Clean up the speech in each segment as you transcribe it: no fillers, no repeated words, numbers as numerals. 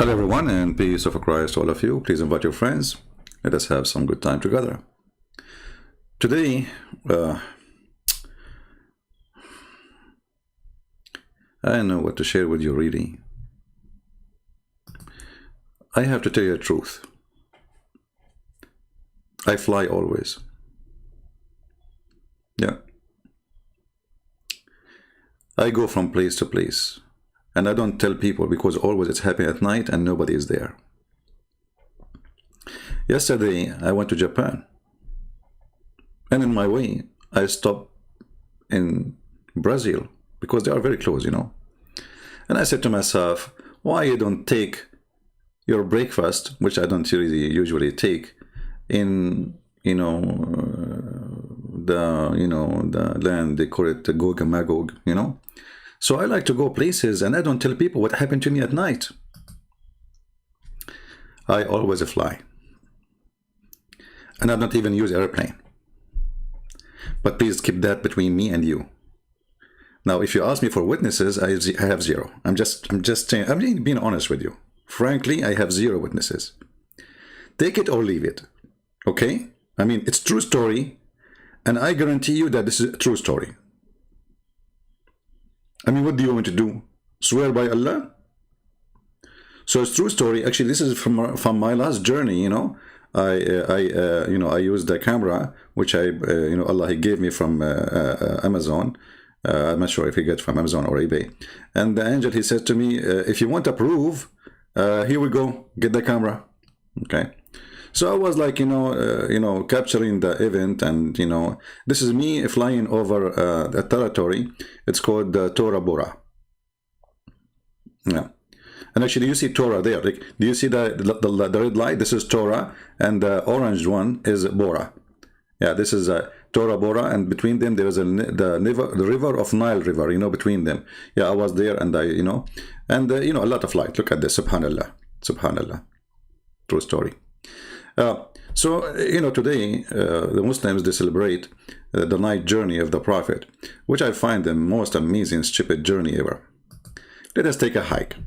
Hello everyone, and peace of Christ to all of you. Please invite your friends. Let us have some good time together. Today, I don't know what to share with you really. I have to tell you the truth. I fly always. Yeah. I go from place to place. And I don't tell people because always it's happening at night and nobody is there. Yesterday, I went to Japan. And in my way, I stopped in Brazil because they are very close, you know. And I said to myself, why you don't take your breakfast, which I don't really usually take, in, the land, they call it the Gog and Magog, you know. So I like to go places and I don't tell people what happened to me at night. I always fly. And I don't even use airplane. But please keep that between me and you. Now, if you ask me for witnesses, I have zero. I'm just saying, I'm being honest with you. Frankly, I have zero witnesses. Take it or leave it. Okay? I mean, it's true story. And I guarantee you that this is a true story. I mean, what do you want me to do? Swear by Allah? So it's true story. Actually, this is from my last journey. You know, I used the camera which Allah He gave me from Amazon. I'm not sure if He got from Amazon or eBay. And the angel, he said to me, if you want to prove, here we go, get the camera. Okay. So I was like, capturing the event, and this is me flying over a territory. It's called Tora Bora. Yeah, and actually, you see Torah there. Like, do you see the red light? This is Torah, and the orange one is Bora. Yeah, this is Tora Bora, and between them there is the river of Nile River. Between them. Yeah, I was there, and a lot of light. Look at this, Subhanallah, Subhanallah, true story. Today the Muslims, they celebrate the night journey of the Prophet, which I find the most amazing, stupid journey ever. Let us take a hike.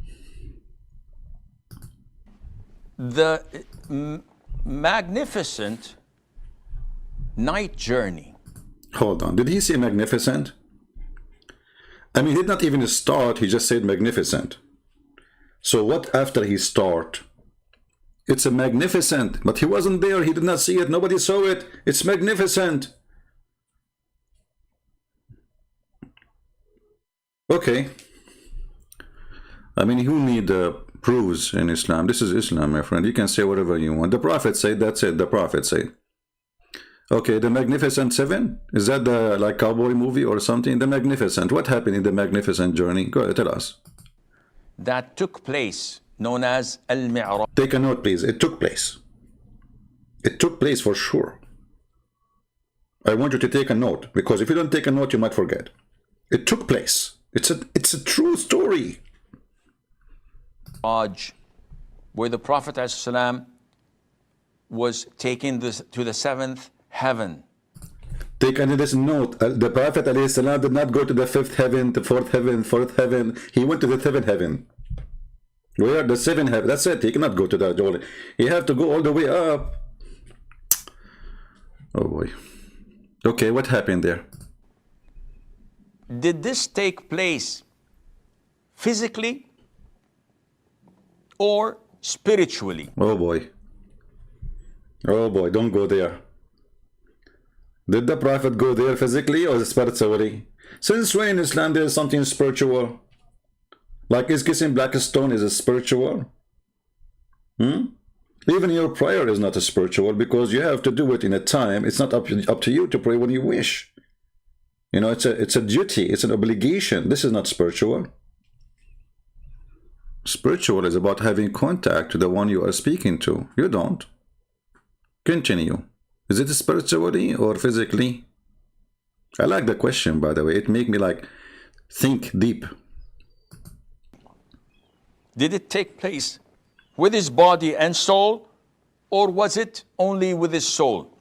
The magnificent night journey. Hold on. Did he say magnificent? I mean, he did not even start. He just said magnificent. So what after he start? It's a magnificent, but he wasn't there. He did not see it. Nobody saw it. It's magnificent. Okay. I mean, who need proofs in Islam? This is Islam, my friend. You can say whatever you want. The Prophet said, that's it. The Prophet said. Okay, the Magnificent Seven? Is that the like cowboy movie or something? The Magnificent. What happened in the Magnificent journey? Go ahead, tell us. That took place, known as Al-Mi'raj. Take a note, please. It took place. It took place for sure. I want you to take a note, because if you don't take a note, you might forget. It took place. It's a true story. Where the Prophet ﷺ was taken to the seventh heaven. Take this note. The Prophet ﷺ did not go to the fifth heaven, the fourth heaven. He went to the seventh heaven. Where the seventh heaven? That's it. He cannot go to that. You have to go all the way up. Oh boy. Okay, what happened there? Did this take place physically or spiritually? Oh boy. Oh boy, don't go there. Did the Prophet go there physically or spiritually? Since when in Islam there is something spiritual? Like, is kissing black stone is a spiritual? Even your prayer is not a spiritual, because you have to do it in a time. It's not up to you to pray when you wish. It's a duty. It's an obligation. This is not spiritual. Spiritual is about having contact to the one you are speaking to. You don't. Continue. Is it spiritually or physically? I like the question, by the way. It makes me think deep. Did it take place with his body and soul, or was it only with his soul?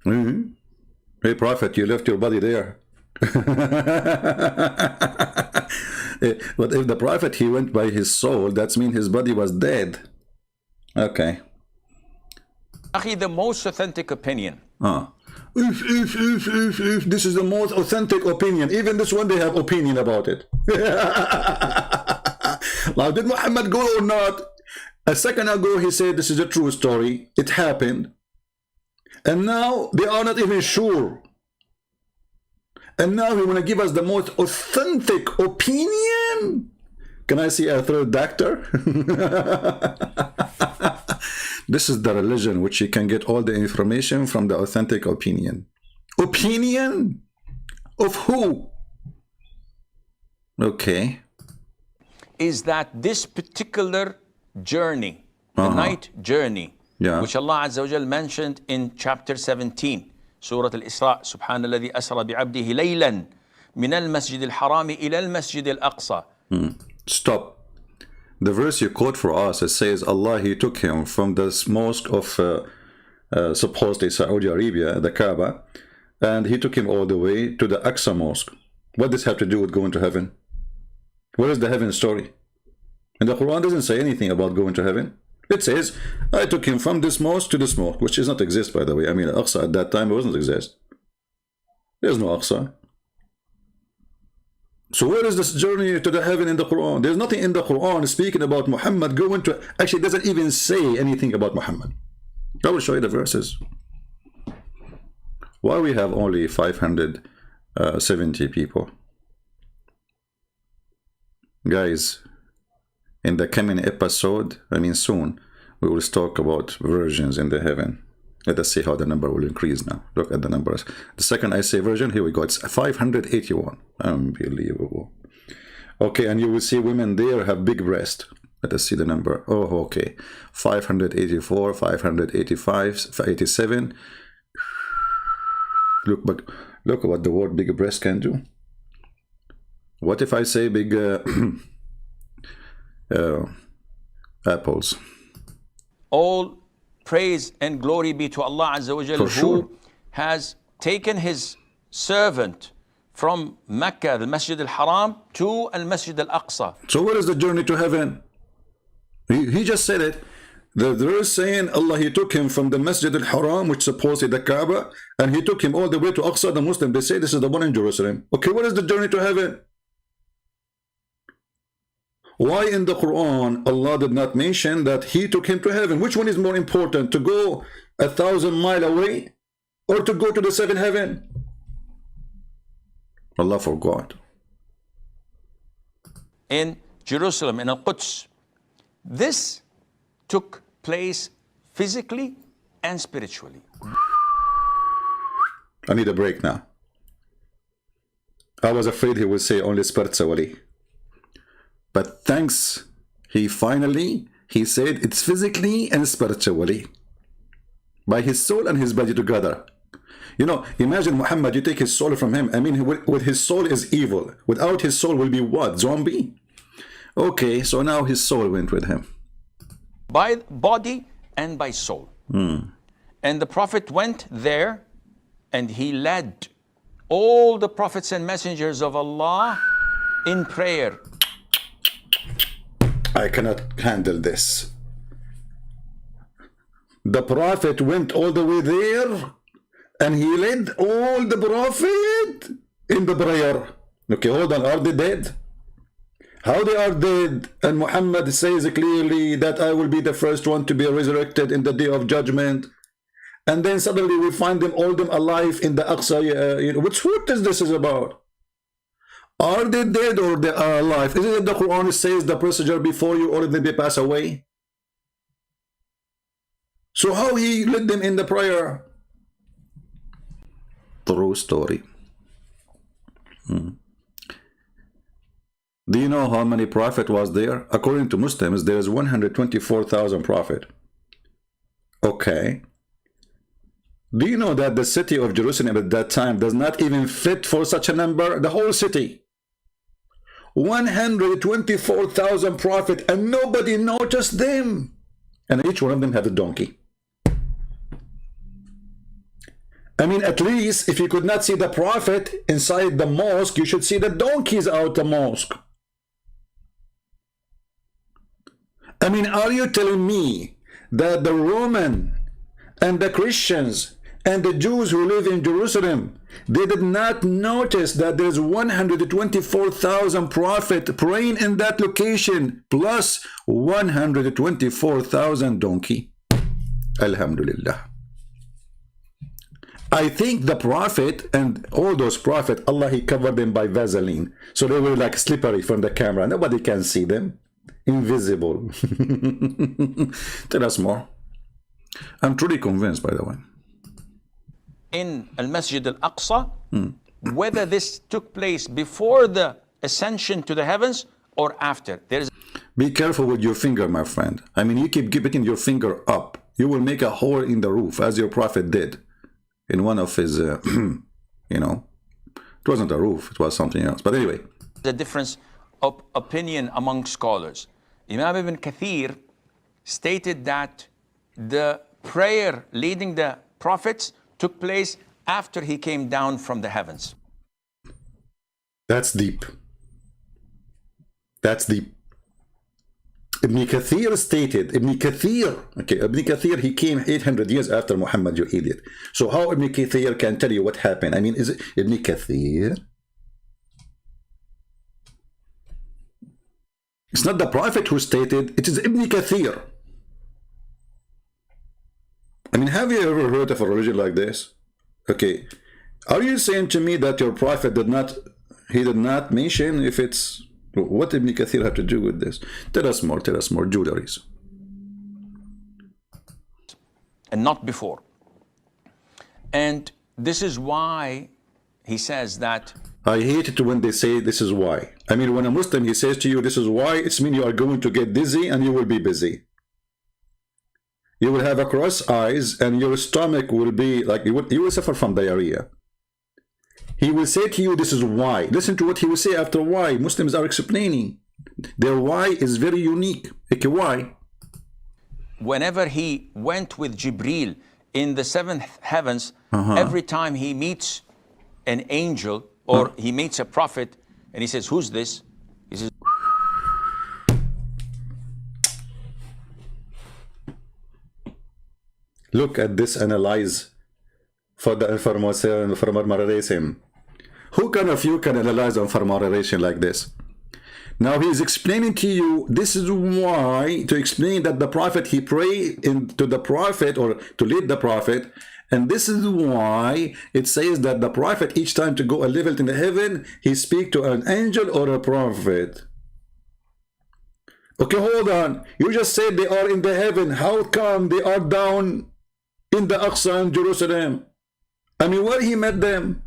Hey, Prophet, you left your body there. But if the Prophet, he went by his soul, that means his body was dead. Okay. The most authentic opinion. If this is the most authentic opinion, even this one they have opinion about it. Now, did Muhammad go or not? A second ago he said this is a true story, it happened, and now they are not even sure. And now he want to give us the most authentic opinion. Can I see a third doctor? This is the religion which you can get all the information from the authentic opinion. Opinion? Of who? Okay. Is that this particular journey, the night journey, which Allah Azza wa Jal mentioned in chapter 17, Surah Al-Isra, Subhana alladhi asra bi'abdihi laylan min al-masjid al-harami ila al-masjid al-aqsa. Stop. The verse you quote for us, it says Allah, he took him from this mosque of supposedly Saudi Arabia, the Kaaba, and he took him all the way to the Aqsa mosque. What does this have to do with going to heaven? Where is the heaven story? And the Quran doesn't say anything about going to heaven. It says, I took him from this mosque to this mosque, which does not exist, by the way. I mean, Aqsa at that time doesn't exist. There's no Aqsa. So where is this journey to the heaven in the Quran? There's nothing in the Quran speaking about Muhammad going to... Actually, it doesn't even say anything about Muhammad. I will show you the verses. Why we have only 570 people? Guys, in the coming episode, I mean soon, we will talk about virgins in the heaven. Let us see how the number will increase now. Look at the numbers. The second I say virgin, here we go. It's 581. Unbelievable. Okay, and you will see women there have big breast. Let us see the number. Oh, okay. 584, 585, 87. Look what the word big breast can do. What if I say big apples? All praise and glory be to Allah Azza wa Jal, who has taken his servant from Mecca, the Masjid al-Haram, to al-Masjid al-Aqsa. So where is the journey to heaven? He just said it. They're saying Allah, he took him from the Masjid al-Haram, which supposedly the Kaaba, and he took him all the way to Aqsa. The Muslims, they say this is the one in Jerusalem. Okay, what is the journey to heaven? Why in the Quran Allah did not mention that he took him to heaven? Which one is more important, to go 1,000 miles away or to go to the seventh heaven? Allah forgot. In Jerusalem, in Al-Quds, this took place physically and spiritually. I need a break now. I was afraid he would say only spiritually. But thanks, he said it's physically and spiritually. By his soul and his body together. You know, imagine Muhammad, you take his soul from him. I mean, with his soul is evil. Without his soul will be what? Zombie? Okay, so now his soul went with him. By body and by soul. And the Prophet went there and he led all the prophets and messengers of Allah in prayer. I cannot handle this. The Prophet went all the way there and he led all the Prophet in the prayer. Okay, hold on, are they dead? How they are dead? And Muhammad says clearly that I will be the first one to be resurrected in the day of judgment. And then suddenly we find them, all them alive in the Aqsa. What is this about? Are they dead or they are alive? Isn't it the Quran says the procedure before you or they pass away? So how he led them in the prayer? True story. Do you know how many prophet was there? According to Muslims, there is 124,000 prophet. Okay. Do you know that the city of Jerusalem at that time does not even fit for such a number? The whole city. 124,000 prophet and nobody noticed them. And each one of them had a donkey. I mean, at least if you could not see the Prophet inside the mosque, you should see the donkeys out the mosque. I mean, are you telling me that the Roman and the Christians and the Jews who live in Jerusalem, they did not notice that there's 124,000 prophets praying in that location, plus 124,000 donkey? Alhamdulillah. I think the Prophet and all those prophets, Allah, He covered them by Vaseline. So they were like slippery from the camera. Nobody can see them. Invisible. Tell us more. I'm truly convinced, by the way. In Al-Masjid Al-Aqsa, whether this took place before the ascension to the heavens or after. Be careful with your finger, my friend. I mean, you keep picking your finger up. You will make a hole in the roof, as your Prophet did in one of his, you know, it wasn't a roof, it was something else. But anyway. The difference of opinion among scholars. Imam Ibn Kathir stated that the prayer leading the prophets took place after he came down from the heavens. That's deep. That's deep. Ibn Kathir stated, Ibn Kathir, he came 800 years after Muhammad, you idiot. So how Ibn Kathir can tell you what happened? I mean, is it Ibn Kathir? It's not the Prophet who stated, it is Ibn Kathir. I mean, have you ever heard of a religion like this? Okay, are you saying to me that your Prophet did not mention if it's, what Ibn Kathir have to do with this? Tell us more, jewelries. And not before. And this is why he says that. I hate it when they say this is why. I mean, when a Muslim, he says to you, this is why, it's mean you are going to get dizzy and you will be busy. You will have a cross eyes and your stomach will be like, you will suffer from diarrhea. He will say to you, this is why. Listen to what he will say after why. Muslims are explaining. Their why is very unique. Okay, why? Whenever he went with Jibreel in the seventh heavens, every time he meets an angel or he meets a prophet and he says, who's this? He says, look at this, analyze for the information. Who kind of you can analyze information like this? Now he is explaining to you, this is why, to explain that the prophet, he prayed to the prophet or to lead the prophet, and this is why it says that the prophet, each time to go a level in the heaven, he speak to an angel or a prophet. Okay, hold on. You just said they are in the heaven. How come they are down in the Aqsa in Jerusalem? I mean, where he met them?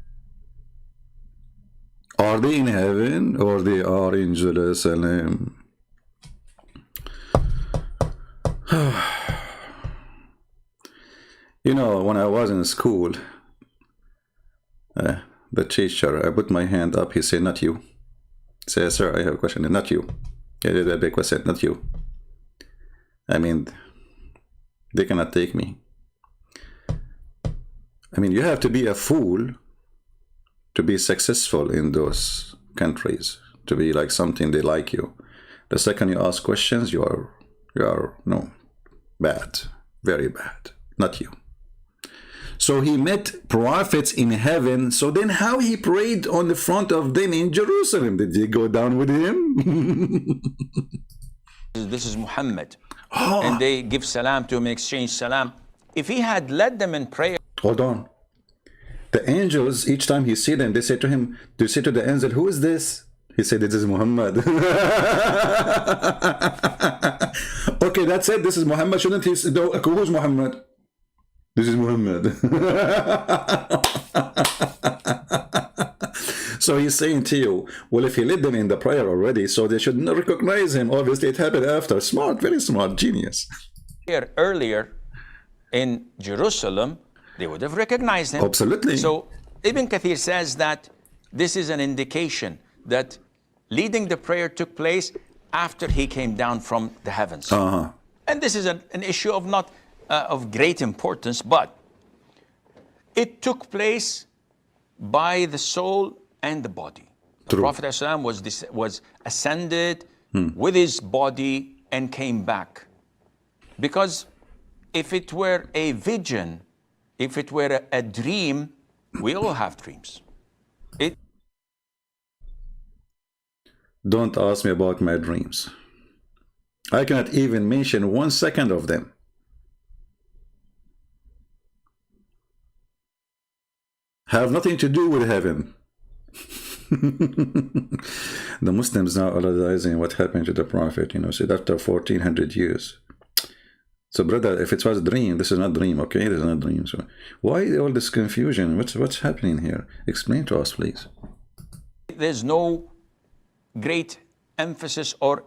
Are they in heaven or they are in Jerusalem? You know, when I was in school, the teacher, I put my hand up, he said, not you. I said, sir, I have a question. Not you. Yeah, the big question, not you. I mean, they cannot take me. I mean, you have to be a fool to be successful in those countries, to be like something they like you. The second you ask questions, you are no, bad, very bad, not you. So he met prophets in heaven, so then how he prayed on the front of them in Jerusalem? Did he go down with him? this is Muhammad. And they give salam to him, exchange salam. If he had led them in prayer. Hold on. The angels, each time he see them, they say to him, they say to the angel, who is this? He said, this is Muhammad. Okay, that's it. This is Muhammad. Shouldn't he say, no, who's Muhammad? This is Muhammad. So he's saying to you, well, if he led them in the prayer already, so they should not recognize him. Obviously, it happened after. Smart, very smart, genius. Here, earlier in Jerusalem, they would have recognized him. Absolutely. So Ibn Kathir says that this is an indication that leading the prayer took place after he came down from the heavens. And this is an issue of not of great importance, but it took place by the soul and the body. The Prophet ﷺ was ascended with his body and came back. Because if it were a vision, if it were a dream, we all have dreams. Don't ask me about my dreams. I cannot even mention 1 second of them. Have nothing to do with heaven. The Muslims now are realizing what happened to the Prophet, you know, so after 1400 years. So brother, if it was a dream, this is not a dream, okay? This is not a dream. So why all this confusion? What's happening here? Explain to us, please. There's no great emphasis or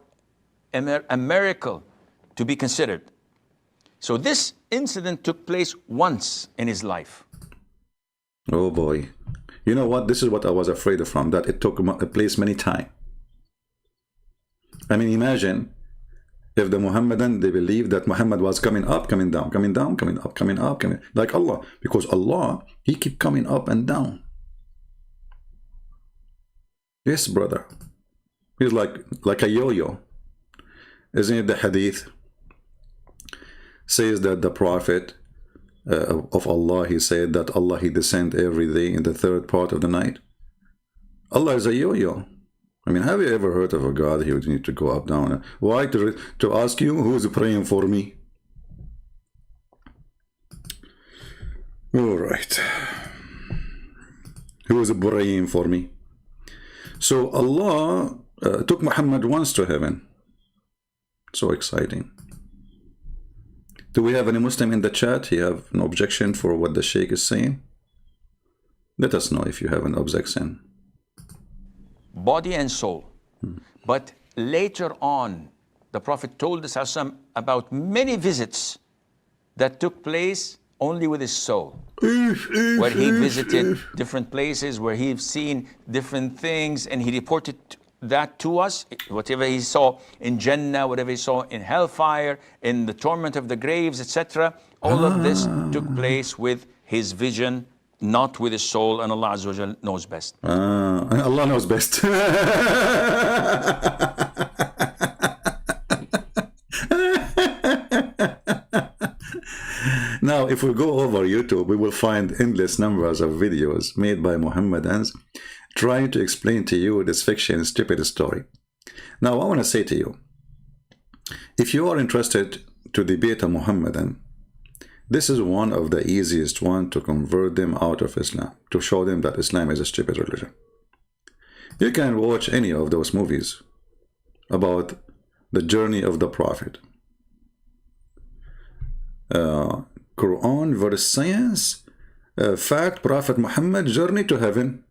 a miracle to be considered. So this incident took place once in his life. Oh boy. You know what? This is what I was afraid of from, that it took place many times. I mean, imagine if the Muhammadan, they believe that Muhammad was coming up, coming down, coming down, coming up, coming up, coming, like Allah. Because Allah, he keep coming up and down. Yes, brother. He's like a yo-yo. Isn't it the hadith says that the Prophet of Allah, he said that Allah, he descend every day in the third part of the night. Allah is a yo-yo. I mean, have you ever heard of a God who would need to go up, down? Why? To ask you, who is praying for me? All right. Who is praying for me? So Allah took Muhammad once to heaven. So exciting. Do we have any Muslim in the chat? You have an objection for what the Sheikh is saying? Let us know if you have an objection. Body and soul. But later on, the Prophet told us about many visits that took place only with his soul. Where he visited different places, where he's seen different things, and he reported that to us, whatever he saw in Jannah, whatever he saw in hellfire, in the torment of the graves, etc. All of this took place with his vision, not with his soul, and Allah Azza wa Jal knows best. Allah knows best. Now, if we go over YouTube, we will find endless numbers of videos made by Muhammadans trying to explain to you this fiction, stupid story. Now, I want to say to you, if you are interested to debate a Muhammadan, this is one of the easiest one to convert them out of Islam, to show them that Islam is a stupid religion. You can watch any of those movies about the journey of the Prophet. Quran versus science, fact, Prophet Muhammad journey to heaven.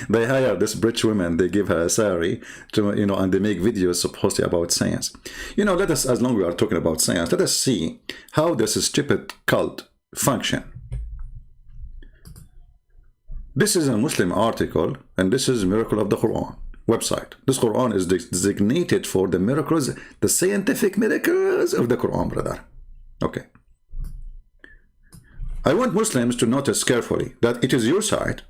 They hire this rich woman, they give her a salary to, you know, and they make videos supposedly about science. You know, let us, as long as we are talking about science, let us see how this stupid cult function. This is a Muslim article, and this is Miracle of the Quran website. This Quran is designated for the miracles, the scientific miracles of the Quran, brother. Okay. I want Muslims to notice carefully that it is your site,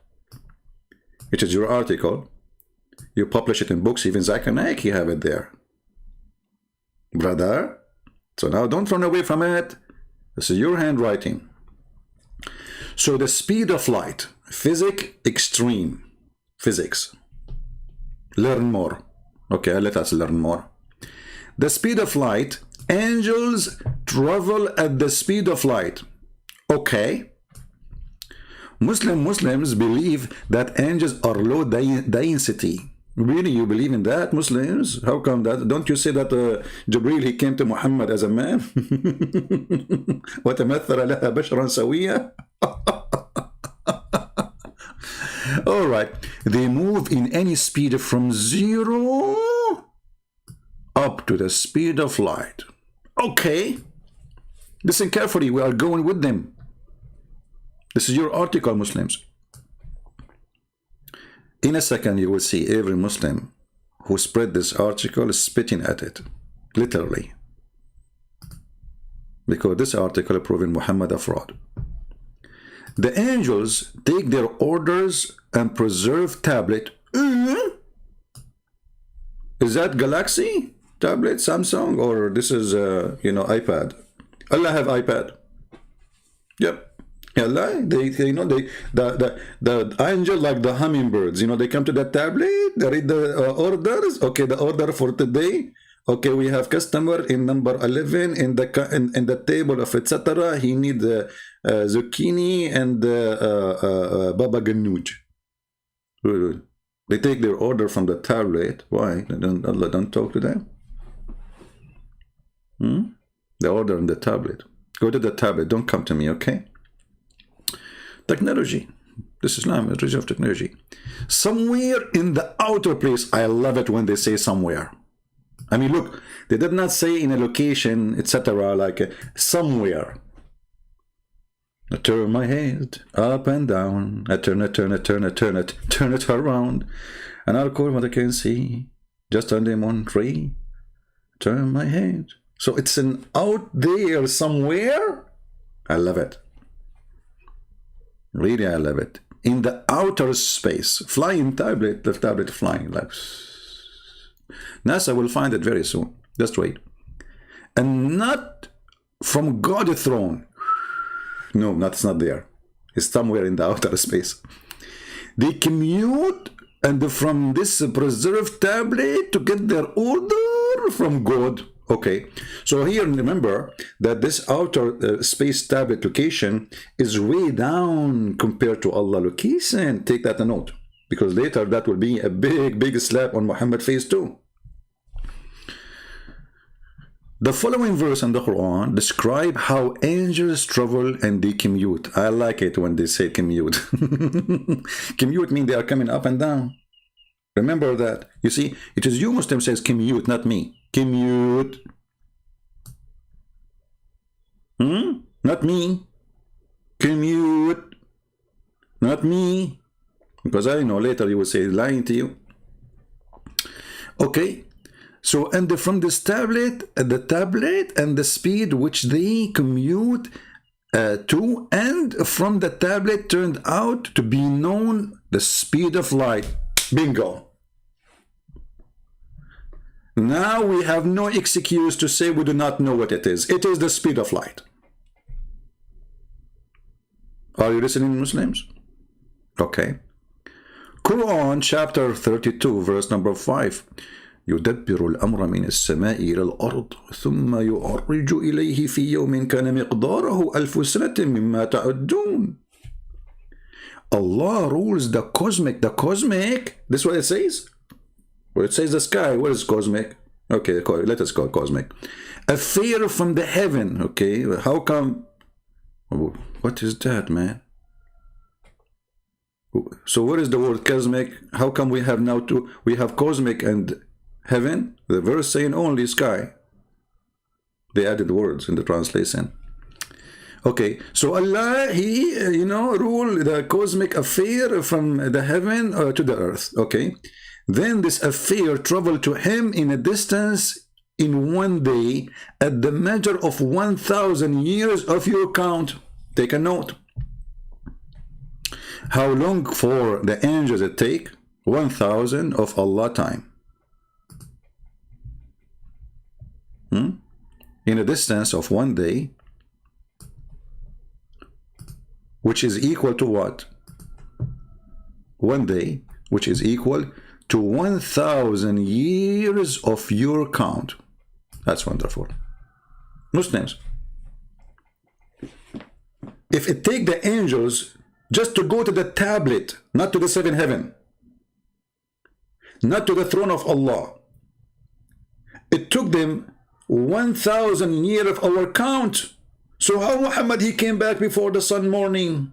it is your article, you publish it in books, even Zakir Naik, you have it there. Brother, so now don't run away from it. This is your handwriting. So the speed of light, physics extreme, physics. Learn more. Okay, let us learn more. The speed of light, angels travel at the speed of light. Okay. Muslims believe that angels are low density. Really, you believe in that, Muslims? How come that? Don't you say that Jibreel, he came to Muhammad as a man? وَتَمَثَّلَ لَهَا بَشْرًا سَوِيًّا. All right. They move in any speed from 0 up to the speed of light. Okay. Listen carefully. We are going with them. This is your article, Muslims. In a second, you will see every Muslim who spread this article spitting at it. Literally. because this article proving Muhammad a fraud. The angels take their orders and preserve tablet. Is that Galaxy tablet, Samsung, or this is iPad? Allah have iPad. Yep. Allah, the angel like the hummingbirds. They come to the tablet. They read the orders. Okay, the order for today. Okay, we have customer in number 11 in the table of etc. He need zucchini and baba ganoush. They take their order from the tablet. Why? Allah don't talk to them. The order in the tablet. Go to the tablet. Don't come to me, okay? Technology. This is Islam, a religion of technology. Somewhere in the outer place. I love it when they say somewhere. I mean, look, they did not say in a location, etc. Like somewhere. I turn my head up and down. I turn it around. And I'll call what I can see. Just on the one tree. Turn my head. So it's an out there somewhere. I love it. Really, I love it. In the outer space. Flying tablet, the tablet flying. Like NASA will find it very soon. Just wait. And not from God's throne. No, that's not there. It's somewhere in the outer space. They commute and from this preserved tablet to get their order from God. Okay, so here remember that this outer space tablet location is way down compared to Allah location. Take that a note, because later that will be a big slap on Muhammad's face too. The following verse in the Quran describe how angels travel and they commute. I like it when they say commute. Commute means they are coming up and down. Remember that. You see, it is you Muslim says commute, not me. Commute. Not me. Commute. Not me. Because I know later you will say lying to you. Okay. So, and from this tablet, the tablet and the speed which they commute to, and from the tablet turned out to be known the speed of light. Bingo. Now we have no excuse to say we do not know what it is. It is the speed of light. Are you listening, Muslims? Okay. Quran chapter 32 verse number 5. يدبر الأمر من السماء إلى الأرض ثم يعرج إليه في يوم كان مقداره 1000 سنة مما تعدون. Allah rules the cosmic. The cosmic, this is what it says? Well, it says the sky. What is cosmic? Okay, let us call it cosmic. Affair from the heaven. Okay, how come? What is that, man? So what is the word cosmic? How come we have now two? We have cosmic and heaven. The verse saying only sky. They added words in the translation. Okay, so Allah, He, rule the cosmic affair from the heaven to the earth. Okay, then this affair traveled to Him in a distance in one day at the measure of 1000 years of your count. Take a note. How long for the angels it take? 1000 of Allah time. In a distance of one day, which is equal to what? One day, which is equal to 1000 years of your count. That's wonderful. Muslims, if it take the angels just to go to the tablet, not to the seventh heaven, not to the throne of Allah, it took them 1000 years of our count. So how Muhammad, he came back before the sun morning?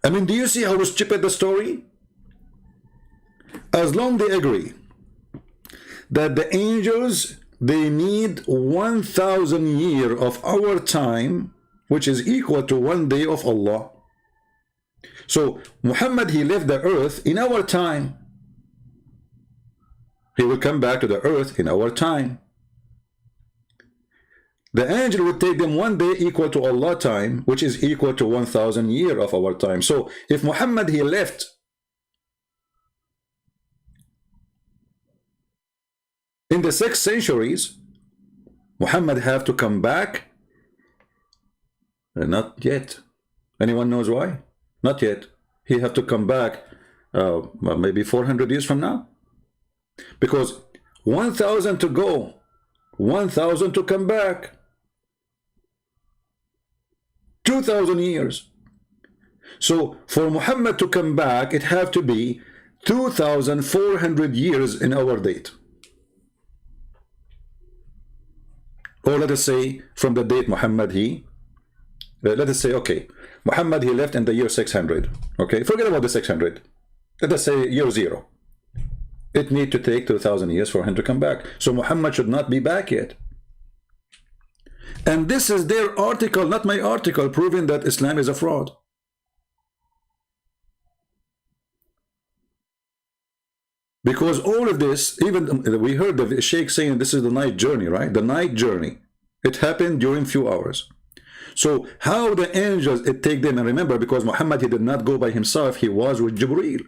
I mean, do you see how stupid the story? As long they agree that the angels, they need 1000 years of our time, which is equal to one day of Allah. So Muhammad, he left the earth in our time. He will come back to the earth in our time. The angel would take them 1 day equal to Allah time, which is equal to 1,000 years of our time. So if Muhammad, he left in the 6th centuries, Muhammad have to come back. Not yet. Anyone knows why? Not yet. He have to come back maybe 400 years from now. Because 1,000 to go, 1,000 to come back. 2,000 years. So for Muhammad to come back, it have to be 2,400 years in our date. Or let us say from the date Muhammad let us say, okay, Muhammad, he left in the year 600. Okay, forget about the 600. Let us say year 0. It need to take 2,000 years for him to come back. So Muhammad should not be back yet. And this is their article, not my article, proving that Islam is a fraud. Because all of this, even we heard the Sheikh saying this is the night journey, right? The night journey. It happened during few hours. So how the angels, it take them, and remember, because Muhammad, he did not go by himself, he was with Jibreel.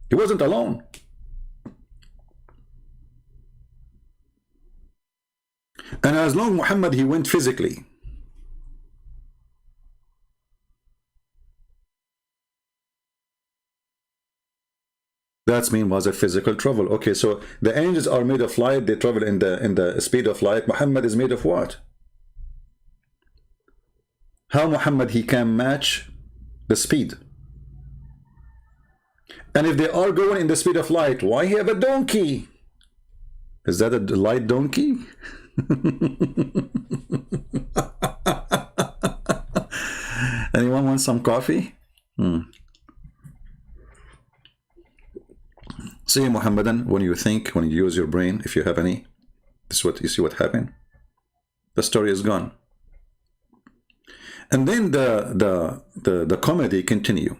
He wasn't alone. And as long Muhammad, he went physically. That mean was a physical travel. Okay, so the angels are made of light, they travel in the speed of light. Muhammad is made of what? How Muhammad, he can match the speed? And if they are going in the speed of light, why he have a donkey? Is that a light donkey? Anyone want some coffee? See, Muhammadan, when you think, when you use your brain, if you have any, this is what you see what happened. The story is gone. And then the comedy continue.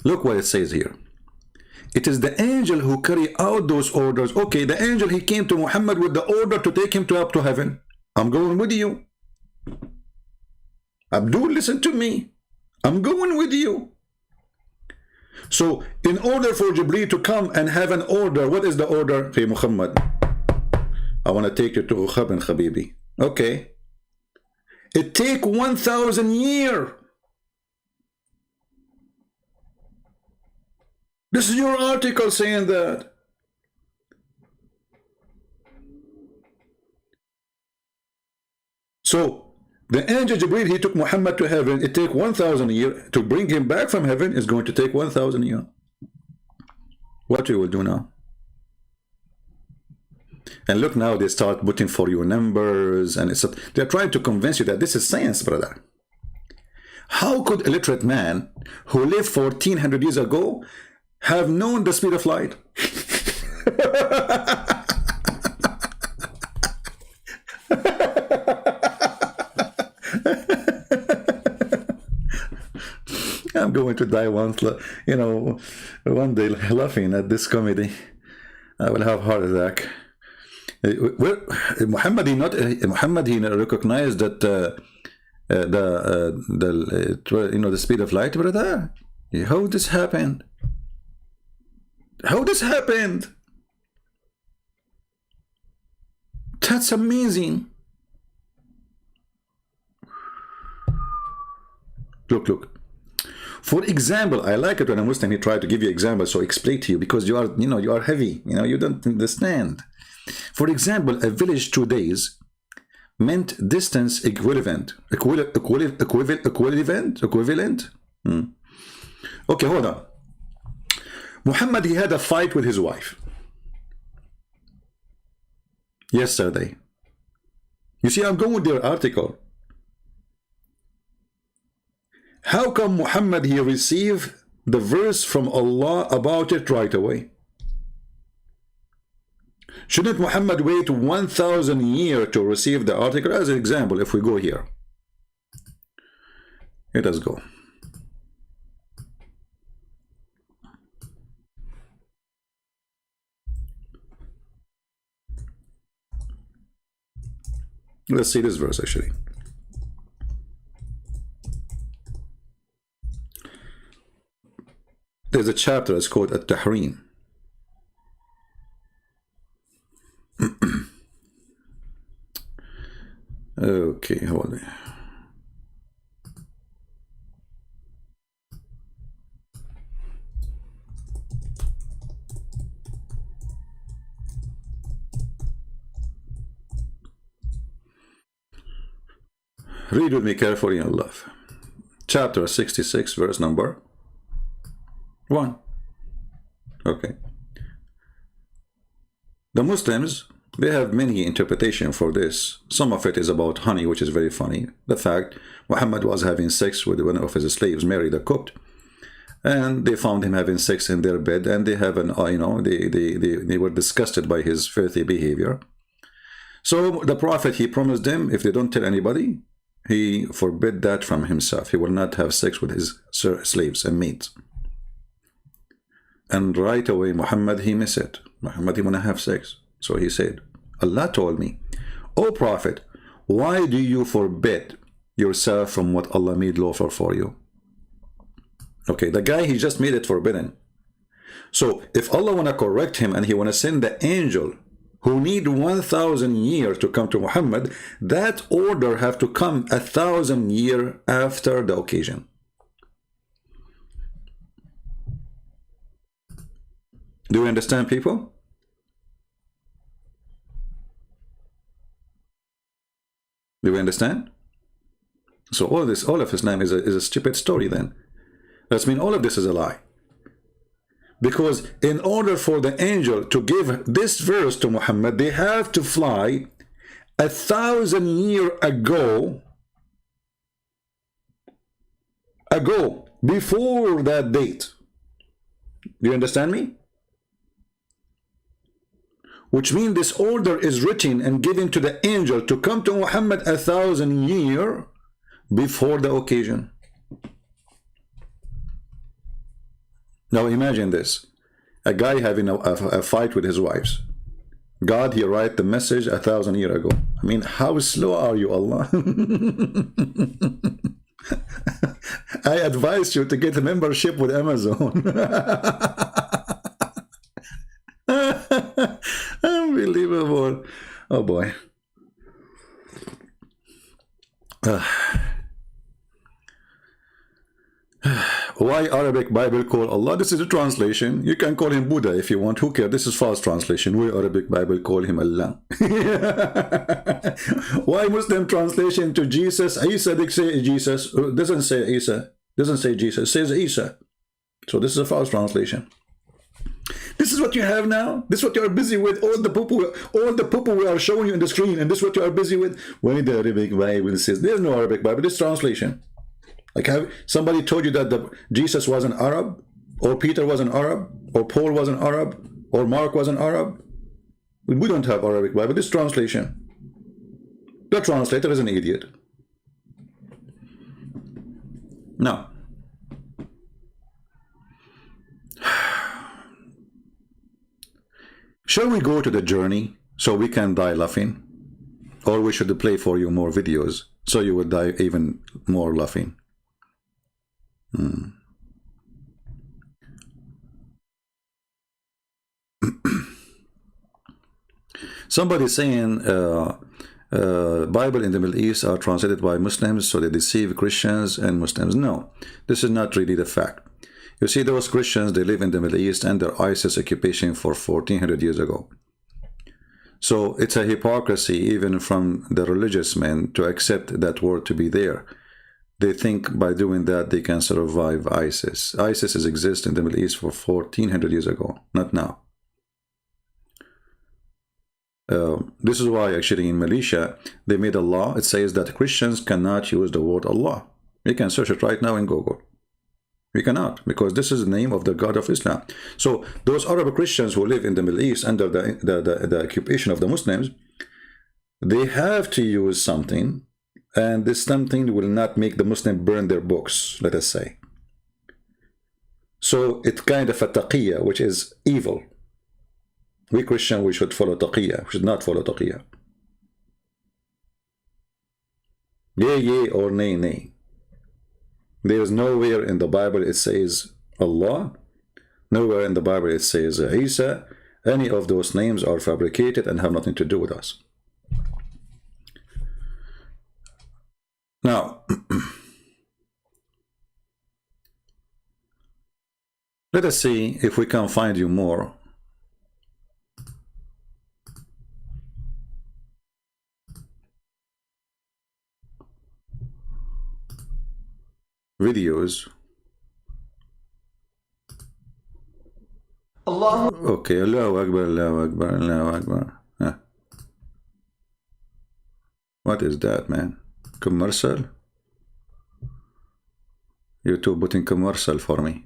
Look what it says here. It is the angel who carry out those orders. Okay, the angel, he came to Muhammad with the order to take him up to heaven. I'm going with you. Abdul, listen to me. I'm going with you. So, in order for Jibreel to come and have an order, what is the order? Hey, Muhammad, I want to take you to Ukhabin, Habibi. Okay. It take 1,000 years. This is your article saying that. So, the angel Jibreel, he took Muhammad to heaven. It take 1,000 years. To bring him back from heaven is going to take 1,000 years. What you will do now? And look now, they start putting for you numbers, and they're trying to convince you that this is science, brother. How could a illiterate man who lived 1,400 years ago have known the speed of light? I'm going to die once, one day laughing at this comedy. I will have a heart attack. Muhammad, he recognized that the speed of light, brother. How this happened? How this happened? That's amazing. Look. For example, I like it when a Muslim, he try to give you examples, so explain to you, because you are heavy, you don't understand. For example, a village 2 days meant distance equivalent. Equivalent? Okay, hold on. Muhammad, he had a fight with his wife yesterday. You see, I'm going with their article. How come Muhammad, he received the verse from Allah about it right away? Shouldn't Muhammad wait 1,000 years to receive the article? As an example, if we go here. Let us go. Let's see this verse actually. There's a chapter that's called At-Tahrim. Okay, hold on. Read with me carefully in love. Chapter 66, verse number 1. Okay. The Muslims, they have many interpretations for this. Some of it is about honey, which is very funny. The fact Muhammad was having sex with one of his slaves, married a Copt, and they found him having sex in their bed, and they have an, they were disgusted by his filthy behavior. So the Prophet, he promised them, if they don't tell anybody, he forbid that from himself. He will not have sex with his slaves and maids. And right away, Muhammad, he missed it. Muhammad, he want to have sex. So he said, Allah told me, O Prophet, why do you forbid yourself from what Allah made lawful for you? Okay, the guy, he just made it forbidden. So if Allah want to correct him and he want to send the angel who need 1,000 years to come to Muhammad, that order have to come 1,000 years after the occasion. Do you understand, people? Do we understand? So all of Islam is a stupid story then. That means all of this is a lie. Because in order for the angel to give this verse to Muhammad, they have to fly 1,000 years ago, before that date. Do you understand me? Which means this order is written and given to the angel to come to Muhammad 1,000 years before the occasion. Now imagine this. A guy having a fight with his wives. God, he write the message 1,000 years ago. I mean, how slow are you, Allah? I advise you to get a membership with Amazon. Unbelievable. Oh boy. Why Arabic Bible call Allah? This is a translation. You can call him Buddha if you want. Who cares? This is false translation. Why Arabic Bible call him Allah? Why Muslim translation to Jesus? Isa, they say Jesus. Doesn't say Isa. Doesn't say Jesus. It says Isa. So this is a false translation. This is what you have now. This is what you are busy with. All the poo we are showing you on the screen, and this is what you are busy with. Why the Arabic Bible says there's no Arabic Bible. This translation. Like, have somebody told you that Jesus was an Arab, or Peter was an Arab, or Paul was an Arab, or Mark was an Arab? We don't have Arabic Bible. This translation. The translator is an idiot. Now, shall we go to the journey so we can die laughing? Or we should play for you more videos so you would die even more laughing? Somebody saying Bible in the Middle East are translated by Muslims so they deceive Christians and Muslims. No, this is not really the fact. You see, those Christians, they live in the Middle East under ISIS occupation for 1400 years ago. So it's a hypocrisy even from the religious men to accept that word to be there. They think by doing that they can survive ISIS. ISIS has existed in the Middle East for 1400 years ago, not now. This is why actually in Malaysia they made a law. It says that Christians cannot use the word Allah. You can search it right now in Google. We cannot, because this is the name of the God of Islam. So those Arab Christians who live in the Middle East under the occupation of the Muslims, they have to use something, and this something will not make the Muslim burn their books, let us say. So it's kind of a taqiyya, which is evil. We Christian, we should follow taqiyya. We should not follow taqiyya. Yea, yea, or nay, nay. There is nowhere in the Bible it says Allah. Nowhere in the Bible it says Isa. Any of those names are fabricated and have nothing to do with us. Now, let us see if we can find you more videos. Allah. Okay, Allahu Akbar, Allahu Akbar, Allahu Akbar. Huh. What is that, man? Commercial? YouTube putting commercial for me.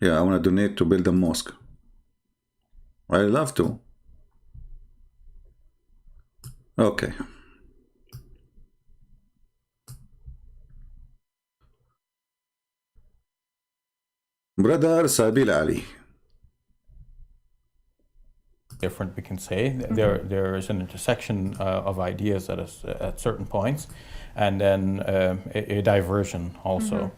Yeah, I want to donate to build a mosque. I love to. Okay. Brother Sabil Ali. Different, we can say. There is an intersection of ideas at certain points, and then a diversion also.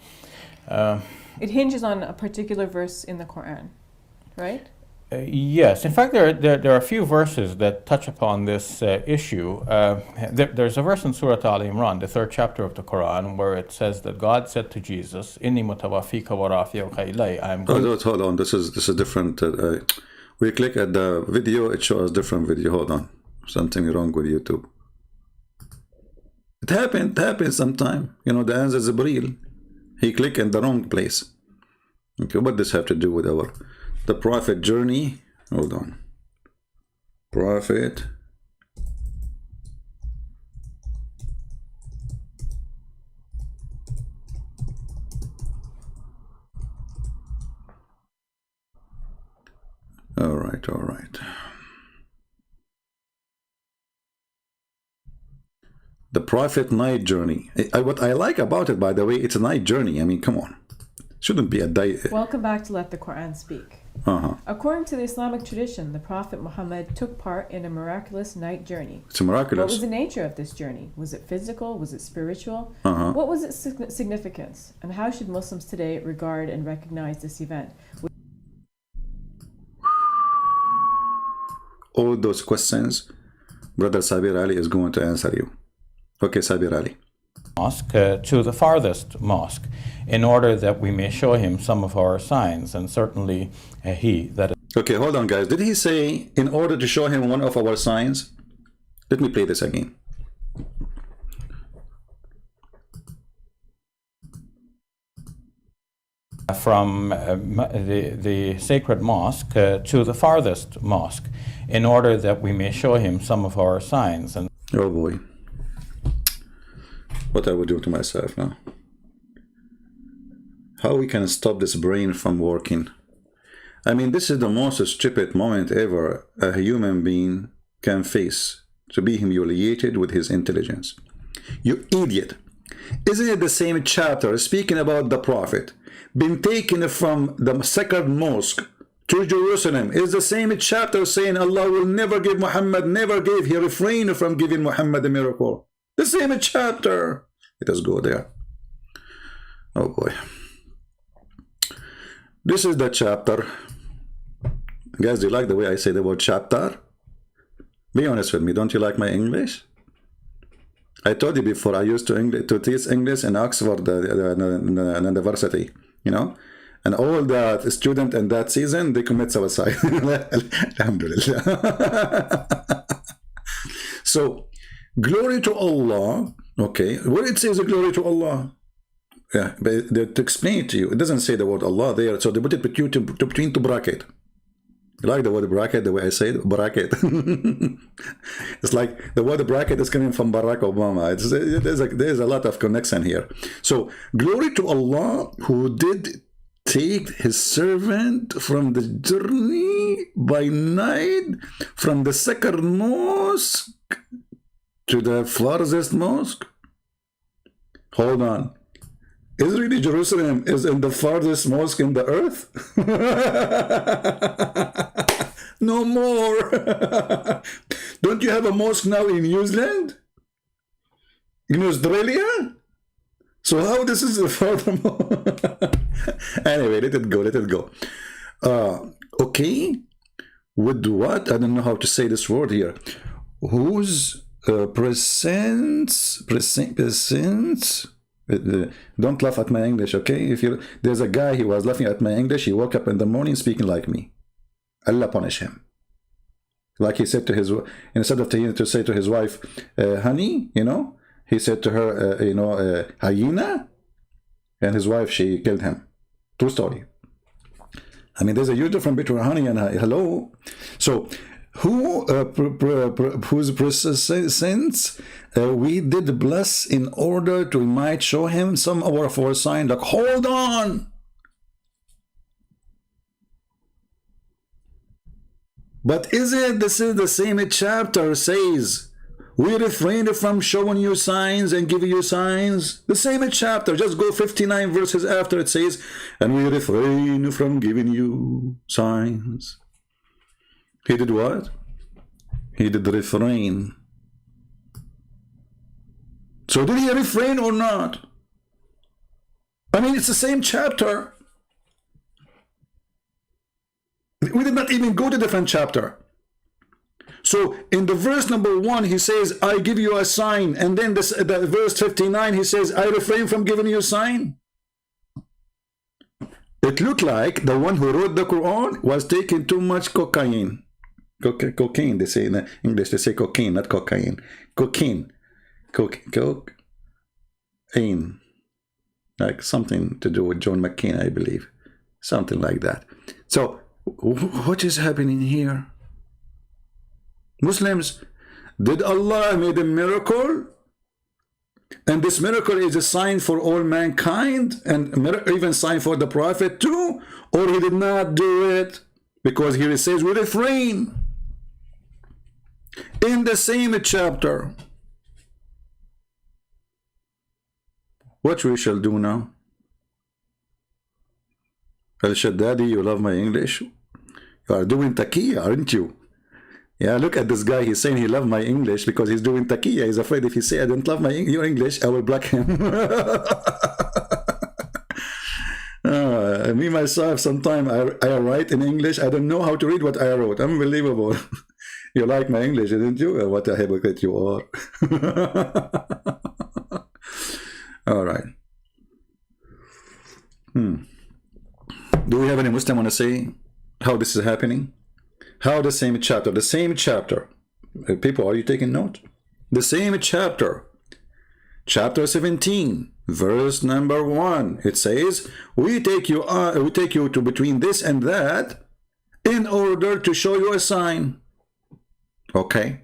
It hinges on a particular verse in the Quran, right? Yes, in fact, there are a few verses that touch upon this issue. There's a verse in Surah Al Imran, the 3rd chapter of the Quran, where it says that God said to Jesus, "Inni mutawaffika wa rafi'uka ilay." I am going. Hold on. This is different. We click at the video, it shows different video. Hold on. Something wrong with YouTube. It happens sometime. You know, the answer is Jibreel. He clicked in the wrong place. Okay, what does this have to do with the Prophet journey? Hold on. Prophet. All right. The Prophet night journey. What I like about it, by the way, it's a night journey. I mean, come on. Shouldn't be a day. Welcome back to Let the Quran Speak. According to the Islamic tradition, the Prophet Muhammad took part in a miraculous night journey. It's miraculous. What was the nature of this journey? Was it physical? Was it spiritual? What was its significance? And how should Muslims today regard and recognize this event? All those questions, Brother Sabir Ali is going to answer you. Okay, Sabir Ali. Mosque to the farthest mosque, in order that we may show him some of our signs, and certainly he that. Okay, hold on, guys. Did he say in order to show him one of our signs? Let me play this again. From the sacred mosque to the farthest mosque, in order that we may show him some of our signs. And oh boy, what I would do to myself now? How we can stop this brain from working? I mean, this is the most stupid moment ever a human being can face, to be humiliated with his intelligence. You idiot! Isn't it the same chapter speaking about the Prophet been taken from the sacred mosque to Jerusalem? Is the same chapter saying Allah will never give Muhammad, never gave, he refrained from giving Muhammad a miracle? The same chapter. Let us go there. Oh boy. This is the chapter. Guys, do you like the way I say the word chapter? Be honest with me, don't you like my English? I told you before, I used to teach English in Oxford University, you know, and all the students in that season, they commit suicide. Alhamdulillah. So, glory to Allah. Okay, where it says glory to Allah? Yeah, but to explain it to you, it doesn't say the word Allah there, so they put it between two brackets. You like the word bracket, the way I say it? Bracket. It's like the word bracket is coming from Barack Obama. There's a lot of connection here. So, glory to Allah who did take his servant from the journey by night from the sacred mosque to the farthest mosque. Hold on. Is really Jerusalem is in the farthest mosque in the earth? No more. Don't you have a mosque now in New Zealand? In Australia? So how this is furthermore? Anyway, let it go, let it go. Okay, with what? I don't know how to say this word here. Whose presence? Don't laugh at my English, okay? There's a guy, he was laughing at my English. He woke up in the morning speaking like me. Allah punish him. Like he said to his, instead of to say to his wife, honey, you know, he said to her, you know, hyena, and his wife, she killed him. True story. I mean, there's a huge difference between honey and hello. So, whose presence we did bless in order to might show him some of our sign. Like, hold on. But this is the same chapter says, we refrained from showing you signs and giving you signs. The same chapter, just go 59 verses after it says, and we refrain from giving you signs. He did what? He did refrain. So did he refrain or not? I mean, it's the same chapter. We did not even go to different chapter. So in the verse number 1, he says, I give you a sign. And then the verse 59, he says, I refrain from giving you a sign. It looked like the one who wrote the Quran was taking too much cocaine. Cocaine, they say in English, they say cocaine, not cocaine. Cocaine. Cocaine. Like something to do with John McCain, I believe. Something like that. So, what is happening here? Muslims, did Allah made a miracle? And this miracle is a sign for all mankind and even sign for the Prophet too? Or he did not do it? Because here it says we refrain. In the same chapter. What we shall do now? Al-Shaddadi, you love my English? You are doing taqiyya, aren't you? Yeah, look at this guy. He's saying he loves my English because he's doing taqiyya. He's afraid if he say I don't love your English, I will block him. Me, myself, sometimes I write in English. I don't know how to read what I wrote. Unbelievable. You like my English, didn't you? What a hypocrite you are. All right. Do we have any Muslim want to say how this is happening? How the same chapter, people, are you taking note? The same chapter, chapter 17, verse number 1, it says, we take you to between this and that in order to show you a sign. Okay.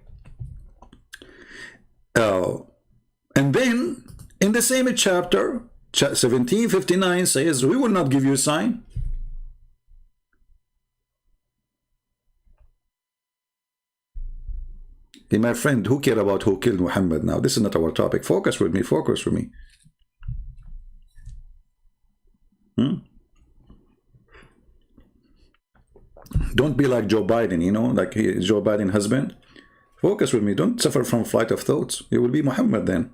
And then in the same chapter, 17:59 says, we will not give you a sign. Hey, my friend, who cares about who killed Muhammad now? This is not our topic. Focus with me, focus with me. Don't be like Joe Biden, you know, like Joe Biden's husband. Focus with me. Don't suffer from flight of thoughts. You will be Muhammad then.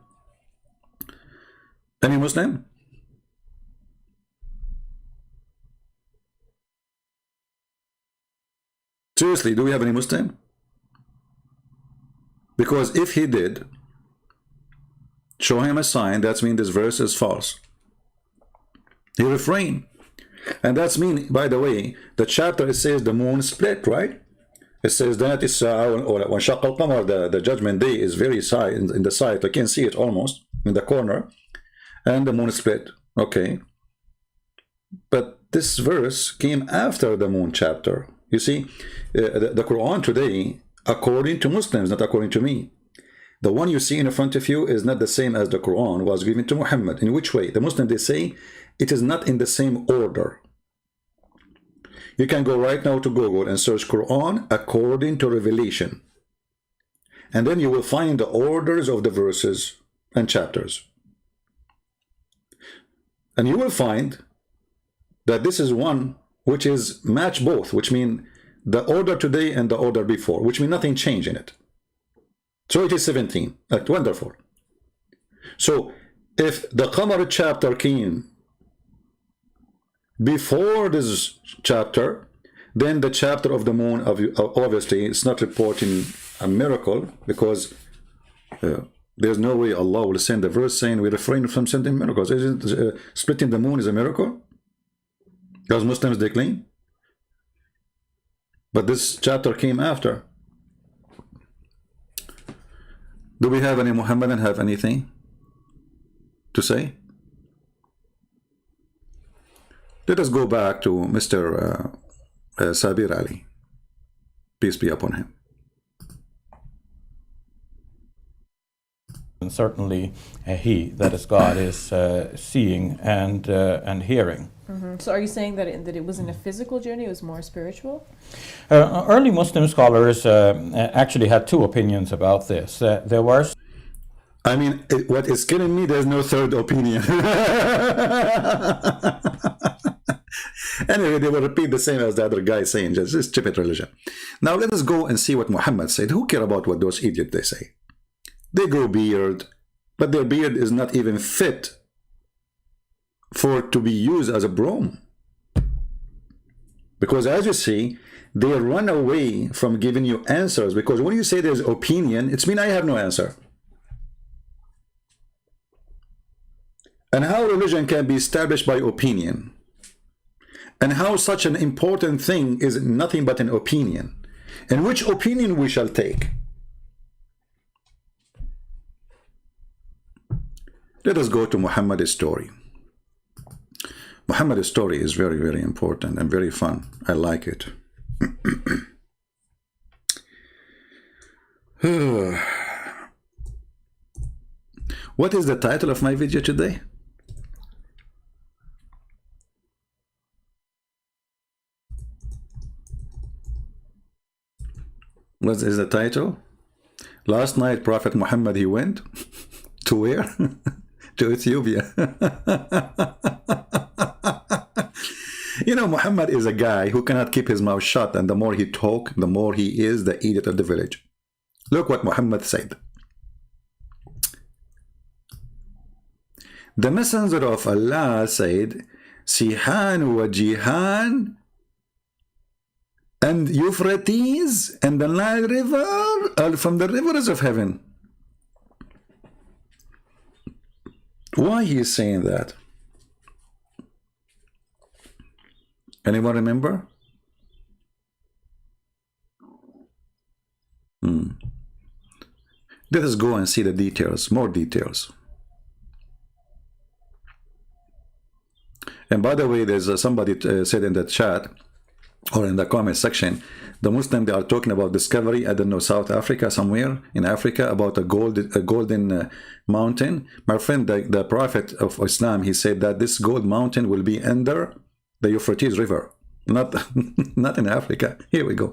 Any Muslim? Seriously, do we have any Muslim? Because if he did, show him a sign, that's mean this verse is false. He refrained. And that's mean, by the way, the chapter, it says the moon split, right? It says that it's when Shaq al-Qamar, the judgment day is very side in the side. I can see it almost in the corner. And the moon split. Okay. But this verse came after the moon chapter. You see, the Quran today, according to Muslims, not according to me, the one you see in front of you is not the same as the Quran was given to Muhammad. In which way? The Muslims, they say it is not in the same order. You can go right now to Google and search Quran according to Revelation. And then you will find the orders of the verses and chapters. And you will find that this is one which is match both, which mean the order today and the order before, which mean nothing changed in it. So it is 17. Wonderful. So if the Qamar chapter came before this chapter, then the chapter of the moon, obviously, it's not reporting a miracle, because there's no way Allah will send a verse saying we refrain from sending miracles. Isn't splitting the moon is a miracle? Because Muslims, they claim. But this chapter came after. Do we have any Muhammadan have anything to say? Let us go back to Mr. Sabir Ali. Peace be upon him. And certainly he, that is God, is seeing and hearing. So are you saying that it wasn't a physical journey, it was more spiritual? Early Muslim scholars actually had two opinions about this. There were... I mean, what is killing me, there's no third opinion. Anyway, they will repeat the same as the other guy saying, just stupid religion. Now let us go and see what Muhammad said. Who care about what those idiots they say? They grow beard, but their beard is not even fit for to be used as a broom. Because as you see, they run away from giving you answers, because when you say there's opinion, it's mean I have no answer. And how religion can be established by opinion, and how such an important thing is nothing but an opinion, and which opinion we shall take. Let us go to Muhammad's story. Muhammad's story is very, very important and very fun. I like it. What is the title of my video today? What is the title? Last night, Prophet Muhammad, he went to where? To Ethiopia. You know, Muhammad is a guy who cannot keep his mouth shut, and the more he talk, the more he is the idiot of the village. Look what Muhammad said. The messenger of Allah said, Sihan wa Jihan and Euphrates and the Nile River are from the rivers of heaven. Why he is saying that? Anyone remember? Let us go and see the details, more details. And by the way, there's somebody said in the chat or in the comment section, the Muslim, they are talking about discovery, I don't know, South Africa, somewhere in Africa, about a golden mountain. My friend, the Prophet of Islam, he said that this gold mountain will be under the Euphrates River, not in Africa. Here we go.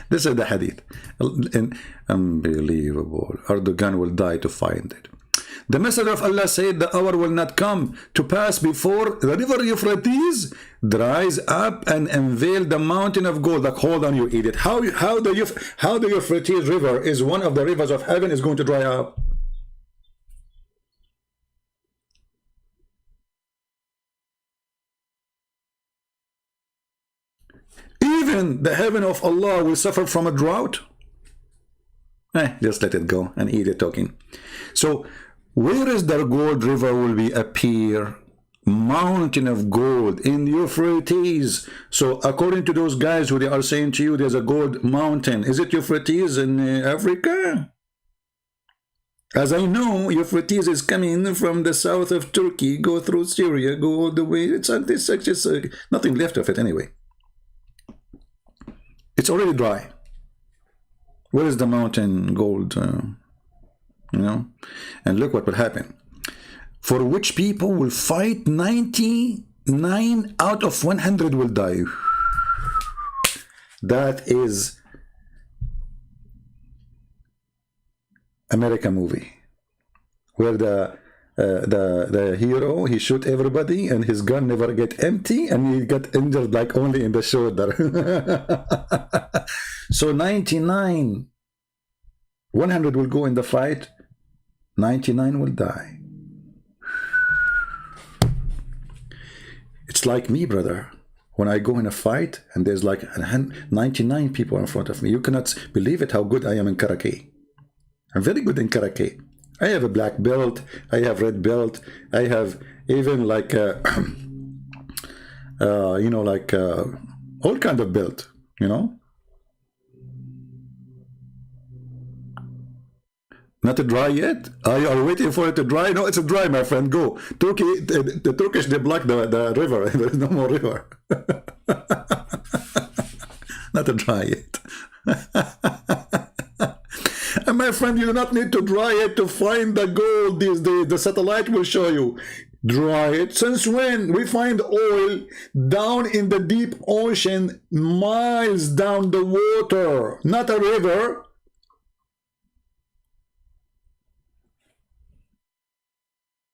This is the hadith. Unbelievable. Erdogan will die to find it. The Messenger of Allah said, the hour will not come to pass before the river Euphrates dries up and unveil the mountain of gold. Like, hold on, you idiot. How the Euphrates River is one of the rivers of heaven is going to dry up? Even the heaven of Allah will suffer from a drought? Just let it go and eat it talking. So, where is the gold river will be appear? Mountain of gold in Euphrates. So according to those guys who they are saying to you there's a gold mountain, is it Euphrates in Africa? As I know, Euphrates is coming from the south of Turkey, go through Syria, go all the way. It's nothing left of it anyway. It's already dry. Where is the mountain gold? You know, and look what will happen. For which people will fight, 99 out of 100 will die. That is American movie, where the hero, he shoot everybody and his gun never get empty and he got injured like only in the shoulder. So 99 100 will go in the fight, 99 will die. It's like me, brother. When I go in a fight and there's like 99 people in front of me, you cannot believe it how good I am in karate. I'm very good in karate. I have a black belt, I have red belt, I have even like you know, like all kind of belt, you know. Not dry yet? Are you waiting for it to dry? No, it's a dry, my friend. Go. Turkey, the Turkish, they block the river. There is no more river. Not a dry yet. And my friend, you do not need to dry it to find the gold these days. The satellite will show you. Dry it. Since when? We find oil down in the deep ocean, miles down the water, not a river.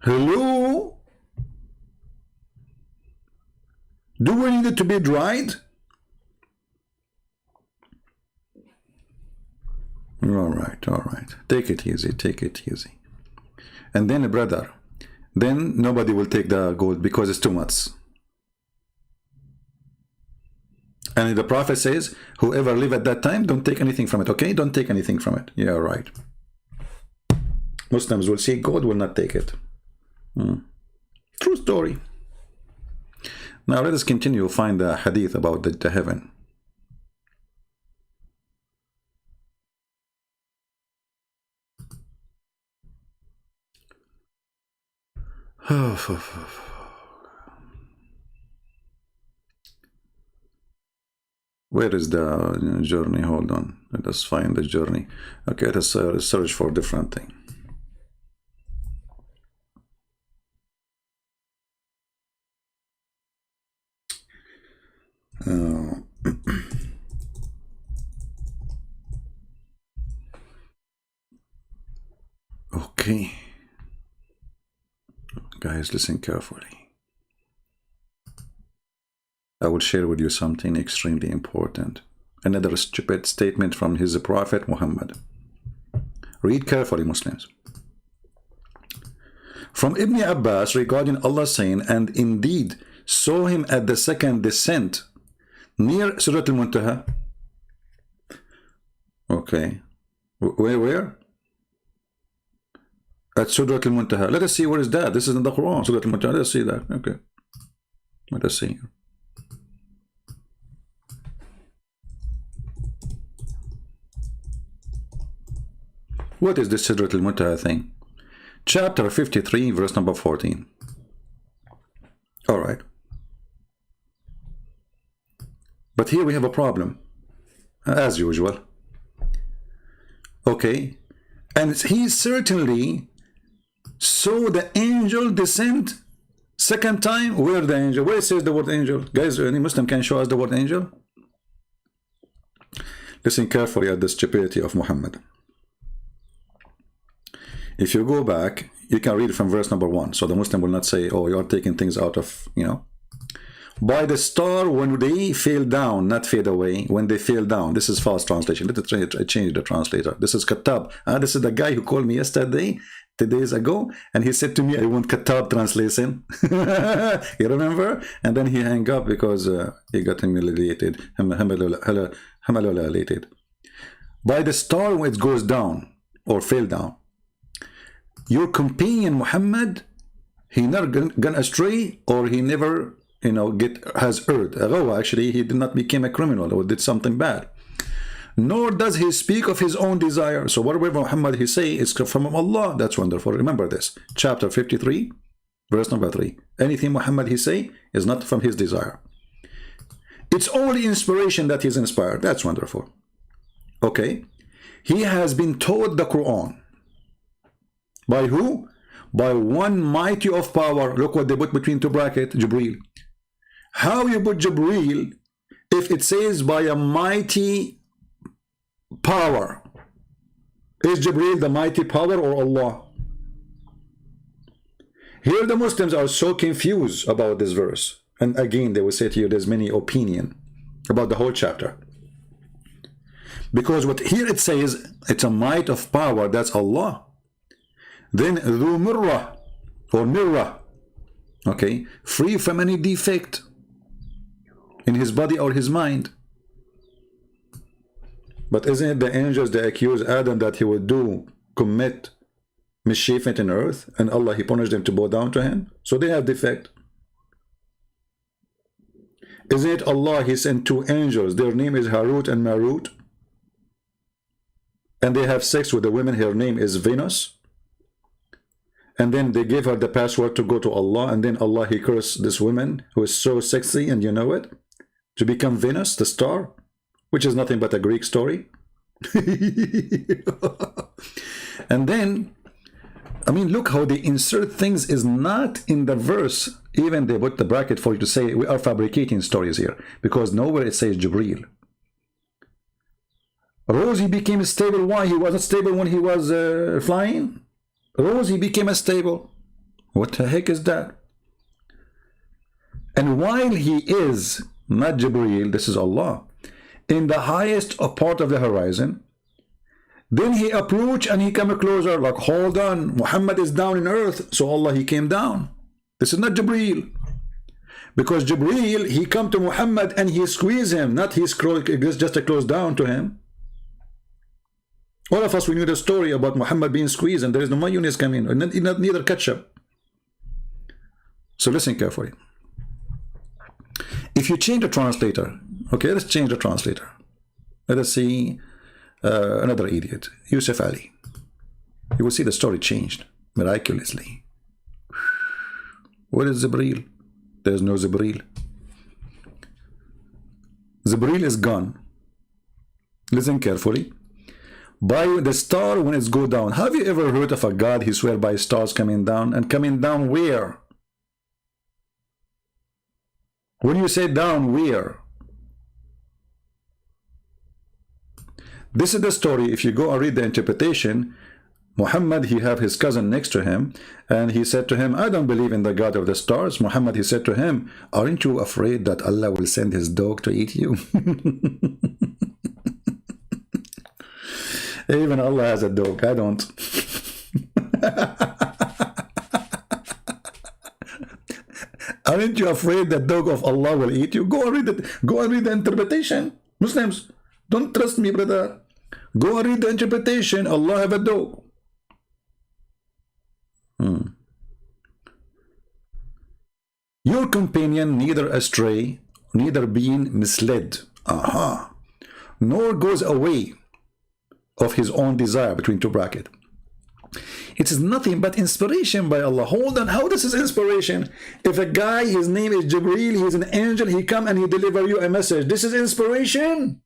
Hello? Do we need it to be dried? All right, all right. Take it easy, take it easy. And then, brother, then nobody will take the gold because it's too much. And the Prophet says, whoever live at that time, don't take anything from it, okay? Don't take anything from it. Yeah, right. Muslims will see gold, will not take it. True story. Now let us continue find the hadith about the heaven. Where is the journey? Hold on. Let us find the journey. Okay, let us search for different thing. Okay, guys, listen carefully. I will share with you something extremely important. Another stupid statement from his prophet Muhammad. Read carefully, Muslims. From Ibn Abbas regarding Allah saying, and indeed saw him at the second descent near Surah Al-Muntaha. Okay. Where? At Surah Al-Muntaha. Let us see where is that. This is in the Quran. Surah Al-Muntaha. Let us see that. Okay. Let us see. What is this Surah Al-Muntaha thing? Chapter 53, verse number 14. All right. But here we have a problem, as usual. Okay. And he certainly saw the angel descend second time. Where the angel? Where it says the word angel? Guys, any Muslim can show us the word angel? Listen carefully at the stupidity of Muhammad. If you go back, you can read from verse number 1. So the Muslim will not say, oh, you are taking things out of, you know. By the star when they fell down, not fade away, when they fell down. This is false translation. Let us change the translator. This is Kattab. This is the guy who called me yesterday, 2 days ago, and he said to me, I want Kattab translation. You remember? And then he hung up because he got humiliated. By the star when it goes down or fell down. Your companion Muhammad, he never gone astray, or he never, you know, has erred. Actually, he did not become a criminal or did something bad. Nor does he speak of his own desire. So whatever Muhammad he say is from Allah. That's wonderful. Remember this. Chapter 53, verse number 3. Anything Muhammad he say is not from his desire. It's only inspiration that he's inspired. That's wonderful. Okay. He has been taught the Quran. By who? By one mighty of power. Look what they put between two brackets, Jibreel. How you put Jibreel if it says by a mighty power? Is Jibreel the mighty power or Allah? Here the Muslims are so confused about this verse. And again, they will say to you there's many opinions about the whole chapter. Because what here it says, it's a might of power, that's Allah. Then ذو مرة or mirror, okay, free from any defect in his body or his mind. But isn't it the angels that accuse Adam that he would commit mischief in earth, and Allah, he punished them to bow down to him? So they have defect. Isn't it Allah, he sent 2 angels, their name is Harut and Marut, and they have sex with the women, her name is Venus, and then they gave her the password to go to Allah, and then Allah, he cursed this woman who is so sexy, and you know it, to become Venus, the star, which is nothing but a Greek story. And then, I mean, look how they insert things is not in the verse. Even they put the bracket for you to say we are fabricating stories here, because nowhere it says Jibreel. Rosie became stable. Why? He wasn't stable when he was flying. Rosie became stable. What the heck is that? And while he is not Jibreel, this is Allah, in the highest part of the horizon, then he approached and he came closer, like, hold on, Muhammad is down in earth, so Allah, he came down. This is not Jibreel, because Jibreel, he come to Muhammad and he squeeze him, not he just a close down to him. All of us, we knew the story about Muhammad being squeezed, and there is no mayonnaise coming, and neither ketchup. So listen carefully. If you change the translator, okay, let's change the translator. Let us see another idiot, Yusuf Ali. You will see the story changed miraculously. Where is Jibreel? There's no Jibreel. Jibreel is gone. Listen carefully. By the star when it's go down. Have you ever heard of a God he swear by stars coming down? And coming down where? When you say down, where? This is the story. If you go and read the interpretation, Muhammad, he have his cousin next to him, and he said to him, I don't believe in the God of the stars. Muhammad, he said to him, aren't you afraid that Allah will send his dog to eat you? Even Allah has a dog. I don't. Aren't you afraid that dog of Allah will eat you? Go and read it. Go and read the interpretation. Muslims, don't trust me, brother. Go and read the interpretation. Allah have a dog. Your companion neither astray, neither being misled, nor goes away of his own desire, between 2 brackets. It is nothing but inspiration by Allah. Hold on, how this is inspiration? If a guy, his name is Jibreel, he's an angel, he come and he deliver you a message. This is inspiration.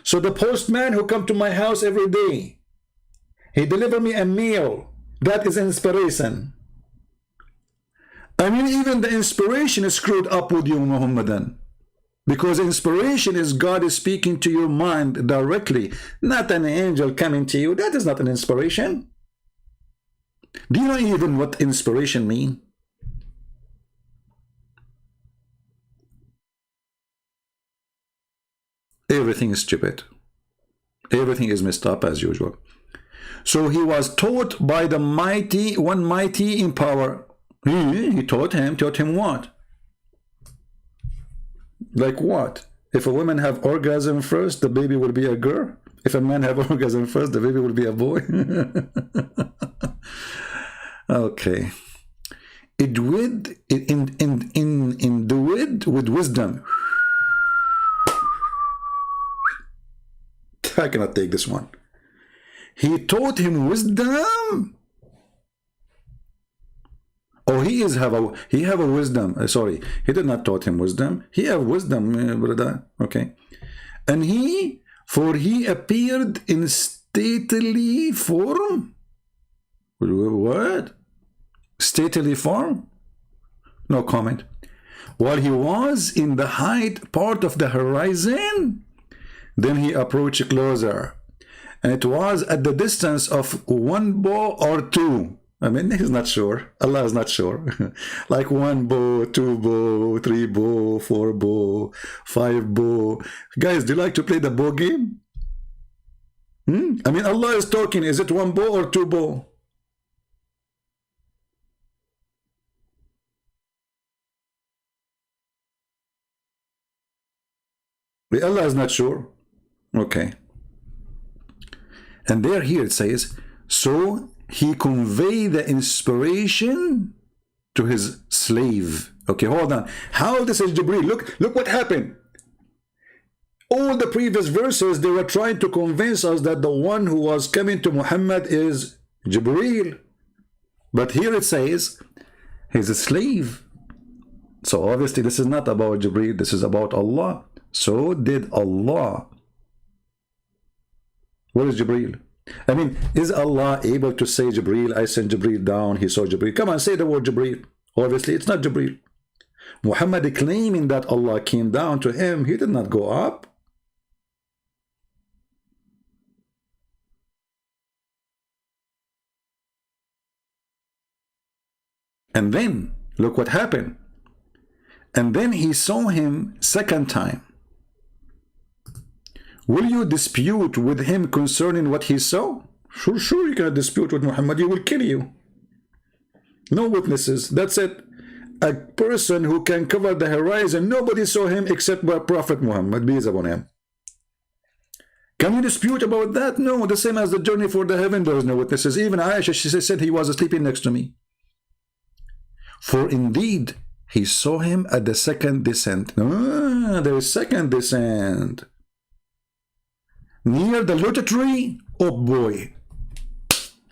So the postman who come to my house every day, he deliver me a meal. That is inspiration. I mean, even the inspiration is screwed up with you, Muhammadan. Because inspiration is God is speaking to your mind directly, not an angel coming to you. That is not an inspiration. Do you know even what inspiration means? Everything is stupid. Everything is messed up as usual. So he was taught by the mighty, one mighty in power. He taught him what? Like what? If a woman have orgasm first, the baby will be a girl. If a man have orgasm first, the baby will be a boy. Okay. Endued with wisdom. I cannot take this one. He taught him wisdom. Oh, he have a wisdom. Sorry, he did not taught him wisdom. He have wisdom, brother. Okay, and he appeared in stately form. What? Stately form? No comment. While he was in the height part of the horizon, then he approached closer, and it was at the distance of 1 bow or 2. I mean, he's not sure. Allah is not sure. Like 1 bow, 2 bow, 3 bow, 4 bow, 5 bow. Guys, do you like to play the bow game? I mean, Allah is talking. Is it 1 bow or 2 bow? Allah is not sure. Okay. And here it says, so he conveyed the inspiration to his slave. Okay, hold on. How this is Jibreel? Look what happened. All the previous verses, they were trying to convince us that the one who was coming to Muhammad is Jibreel. But here it says, he's a slave. So obviously this is not about Jibreel, this is about Allah. So did Allah. Where is Jibreel? I mean, is Allah able to say Jibreel, I sent Jibreel down, he saw Jibreel? Come on, say the word Jibreel. Obviously it's not Jibreel. Muhammad claiming that Allah came down to him, he did not go up. And then, look what happened. And then he saw him second time. Will you dispute with him concerning what he saw? Sure, you cannot dispute with Muhammad. He will kill you. No witnesses. That's it. A person who can cover the horizon. Nobody saw him except by Prophet Muhammad. Peace upon him. Can you dispute about that? No. The same as the journey for the heaven. There is no witnesses. Even Aisha, she said he was sleeping next to me. For indeed, he saw him at the second descent. There is second descent. Near the lotus tree. Oh boy.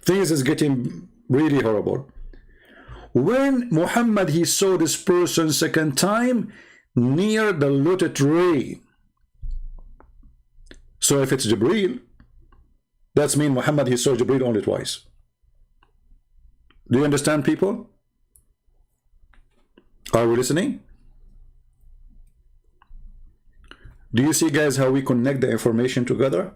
Things is getting really horrible. When Muhammad, he saw this person second time near the lotus tree. So if it's Jibreel, that's mean Muhammad, he saw Jibreel only twice. Do you understand, people? Are we listening? Do you see, guys, how we connect the information together?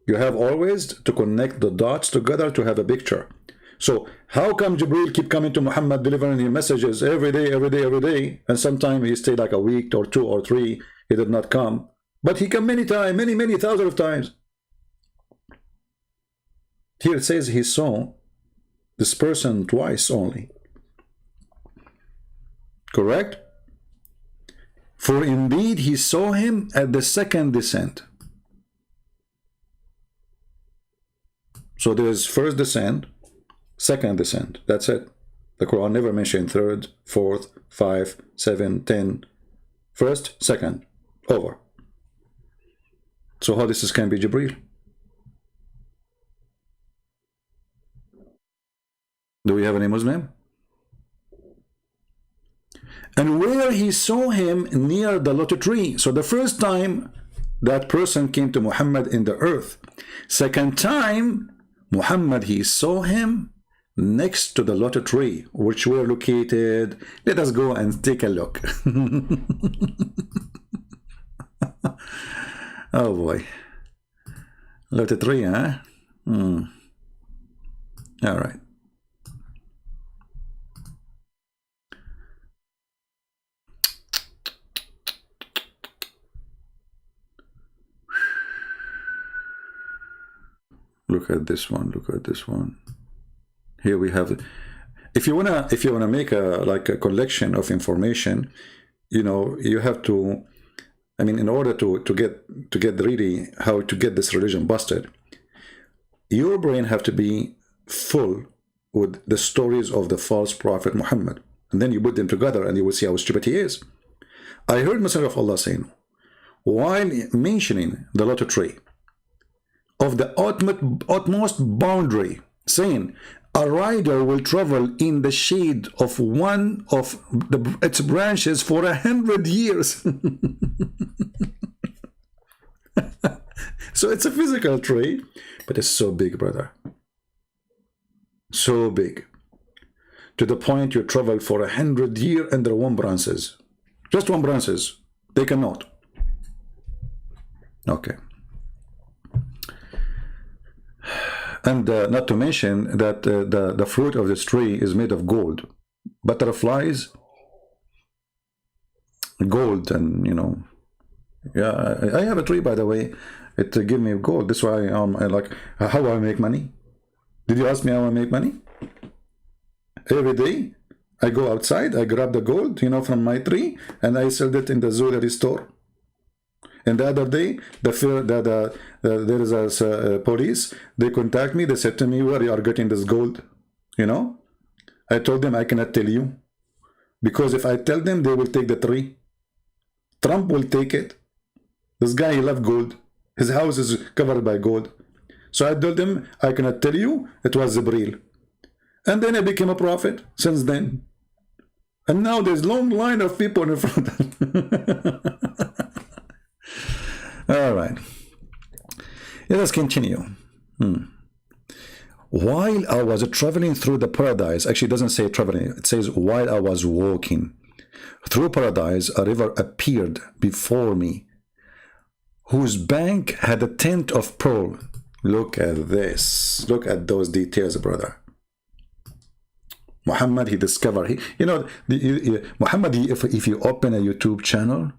You have always to connect the dots together to have a picture. So how come Jibreel keep coming to Muhammad, delivering his messages every day, and sometimes he stayed like a week or 2 or 3, he did not come. But he came many times, many thousands of times. Here it says he saw this person twice only. Correct? For indeed he saw him at the second descent. So there's first descent, second descent. That's it. The Quran never mentioned third, fourth, 5, 7, 10. First, second, over. So how this can be Jibreel? Do we have any Muslim? And where he saw him near the lotus tree. So the first time that person came to Muhammad in the earth. Second time, Muhammad, he saw him next to the lotus tree, which were located. Let us go and take a look. Oh boy. Lotus tree, huh? All right. Look at this one. Look at this one. Here we have it. If you wanna make a collection of information, you know, you have to. I mean, in order to get really how to get this religion busted, your brain have to be full with the stories of the false prophet Muhammad, and then you put them together, and you will see how stupid he is. I heard Messenger of Allah saying, while mentioning the lotus tree, of the utmost boundary, saying a rider will travel in the shade of one of its branches for 100 years. So it's a physical tree, but it's so big, brother. So big. To the point you travel for 100 years under one branches. Just one branches. They cannot. Okay. And not to mention that the fruit of this tree is made of gold. Butterflies, gold, and yeah, I have a tree, by the way. It give me gold. That's why I like, how I make money. Did you ask me how I make money? Every day I go outside, I grab the gold, from my tree, and I sell it in the jewelry store. And the other day, there is a police. They contact me. They said to me, "Where you are getting this gold?" I told them I cannot tell you, because if I tell them, they will take the tree. Trump will take it. This guy, he loves gold. His house is covered by gold. So I told them I cannot tell you. It was Zibril. And then I became a prophet since then. And now there's long line of people in front of All right. Let us continue. While I was traveling through the paradise, actually it doesn't say traveling, it says while I was walking through paradise, a river appeared before me, whose bank had a tint of pearl. Look at this. Look at those details, brother. Muhammad, he discovered, Muhammad, if you open a YouTube channel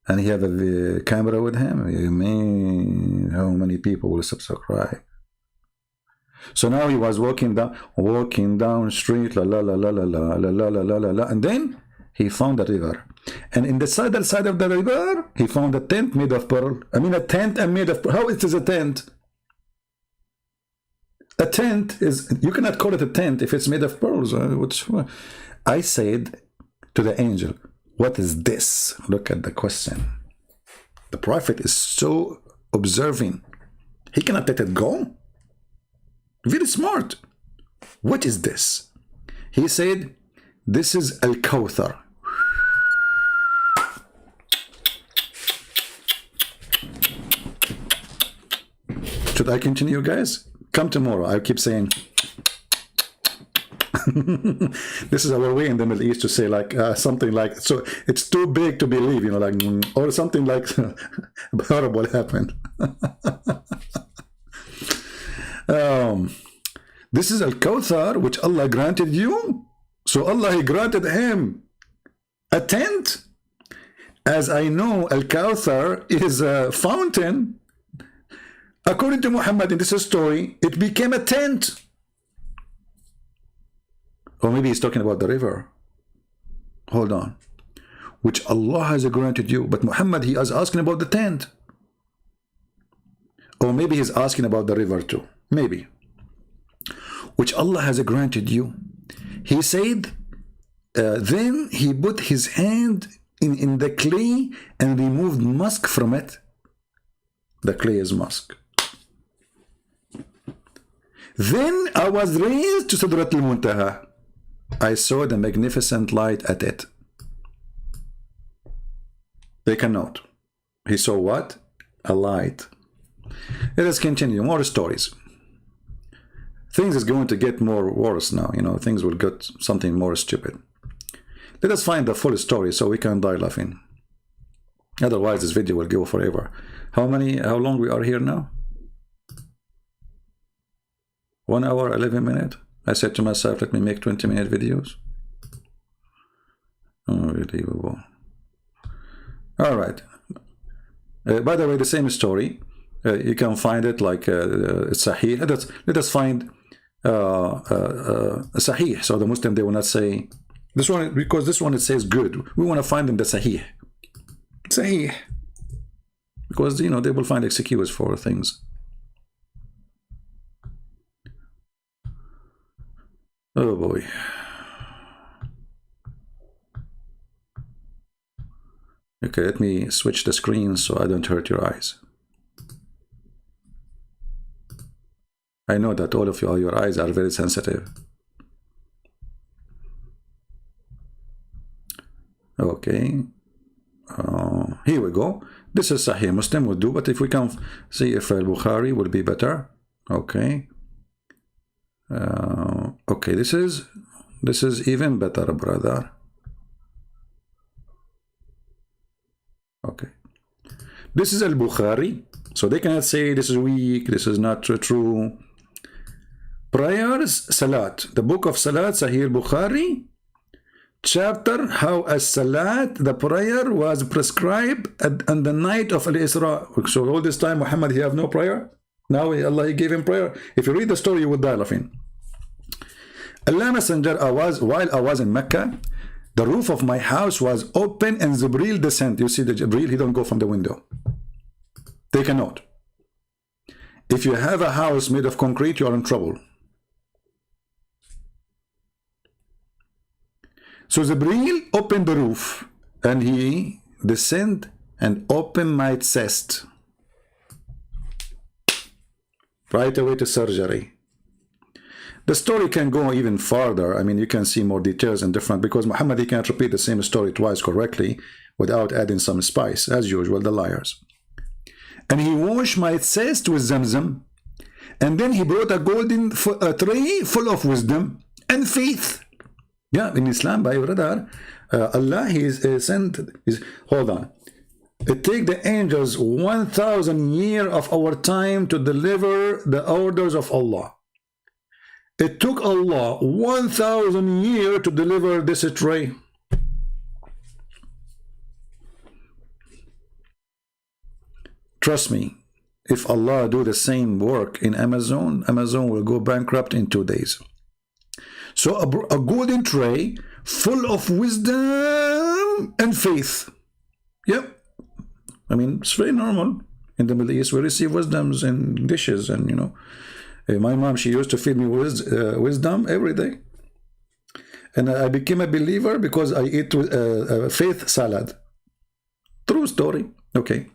and he have a camera with him, man, how many people will subscribe? So now he was walking down street, la la la la la la la la la la la, and then he found a river. And in the side of the river, he found a tent made of pearl. I mean, a tent made of pearl. How it is a tent? A tent is, you cannot call it a tent if it's made of pearls. I said to the angel, what is this? Look at the question. The prophet is so observing. He cannot let it go. Very smart. What is this? He said, this is Al-Kawthar. Should I continue, guys? Come tomorrow. I keep saying, this is our way in the Middle East to say like something like, so it's too big to believe, like, or something like horrible happened. This is Al-Kawthar, which Allah granted you. So Allah, he granted him a tent. As I know, Al-Kawthar is a fountain. According to Muhammad in this story, it became a tent. Or maybe he's talking about the river. Hold on. Which Allah has granted you. But Muhammad, he is asking about the tent. Or maybe he's asking about the river too. Maybe. Which Allah has granted you. He said, then he put his hand in the clay and removed musk from it. The clay is musk. Then I was raised to Sidrat al-Muntaha. I saw the magnificent light at it. Take a note. He saw what? A light. Let us continue. More stories. Things is going to get more worse now. Things will get something more stupid. Let us find the full story so we can die laughing. Otherwise, this video will go forever. How long we are here now? 1 hour, 11 minutes. I said to myself, let me make 20-minute videos. Unbelievable. All right. By the way, the same story. You can find it like Sahih. Let us find Sahih. So the Muslim, they will not say this one, because this one it says good. We want to find in the Sahih. Sahih. Because, they will find excuse for things. Oh boy. Okay, let me switch the screen so I don't hurt your eyes. I know that all of you, your eyes are very sensitive. Okay. Here we go. This is Sahih Muslim would do, but if we can see if Al-Bukhari would be better. Okay. Okay, this is even better, brother. Okay. This is Al-Bukhari. So they cannot say this is weak, this is not true. Prayers, Salat. The book of Salat, Sahih Bukhari, chapter how as Salat, the prayer was prescribed on the night of Al-Isra. So all this time Muhammad, he have no prayer. Now Allah, he gave him prayer. If you read the story, you would die laughing. Allah Messenger, while I was in Mecca, the roof of my house was open and Jibreel descend. You see the Jibreel, he don't go from the window. Take a note. If you have a house made of concrete, you are in trouble. So Jibreel opened the roof and he descend and opened my chest. Right away to surgery. The story can go even farther. I mean, you can see more details and different, because Muhammad, he can't repeat the same story twice correctly without adding some spice, as usual, the liars. And he washed my chest with Zamzam, and then he brought a golden tray full of wisdom and faith. Yeah, in Islam, by brother, Allah, he is sent. Hold on. It takes the angels 1,000 years of our time to deliver the orders of Allah. It took Allah 1,000 years to deliver this tray. Trust me, if Allah do the same work in Amazon, Amazon will go bankrupt in 2 days. So a golden tray full of wisdom and faith. Yep. I mean, it's very normal. In the Middle East, we receive wisdoms in dishes, and you know, my mom, she used to feed me wisdom every day. And I became a believer because I eat faith salad. True story. Okay.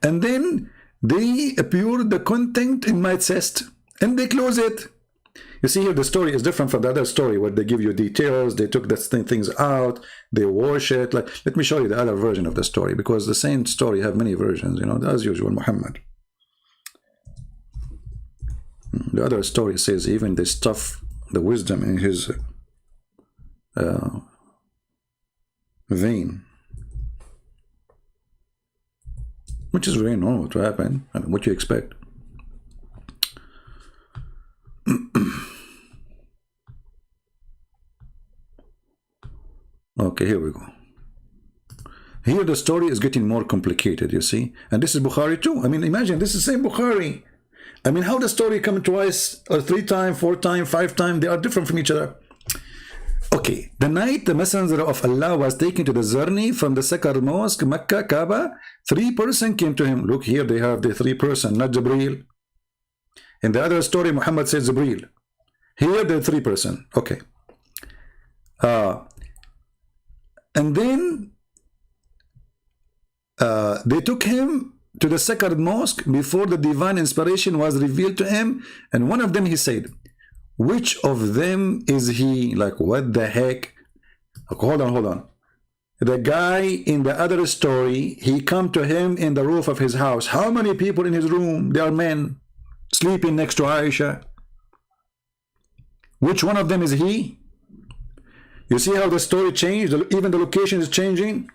And then they poured the content in my chest and they close it. You see here, the story is different from the other story where they give you details, they took the things out, they wash it. Like, let me show you the other version of the story, because the same story have many versions, you know, as usual, Muhammad. The other story says even they stuff the wisdom in his vein, which is very normal to happen. I mean, what you expect. Okay, here we go. Here the story is getting more complicated, you see. And this is Bukhari too. I mean, imagine, this is the same Bukhari. I mean, how the story come twice, or 3 times, 4 times, 5 times, they are different from each other. Okay, the night the Messenger of Allah was taken to the journey from the sacred mosque, Mecca, Kaaba, 3 persons came to him. Look here, they have the 3 persons, not Jibreel. In the other story, Muhammad says Jibreel. Here, the 3 persons. Okay. And then they took him to the sacred mosque before the divine inspiration was revealed to him. And one of them, he said, which of them is he? Like, what the heck? Hold on. The guy in the other story, he come to him in the roof of his house. How many people in his room? They are men sleeping next to Aisha. Which one of them is he? You see how the story changed? Even the location is changing.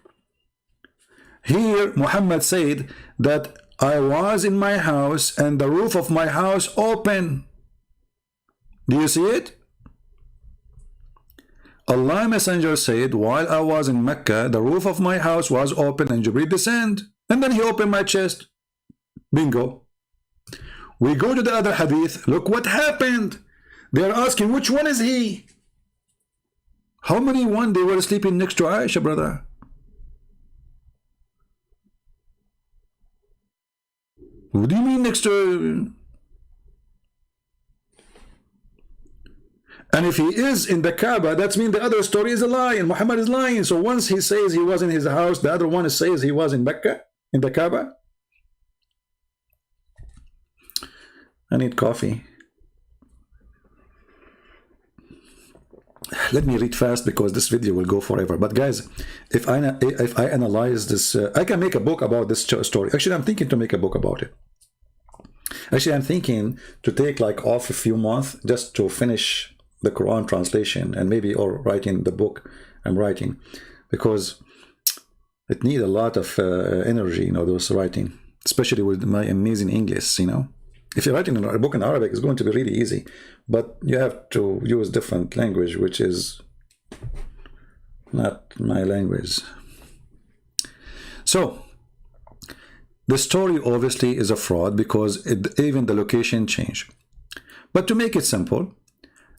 Here, Muhammad said that I was in my house and the roof of my house open. Do you see it? Allah Messenger said, while I was in Mecca, the roof of my house was open and Jibreel descended. And then he opened my chest. Bingo. We go to the other hadith. Look what happened. They are asking, which one is he? How many one they were sleeping next to Aisha, brother? What do you mean next to? And if he is in the Kaaba, that means the other story is a lie and Muhammad is lying. So once he says he was in his house, the other one says he was in Mecca, in the Kaaba. I need coffee. Let me read fast because this video will go forever. But guys, if I analyze this, I can make a book about this story. Actually, I'm thinking to make a book about it. Actually, I'm thinking to take like off a few months just to finish the Quran translation and maybe or writing the book I'm writing, because it needs a lot of energy, you know, those writing. especially with my amazing English, you know. If you're writing a book in Arabic, it's going to be really easy, but you have to use different language, which is not my language. So the story obviously is a fraud because even the location changed. But to make it simple,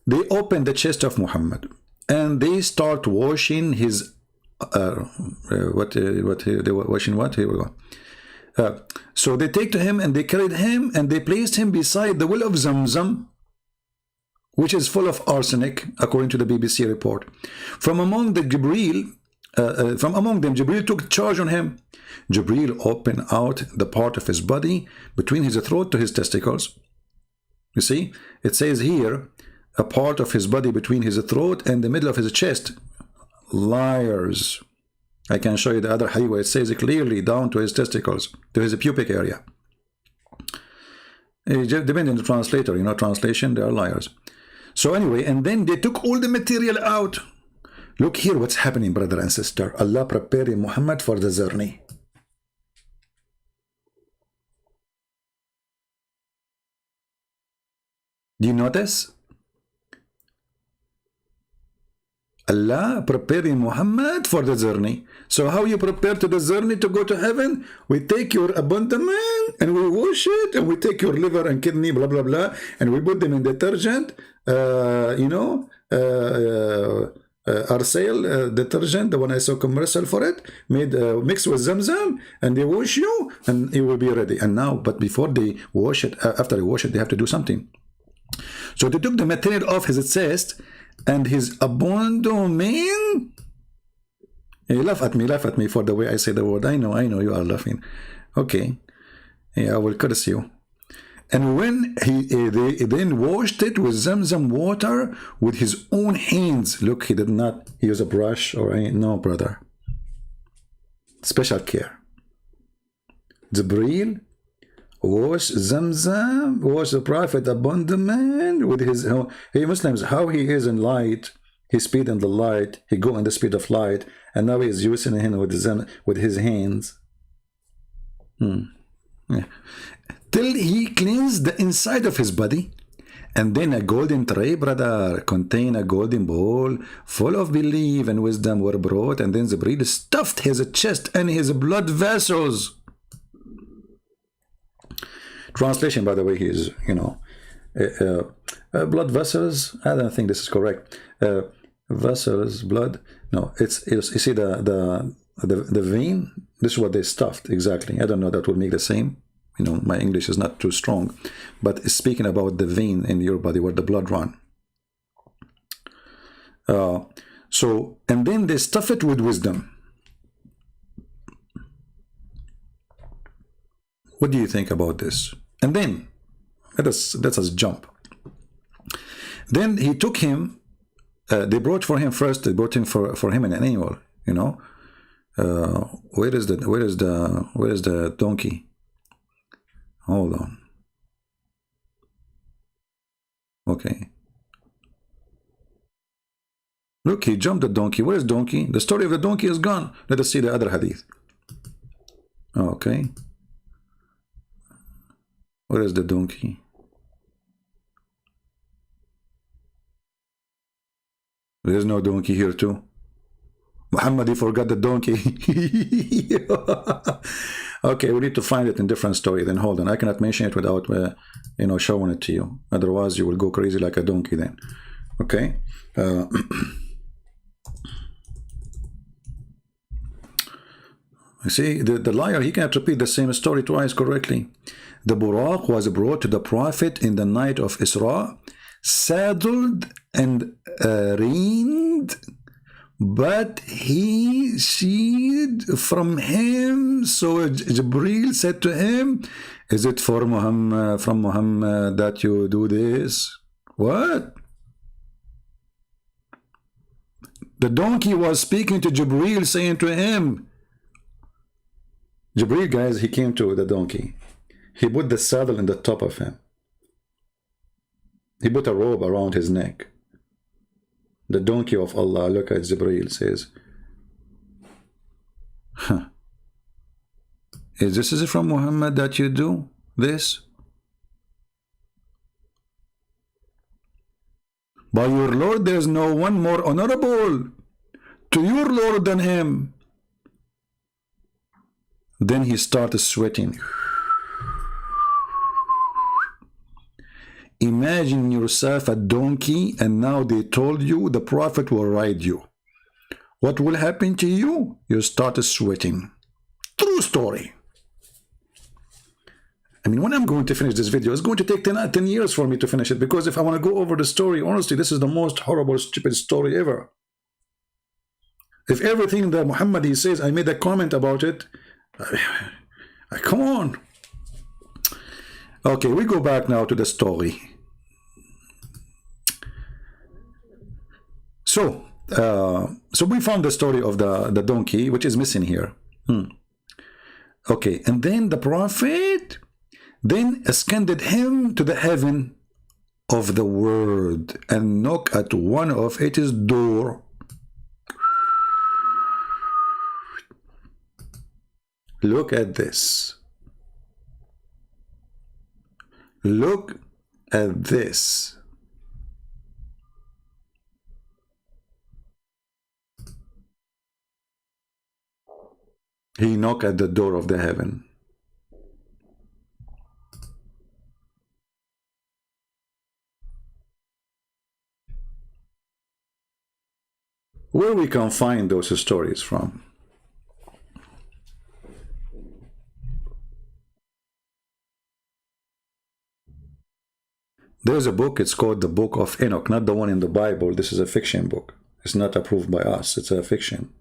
they open the chest of Muhammad and they start washing his what they were washing what? Here we go. So they take to him and they carried him and they placed him beside the well of Zamzam, which is full of arsenic, according to the BBC report. From among them, Jibril took charge on him. Jibril opened out the part of his body between his throat to his testicles. You see, it says here, a part of his body between his throat and the middle of his chest. Liars. I can show you the other hadith where it says it clearly down to his testicles, to his pubic area. Depending on the translator, you know, translation, they are liars. So anyway, and then they took all the material out. Look here what's happening, brother and sister. Allah preparing Muhammad for the journey. Do you notice? Allah preparing Muhammad for the journey. So how you prepare to the journey to go to heaven? We take your abdomen and we wash it, and we take your liver and kidney, blah, blah, blah, and we put them in detergent, you know, Arcel detergent, the one I saw commercial for it, made mixed with Zamzam, and they wash you, and you will be ready. And now, but before they wash it, after they wash it, they have to do something. So they took the material off his chest and his abdomen. You laugh at me for the way I say the word. I know you are laughing. Okay, yeah, I will curse you. And when they then washed it with Zamzam water with his own hands. Look, he did not use a brush or any, no, brother. Special care. Jibril wash Zamzam, wash the Prophet abandonment with his, hey Muslims, how he is in light, he speed in the light, he go in the speed of light, and now he is using him with his hands. Yeah. Till he cleansed the inside of his body, and then a golden tray, brother, contain a golden bowl full of belief and wisdom were brought, and then Jibril stuffed his chest and his blood vessels. Translation, by the way, is, you know, blood vessels. I don't think this is correct. Vessels, blood. No, it's you see the vein. This is what they stuffed exactly. I don't know. That would make the same. You know, my English is not too strong, but it's speaking about the vein in your body where the blood run. So, and then they stuff it with wisdom. What do you think about this? And then let us jump. Then he took him. They brought for him first. They brought him for him an animal. You know, where is the donkey? Hold on. Okay. Look, he jumped the donkey. Where is donkey? The story of the donkey is gone. Let us see the other hadith. Okay. Where is the donkey? There's no donkey here too. Muhammad, he forgot the donkey. Okay, we need to find it in different story. Then hold on, I cannot mention it without, you know, showing it to you. Otherwise, you will go crazy like a donkey then. Okay. You see, the liar, he cannot repeat the same story twice correctly. The Buraq was brought to the Prophet in the night of Isra, saddled and reined, but he sheed from him. So Jibril said to him, is it for Muhammad, from Muhammad that you do this? What? The donkey was speaking to Jibril, saying to him, Jibril, guys, he came to the donkey. He put the saddle in the top of him. He put a robe around his neck. The donkey of Allah, look at Jibreel, says, huh. Is this from Muhammad that you do this? By your Lord, there is no one more honorable to your Lord than him. Then he started sweating. Imagine yourself a donkey, and now they told you the Prophet will ride you. What will happen to you? You started sweating. True story. I mean, when I'm going to finish this video, it's going to take 10 years for me to finish it, because if I want to go over the story, honestly, this is the most horrible, stupid story ever. If everything that Muhammad he says, I made a comment about it, come on. Okay, we go back now to the story. So we found the story of the donkey, which is missing here. Okay, and then the Prophet then ascended him to the heaven of the world and knocked at one of its door. Look at this. Look at this. He knocked at the door of the heaven. Where we can find those stories from? There's a book, it's called the Book of Enoch, not the one in the Bible. This is a fiction book. It's not approved by us. It's a fiction.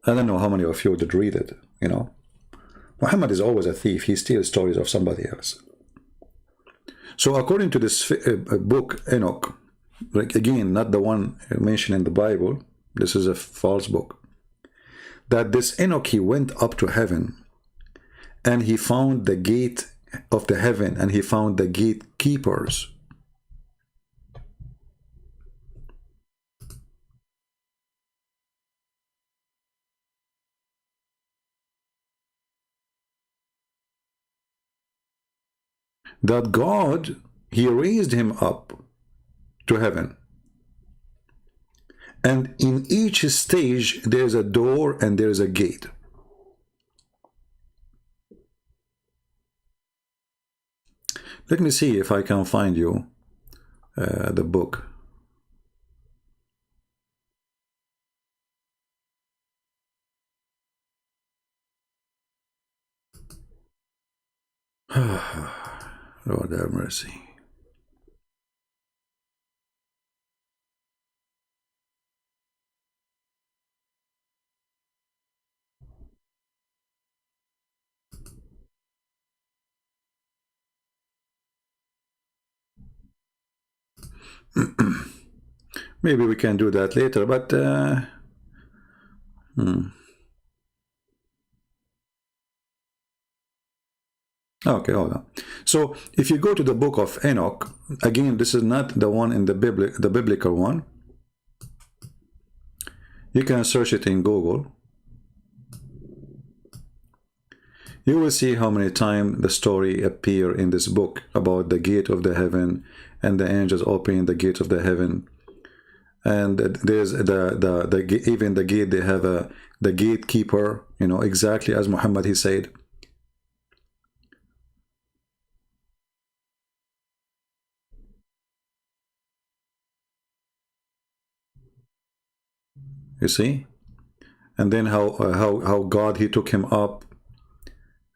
I don't know how many of you did read it, you know. Muhammad is always a thief. He steals stories of somebody else. So according to this book, Enoch, like again, not the one mentioned in the Bible, this is a false book, that this Enoch, he went up to heaven and he found the gate of the heaven and he found the gatekeepers. That God, he raised him up to heaven. And in each stage, there's a door and there's a gate. Let me see if I can find you the book. Lord have mercy. Maybe we can do that later, but okay, hold on. So if you go to the book of Enoch, again, this is not the one in the biblical one. You can search it in Google. You will see how many times the story appear in this book about the gate of the heaven and the angels opening the gate of the heaven. And there's even the gate, they have the gatekeeper, you know, exactly as Muhammad he said. You see? And then how God, he took him up,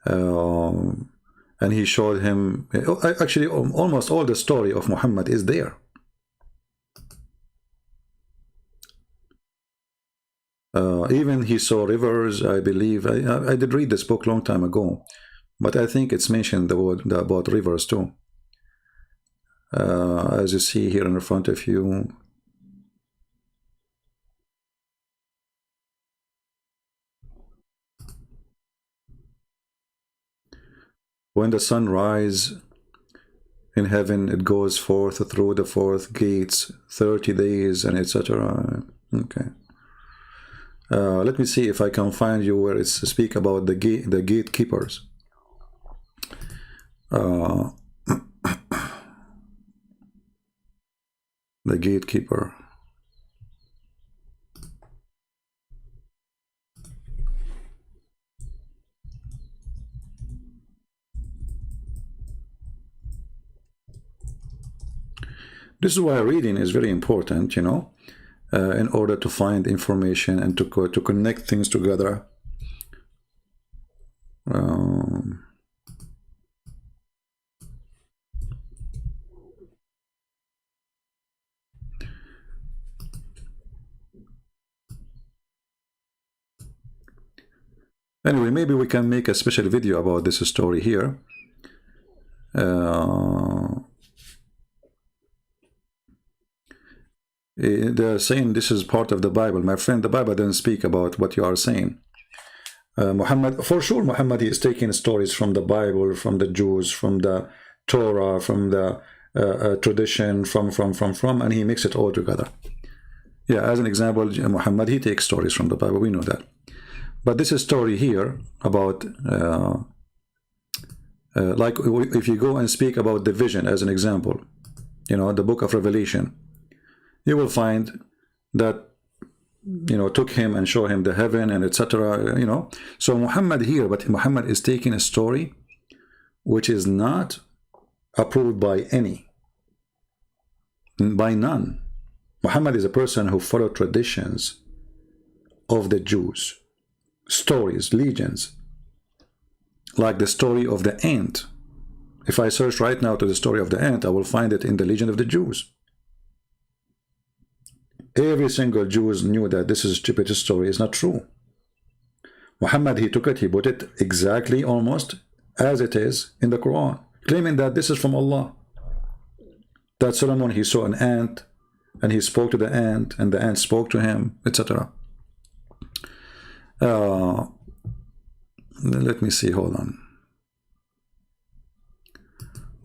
and he showed him, actually almost all the story of Muhammad is there. Even he saw rivers, I believe. I did read this book long time ago, but I think it's mentioned about rivers too. As you see here in front of you. When the sun rises in heaven, it goes forth through the fourth gates, 30 days, and etc. Okay. Let me see if I can find you where it's speak about the gatekeepers. The gatekeeper. This is why reading is very important, you know, in order to find information and to connect things together. Anyway, maybe we can make a special video about this story here. They're saying this is part of the Bible. My friend, the Bible doesn't speak about what you are saying. Muhammad, for sure, Muhammad is taking stories from the Bible, from the Jews, from the Torah, from the tradition, from, and he mixes it all together. Yeah, as an example, Muhammad, he takes stories from the Bible, we know that. But this is story here about, like if you go and speak about the vision as an example, you know, the book of Revelation, you will find that, you know, took him and show him the heaven and etc. You know, so Muhammad here, but Muhammad is taking a story which is not approved by any, by none. Muhammad is a person who followed traditions of the Jews, stories, legends, like the story of the ant. If I search right now to the story of the ant, I will find it in the legend of the Jews. Every single Jew knew that this is stupid story is not true. Muhammad, he took it, he put it exactly almost as it is in the Quran, claiming that this is from Allah. That Solomon, he saw an ant and he spoke to the ant and the ant spoke to him, etc. Let me see, hold on.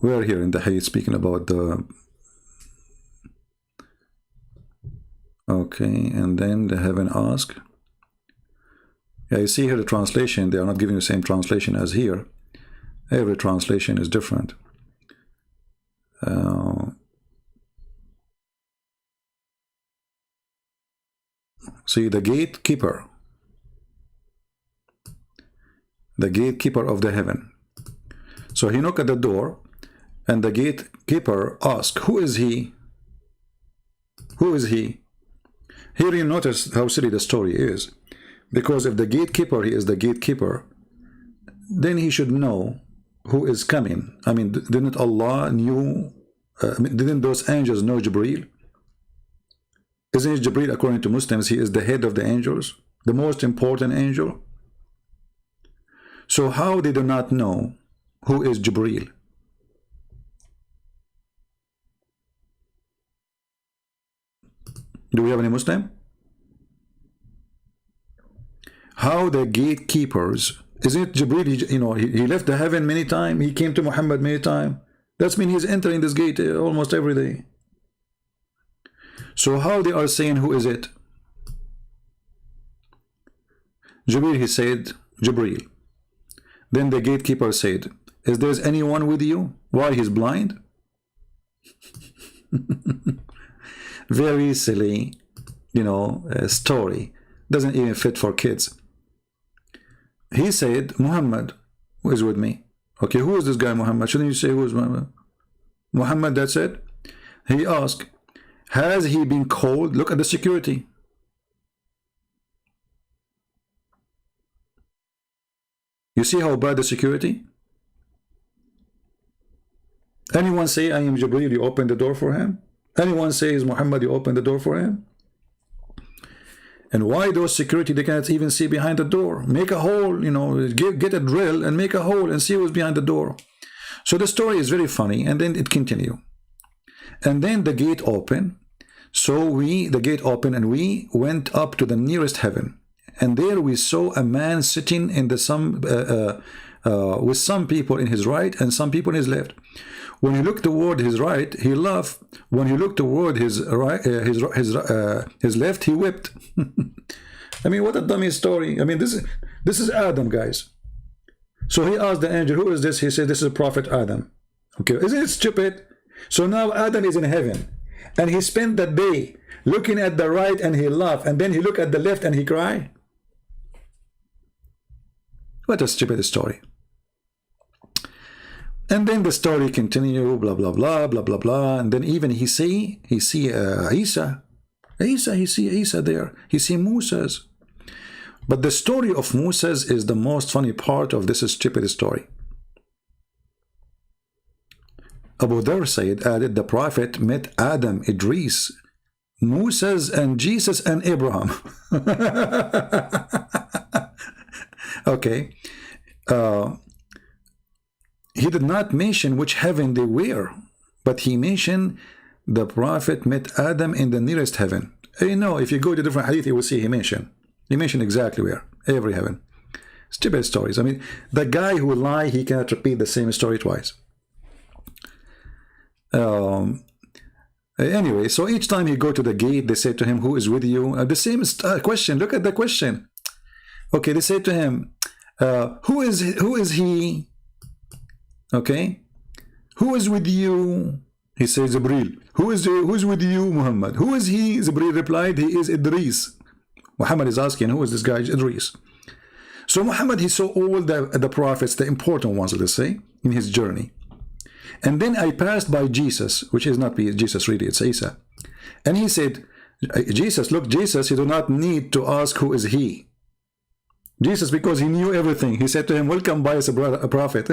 We're here in the Hadith speaking about the... Okay, and then the heaven ask. Yeah, you see here the translation, they are not giving the same translation as here. Every translation is different. See, the gatekeeper of the heaven. So he knocked at the door, and the gatekeeper asked, who is he? Who is he? Here you notice how silly the story is. Because if the gatekeeper, he is the gatekeeper, then he should know who is coming. I mean, didn't Allah knew, didn't those angels know Jibreel? Isn't it Jibreel, according to Muslims, he is the head of the angels, the most important angel? So how they do not know who is Jibreel? Do we have any Muslim? How the gatekeepers, isn't it Jibreel, he left the heaven many times, he came to Muhammad many times. That means he's entering this gate almost every day. So how they are saying who is it? Jibreel, he said, Jibreel. Then the gatekeeper said, is there anyone with you? Why, he's blind? Very silly, story. Doesn't even fit for kids. He said, Muhammad is with me. Okay, who is this guy Muhammad? Shouldn't you say who is Muhammad? Muhammad, that's it. He asked, has he been called? Look at the security. You see how bad the security? Anyone say, I am Jibreel, you open the door for him? Anyone says Muhammad, you open the door for him? And why those security, they cannot even see behind the door? Make a hole, get a drill and make a hole and see who's behind the door. So the story is very funny, and then it continues. And then the gate opened. So the gate opened and we went up to the nearest heaven. And there we saw a man sitting in with some people in his right and some people in his left. When you look toward his right, he laughed. When you look toward his right, his left, he wept. I mean, what a dummy story. I mean, this is Adam, guys. So he asked the angel, who is this? He said, this is Prophet Adam. Okay, isn't it stupid? So now Adam is in heaven, and he spent the day looking at the right and he laughed, and then he looked at the left and he cried. What a stupid story. And then the story continue, blah blah blah blah blah blah, and then even he see Isa there. He see Moses. But the story of Moses is the most funny part of this stupid story. Abu Dhar said, added, the prophet met Adam, Idris, Moses, and Jesus, and Abraham. Okay. He did not mention which heaven they were, but he mentioned the prophet met Adam in the nearest heaven. You know, if you go to different hadith, you will see he mentioned exactly where, every heaven. Stupid stories. I mean, the guy who lie, he cannot repeat the same story twice. Anyway, so each time he go to the gate, they say to him, who is with you? The same question. Look at the question. Okay, they say to him, who is he? Okay, who is with you? He says, Jibreel. Who is with you, Muhammad? Who is he? Jibreel replied, he is Idris. Muhammad is asking, who is this guy? Idris. So Muhammad, he saw all the prophets, the important ones, let's say, in his journey. And then I passed by Jesus, which is not Jesus really, it's Isa. And he said, Jesus, look, Jesus, you do not need to ask who is he. Jesus, because he knew everything, he said to him, welcome by as a prophet.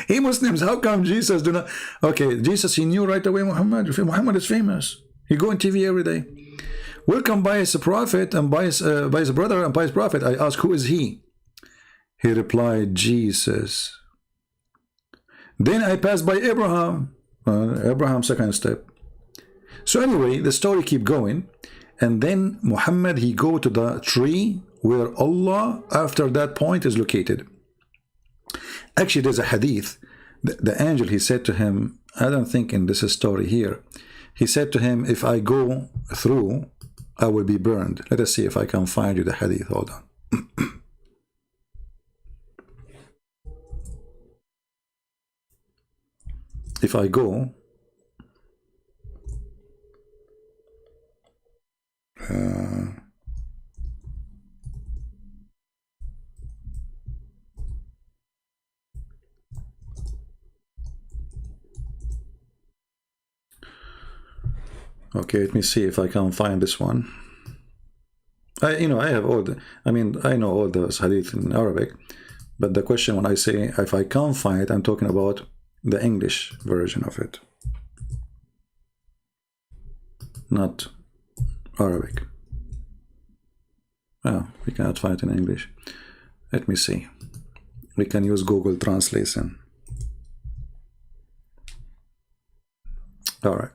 Hey Muslims, how come Jesus do not? Okay, Jesus, he knew right away Muhammad. Muhammad is famous. He go on TV every day. Welcome by as a prophet and by his brother and by his prophet. I ask, who is he? He replied, Jesus. Then I passed by Abraham. Abraham, second step. So anyway, the story keep going. And then Muhammad, he go to the tree where Allah, after that point, is located. Actually, there's a hadith. The angel, he said to him, I don't think in this story here, he said to him, if I go through, I will be burned. Let us see if I can find you the hadith. Hold on. If I go, okay, let me see if I can find this one. I have all the, I know all those hadith in Arabic, but the question when I say if I can't find it, I'm talking about the English version of it, not Arabic. Oh, we cannot find it in English. Let me see. We can use Google Translation. All right.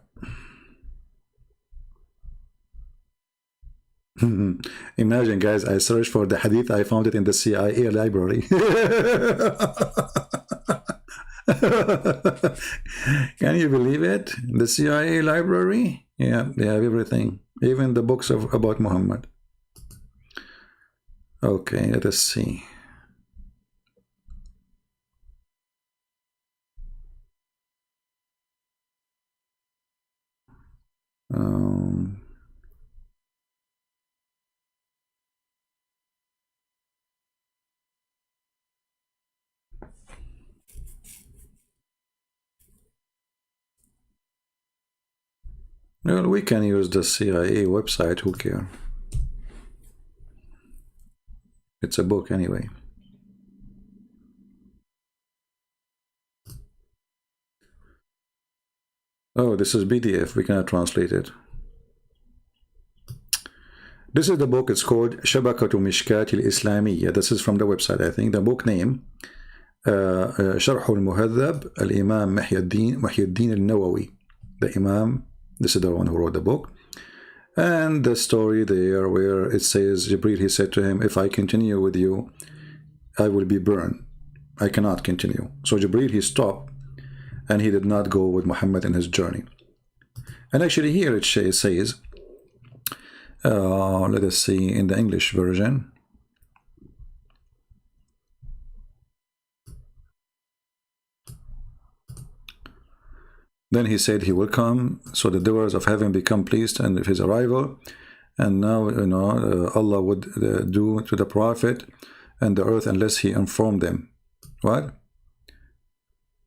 Imagine, guys, I searched for the hadith, I found it in the CIA library. Can you believe it? The CIA library? Yeah, they have everything, even the books about Muhammad. Okay, let us see. Well, we can use the CIA website, who cares? It's a book anyway. Oh, this is PDF, we cannot translate it. This is the book, it's called Shabakatu Mishkat al-Islamiyya. This is from the website, I think. The book name, Sharh al-Muhadhab, al-Imam Muhyiddin al-Nawawi. The Imam, this is the one who wrote the book. And the story there where it says, Jibreel, he said to him, if I continue with you, I will be burned. I cannot continue. So Jibreel, he stopped, and he did not go with Muhammad in his journey. And actually here it says, Let us see in the English version. Then he said he will come, so the doors of heaven become pleased and of his arrival. And now, Allah would do to the Prophet and the earth unless he informed them. What?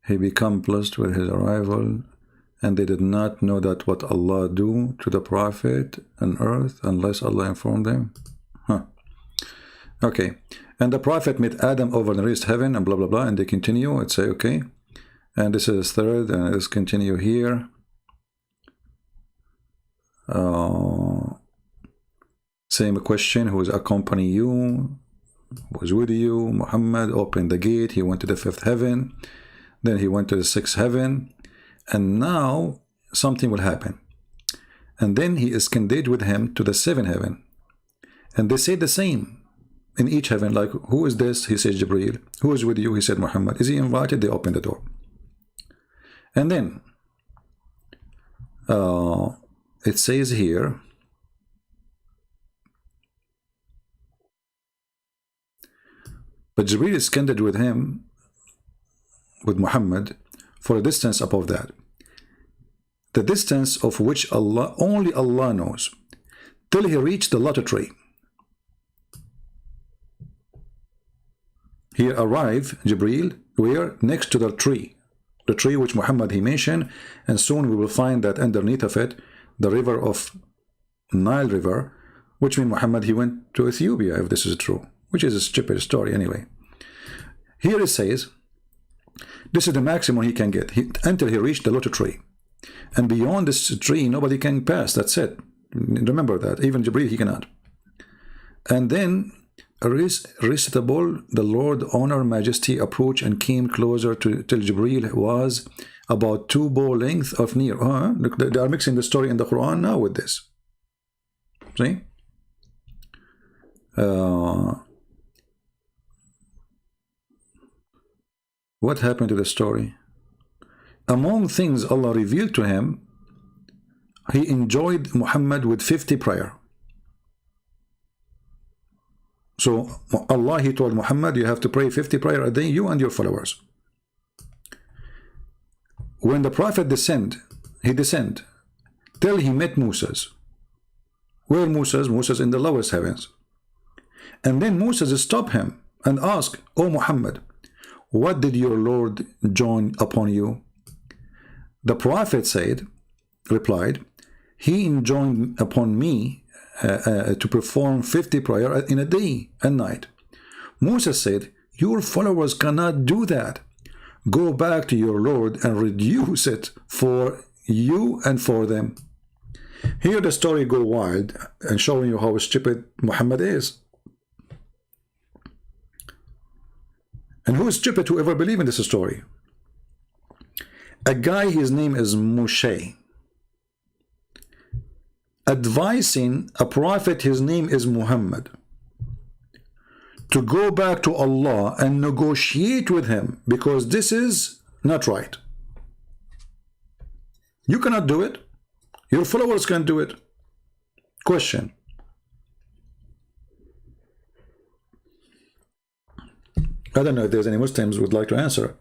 He become pleased with his arrival, and they did not know that what Allah do to the Prophet and earth unless Allah informed them. Huh. Okay. And the Prophet met Adam over the raised heaven and blah blah blah, and they continue. Let's say okay. And this is third, and let's continue here. Same question, who is accompany you, was with you. Muhammad opened the gate, he went to the fifth heaven, then he went to the sixth heaven, and now something will happen. And then he is conveyed with him to the seventh heaven. And they say the same in each heaven, like, who is this? He says Jibreel. Who is with you? He said Muhammad. Is he invited? They open the door. And then it says here, but Jibreel is connected with him, with Muhammad, for a distance above that. The distance of which only Allah knows, till he reached the lotus tree. He arrived, Jibreel, where? Next to the tree. The tree which Muhammad he mentioned, and soon we will find that underneath of it, the river of Nile River, which means Muhammad he went to Ethiopia, if this is true, which is a stupid story anyway. Here it says, this is the maximum he can get, until he reached the lotus tree. And beyond this tree, nobody can pass, that's it. Remember that, even Jibreel he cannot. And then irresistible, the Lord honor majesty approached and came closer till Jibreel was about 2 bow length of near. Look, they are mixing the story in the Quran now with this. See? What happened to the story? Among things Allah revealed to him, he enjoyed Muhammad with 50 prayer. So Allah, he told Muhammad, you have to pray 50 prayer a day, you and your followers. When the Prophet he descended till he met Moses. Where Moses? Moses in the lowest heavens. And then Moses stopped him and asked, O Muhammad, what did your Lord join upon you? The Prophet replied, he enjoined upon me to perform 50 prayer in a day and night. Moses said, your followers cannot do that. Go back to your Lord and reduce it for you and for them. Here the story go wild and showing you how stupid Muhammad is. And who is stupid to ever believe in this story? A guy, his name is Moshe, advising a prophet, his name is Muhammad, to go back to Allah and negotiate with him, because this is not right. You cannot do it. Your followers can do it. Question. I don't know if there's any Muslims who would like to answer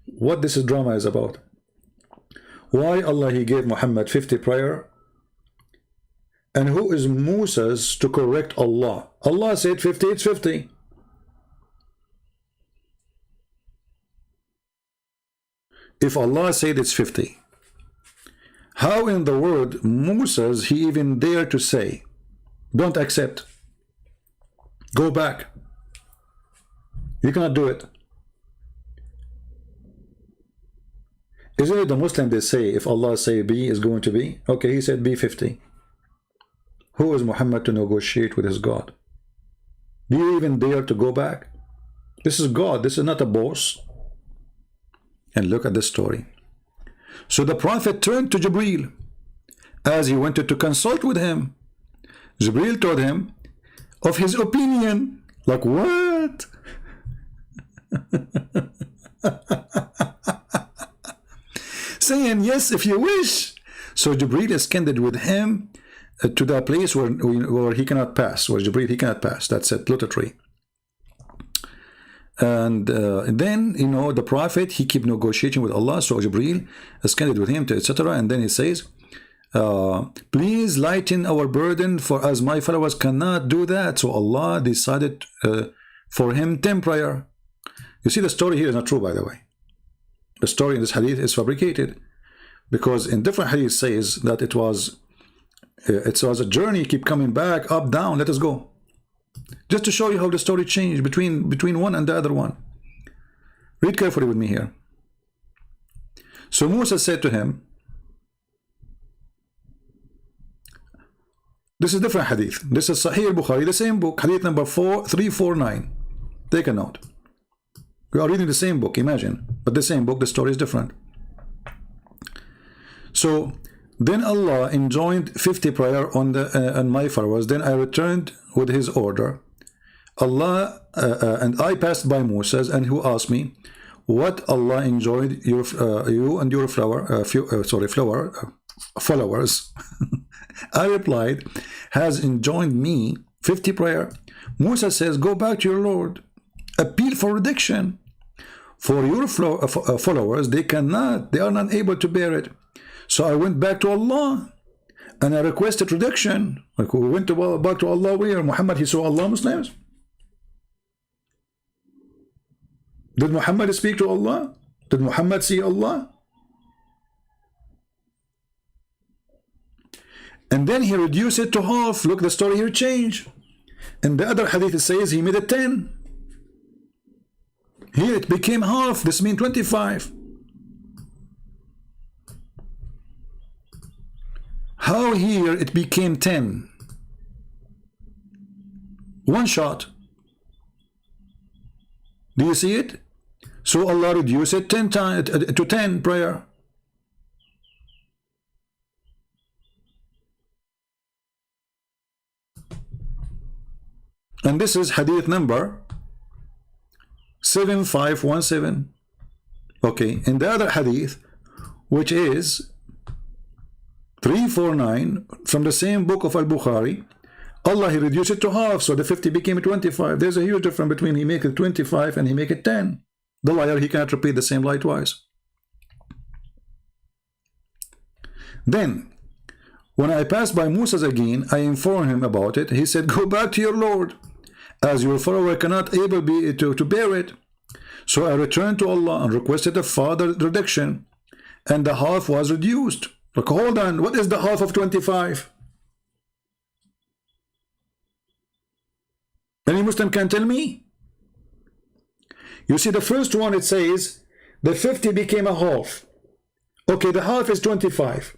what this drama is about. Why Allah he gave Muhammad 50 prayer, and who is Moses to correct Allah? Allah said 50, it's 50. If Allah said it's 50, how in the world Moses he even dare to say, don't accept, go back? You cannot do it. Isn't it the Muslim they say, if Allah say B is going to be? Okay, he said B 50. Who is Muhammad to negotiate with his God? Do you even dare to go back? This is God, this is not a boss. And look at this story. So the Prophet turned to Jibreel as he wanted to consult with him. Jibreel told him of his opinion. Like what? Saying yes if you wish. So Jibreel is candid with him to that place where he cannot pass, where Jibreel he cannot pass. That's it, literally. And then, you know, the Prophet, he keep negotiating with Allah. So Jibreel scanned with him, etc. And then he says, please lighten our burden, for as my followers cannot do that. So Allah decided for him 10 prayer. You see, the story here is not true, by the way. The story in this hadith is fabricated, because in different hadith says that it was a journey, keep coming back, up, down, let us go. Just to show you how the story changed between one and the other one. Read carefully with me here. So Musa said to him, this is different hadith. This is Sahih al-Bukhari, the same book, hadith number 349. Take a note. We are reading the same book, imagine. But the same book, the story is different. So then Allah enjoined 50 prayer on my followers. Then I returned with his order. Allah and I passed by Moses, and who asked me, what Allah enjoined you and your followers? I replied, has enjoined me 50 prayer. Musa says, go back to your Lord, appeal for reduction. For your followers, they are not able to bear it. So I went back to Allah and I requested reduction. Like, we went back to Allah where? Muhammad, he saw Allah, Muslims? Did Muhammad speak to Allah? Did Muhammad see Allah? And then he reduced it to half. Look, the story here changed. In the other hadith it says he made it 10. Here it became half. This means 25. How here it became 10? One shot. Do you see it? So Allah reduced it 10 times to 10 prayer. And this is hadith number 7517. Okay, in the other hadith, which is 349 from the same book of Al-Bukhari, Allah, he reduced it to half, so the 50 became 25. There's a huge difference between he make it 25 and he make it 10. The liar, he cannot repeat the same lie twice. Then, when I passed by Moses again, I informed him about it. He said, go back to your Lord, as your follower cannot able be to bear it. So I returned to Allah and requested a further reduction, and the half was reduced. Look, hold on, what is the half of 25? Any Muslim can tell me? You see, the first one, it says the 50 became a half. Okay, the half is 25.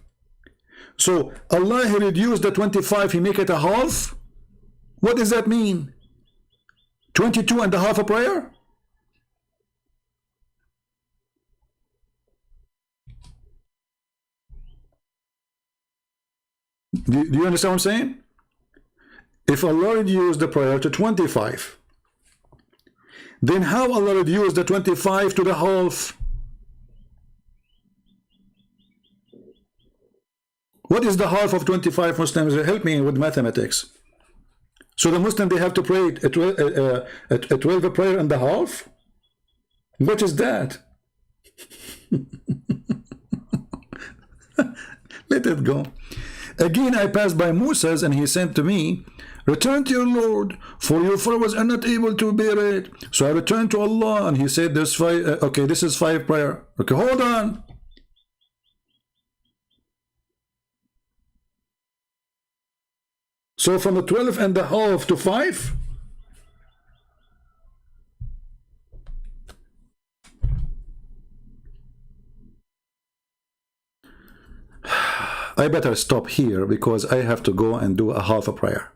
So Allah, he reduced the 25, he make it a half. What does that mean? 22 and a half a prayer? Do you understand what I'm saying? If Allah reduced the prayer to 25, then how Allah reduced the 25 to the half? What is the half of 25, Muslims? Help me with mathematics. So the Muslim, they have to pray a 12 prayer and a half? What is that? Let it go. Again, I passed by Moses, and he said to me, return to your Lord, for your followers are not able to bear it. So I returned to Allah, and he said, there's 5, okay, this is 5 prayer. Okay, hold on. So from the 12 and a half to 5? I better stop here, because I have to go and do a half a prayer.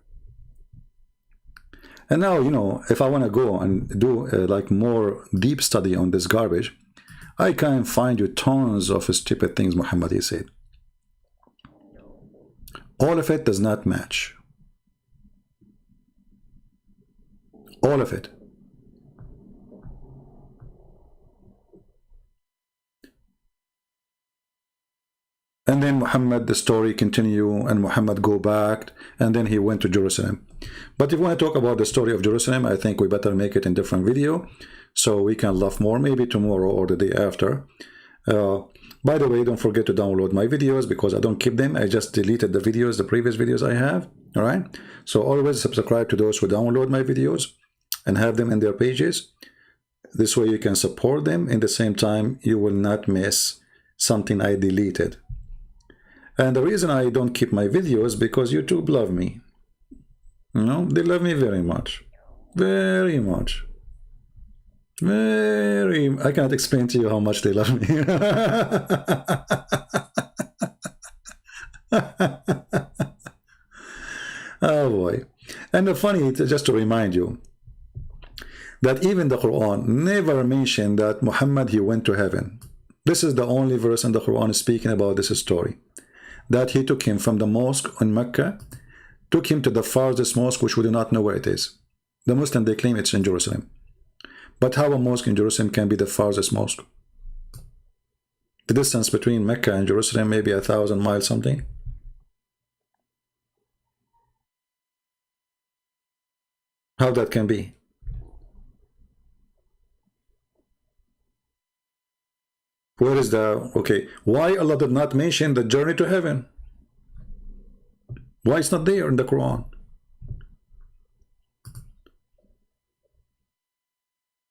And now, you know, if I want to go and do like more deep study on this garbage, I can find you tons of stupid things Muhammad said. All of it does not match. All of it. And then Muhammad, the story continue, and Muhammad go back, and then he went to Jerusalem. But if we want to talk about the story of Jerusalem, I think we better make it in different video, so we can laugh more, maybe tomorrow or the day after. By the way, don't forget to download my videos, because I don't keep them. I just deleted the videos, the previous videos I have. All right. So always subscribe to those who download my videos and have them in their pages. This way you can support them. In the same time, you will not miss something I deleted. And the reason I don't keep my videos, because YouTube love me. You know, they love me very much. Very much. I cannot explain to you how much they love me. Oh boy. And the funny, just to remind you, that even the Quran never mentioned that Muhammad, he went to heaven. This is the only verse in the Quran speaking about this story. That he took him from the mosque in Mecca, took him to the farthest mosque, which we do not know where it is. The Muslims, they claim it's in Jerusalem. But how a mosque in Jerusalem can be the farthest mosque? The distance between Mecca and Jerusalem may be 1,000 miles something. How that can be? Where is the, okay, why Allah did not mention the journey to heaven? Why it's not there in the Quran?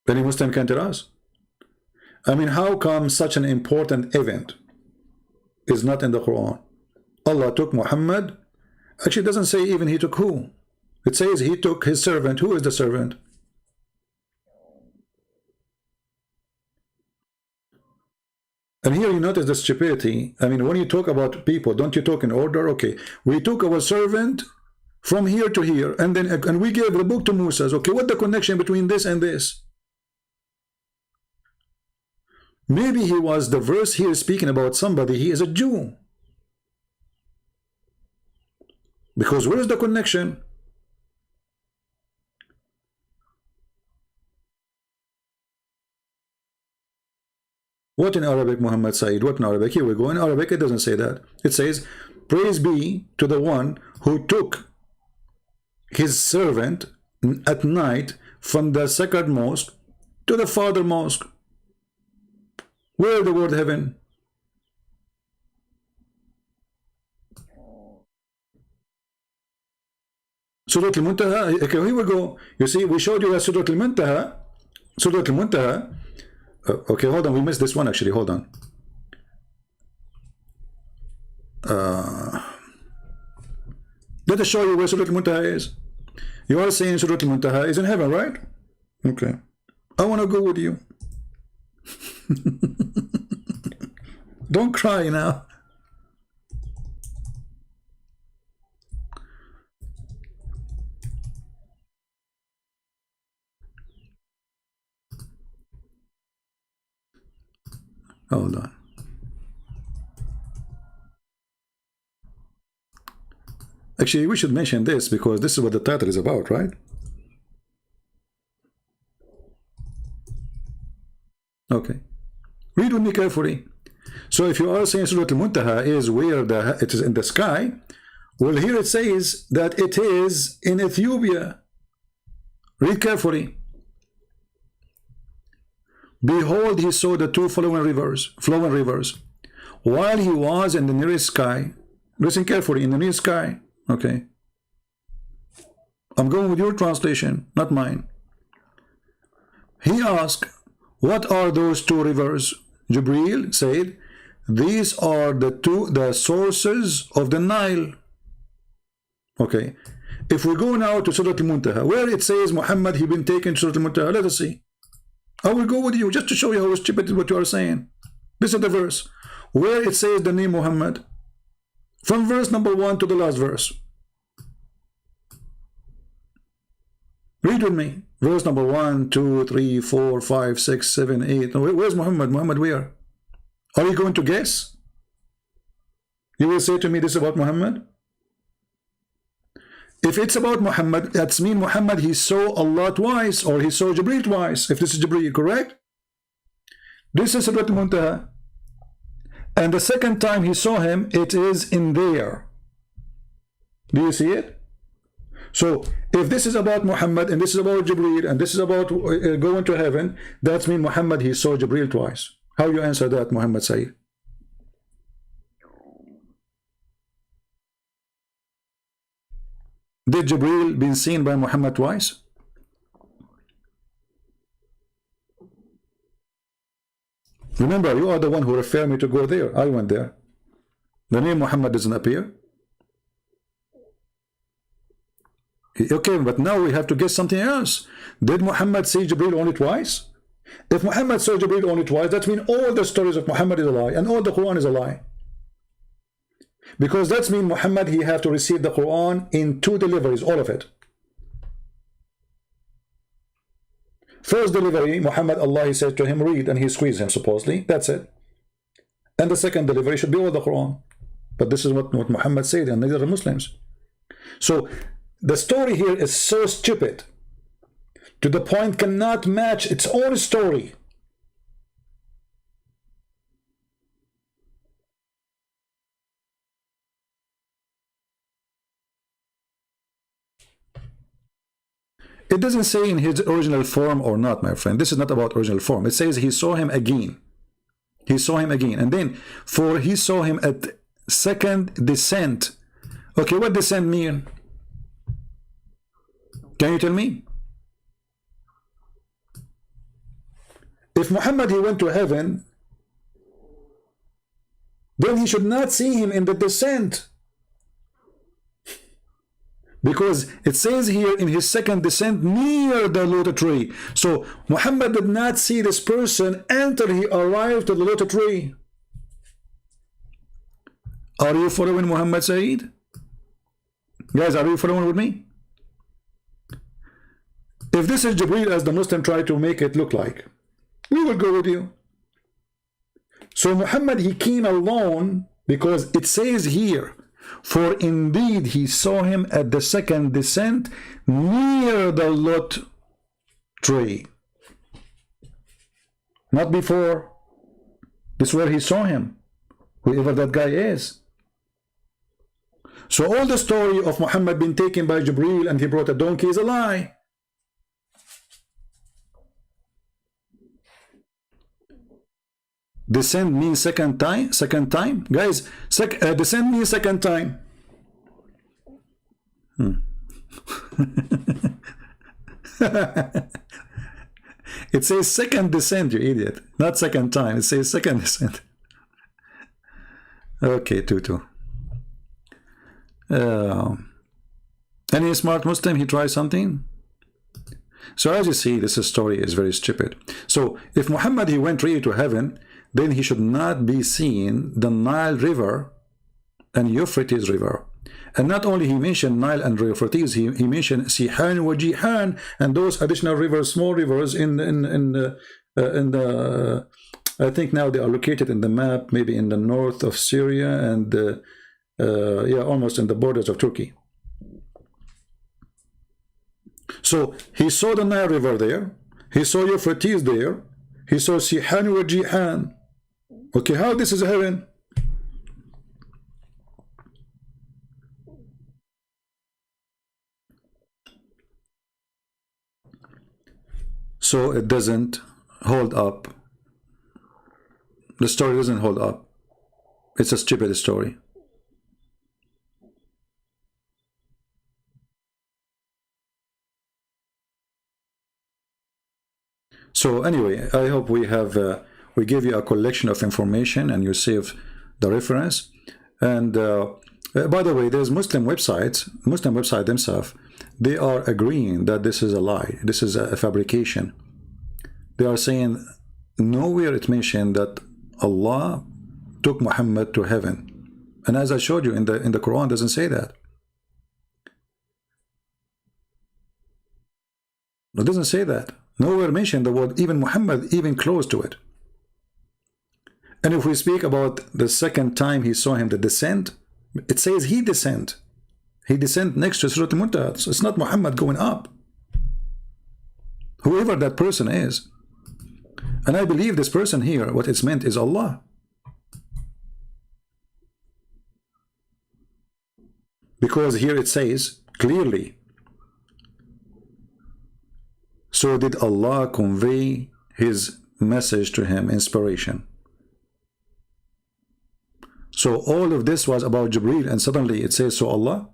Any Muslim can tell us. I mean, how come such an important event is not in the Quran? Allah took Muhammad. Actually, it doesn't say even he took who. It says he took his servant. Who is the servant? And here you notice the stupidity. I mean, when you talk about people, don't you talk in order? Okay, we took our servant from here to here, and then we gave the book to Moses. Okay, what the connection between this and this? Maybe he was, the verse here speaking about somebody, he is a Jew. Because where is the connection? What in Arabic, Muhammad Said? What in Arabic? Here we go. In Arabic, it doesn't say that. It says, praise be to the one who took his servant at night from the sacred mosque to the farther mosque. Where is the word heaven? Surah Al-Muntaha. Okay, here we go. You see, we showed you that Surah Al-Muntaha. Surah Al-Muntaha. Okay, hold on. We missed this one actually. Hold on. Let us show you where Surah Al-Muntaha is. You are saying Surah Al-Muntaha is in heaven, right? Okay. I want to go with you. Don't cry now. Hold on. Actually, we should mention this because this is what the title is about, right? Okay. Read with me carefully. So if you are saying Surah Al-Muntaha is where it is in the sky, well, here it says that it is in Ethiopia. Read carefully. Behold, he saw the two flowing rivers, while he was in the nearest sky. Listen carefully, in the nearest sky. Okay. I'm going with your translation, not mine. He asked, what are those two rivers? Jibreel said, these are the sources of the Nile. Okay. If we go now to Surah Al-Muntaha, where it says Muhammad, he been taken to Surah Al-Muntaha, let us see. I will go with you just to show you how stupid is what you are saying. This is the verse where it says the name Muhammad, from verse number 1 to the last verse. Read with me. Verse number 1, 2, 3, 4, 5, 6, 7, 8. Where's Muhammad? Muhammad where? Are you going to guess? You will say to me this is about Muhammad? If it's about Muhammad, that's mean Muhammad, he saw Allah twice, or he saw Jibreel twice, if this is Jibreel, correct? This is Surah Al-Muntaha. And the second time he saw him, it is in there. Do you see it? So if this is about Muhammad, and this is about Jibreel, and this is about going to heaven, that means Muhammad, he saw Jibreel twice. How you answer that, Muhammad Sayyid? Did Jibreel been seen by Muhammad twice? Remember, you are the one who referred me to go there. I went there. The name Muhammad doesn't appear. Okay, but now we have to guess something else. Did Muhammad see Jibreel only twice? If Muhammad saw Jibreel only twice, that means all the stories of Muhammad is a lie, and all the Quran is a lie. Because that means Muhammad, he have to receive the Quran in 2 deliveries, all of it. First delivery, Muhammad, Allah, he says to him, read, and he squeezed him, supposedly. That's it. And the second delivery should be all the Quran. But this is what Muhammad said, and neither are Muslims. So the story here is so stupid, to the point cannot match its own story. It doesn't say in his original form or not, my friend. This is not about original form. It says he saw him again. He saw him again. And then, for he saw him at second descent. Okay, what descent mean? Can you tell me? If Muhammad, he went to heaven, then he should not see him in the descent. Because it says here in his second descent near the lotus tree. So Muhammad did not see this person until he arrived to the lotus tree. Are you following Muhammad Sayyid? Guys, are you following with me? If this is Jibreel as the Muslim try to make it look like, we will go with you. So Muhammad, he came alone because it says here, for indeed he saw him at the second descent near the lot tree. Not before. This is where he saw him, whoever that guy is. So all the story of Muhammad being taken by Jibreel and he brought a donkey is a lie. Descent means second time. Guys, descent means second time. It says second descent, you idiot. Not second time. It says second descent. Okay, Tutu. Any smart Muslim, he tries something? So as you see, this story is very stupid. So if Muhammad, he went really to heaven, then he should not be seeing the Nile River and Euphrates River. And not only he mentioned Nile and Euphrates, he mentioned Sihan wa Jihan and those additional rivers, small rivers in the I think now they are located in the map, maybe in the north of Syria and yeah, almost in the borders of Turkey. So he saw the Nile River there, he saw Euphrates there, he saw Sihan wa Jihan. Okay, how this is heaven? So it doesn't hold up. The story doesn't hold up. It's a stupid story. So anyway, I hope we have we give you a collection of information and you save the reference. And by the way, there's Muslim website themselves, they are agreeing that this is a lie, this is a fabrication. They are saying nowhere it mentioned that Allah took Muhammad to heaven. And as I showed you in the Quran, doesn't say that. It doesn't say that. Nowhere mentioned the word even Muhammad, even close to it. And if we speak about the second time he saw him, the descent, it says he descent. He descent next to Surah Al-Muntaha. So it's not Muhammad going up. Whoever that person is. And I believe this person here, what it's meant is Allah. Because here it says clearly, so did Allah convey his message to him, inspiration. So all of this was about Jibreel, and suddenly it says, so Allah.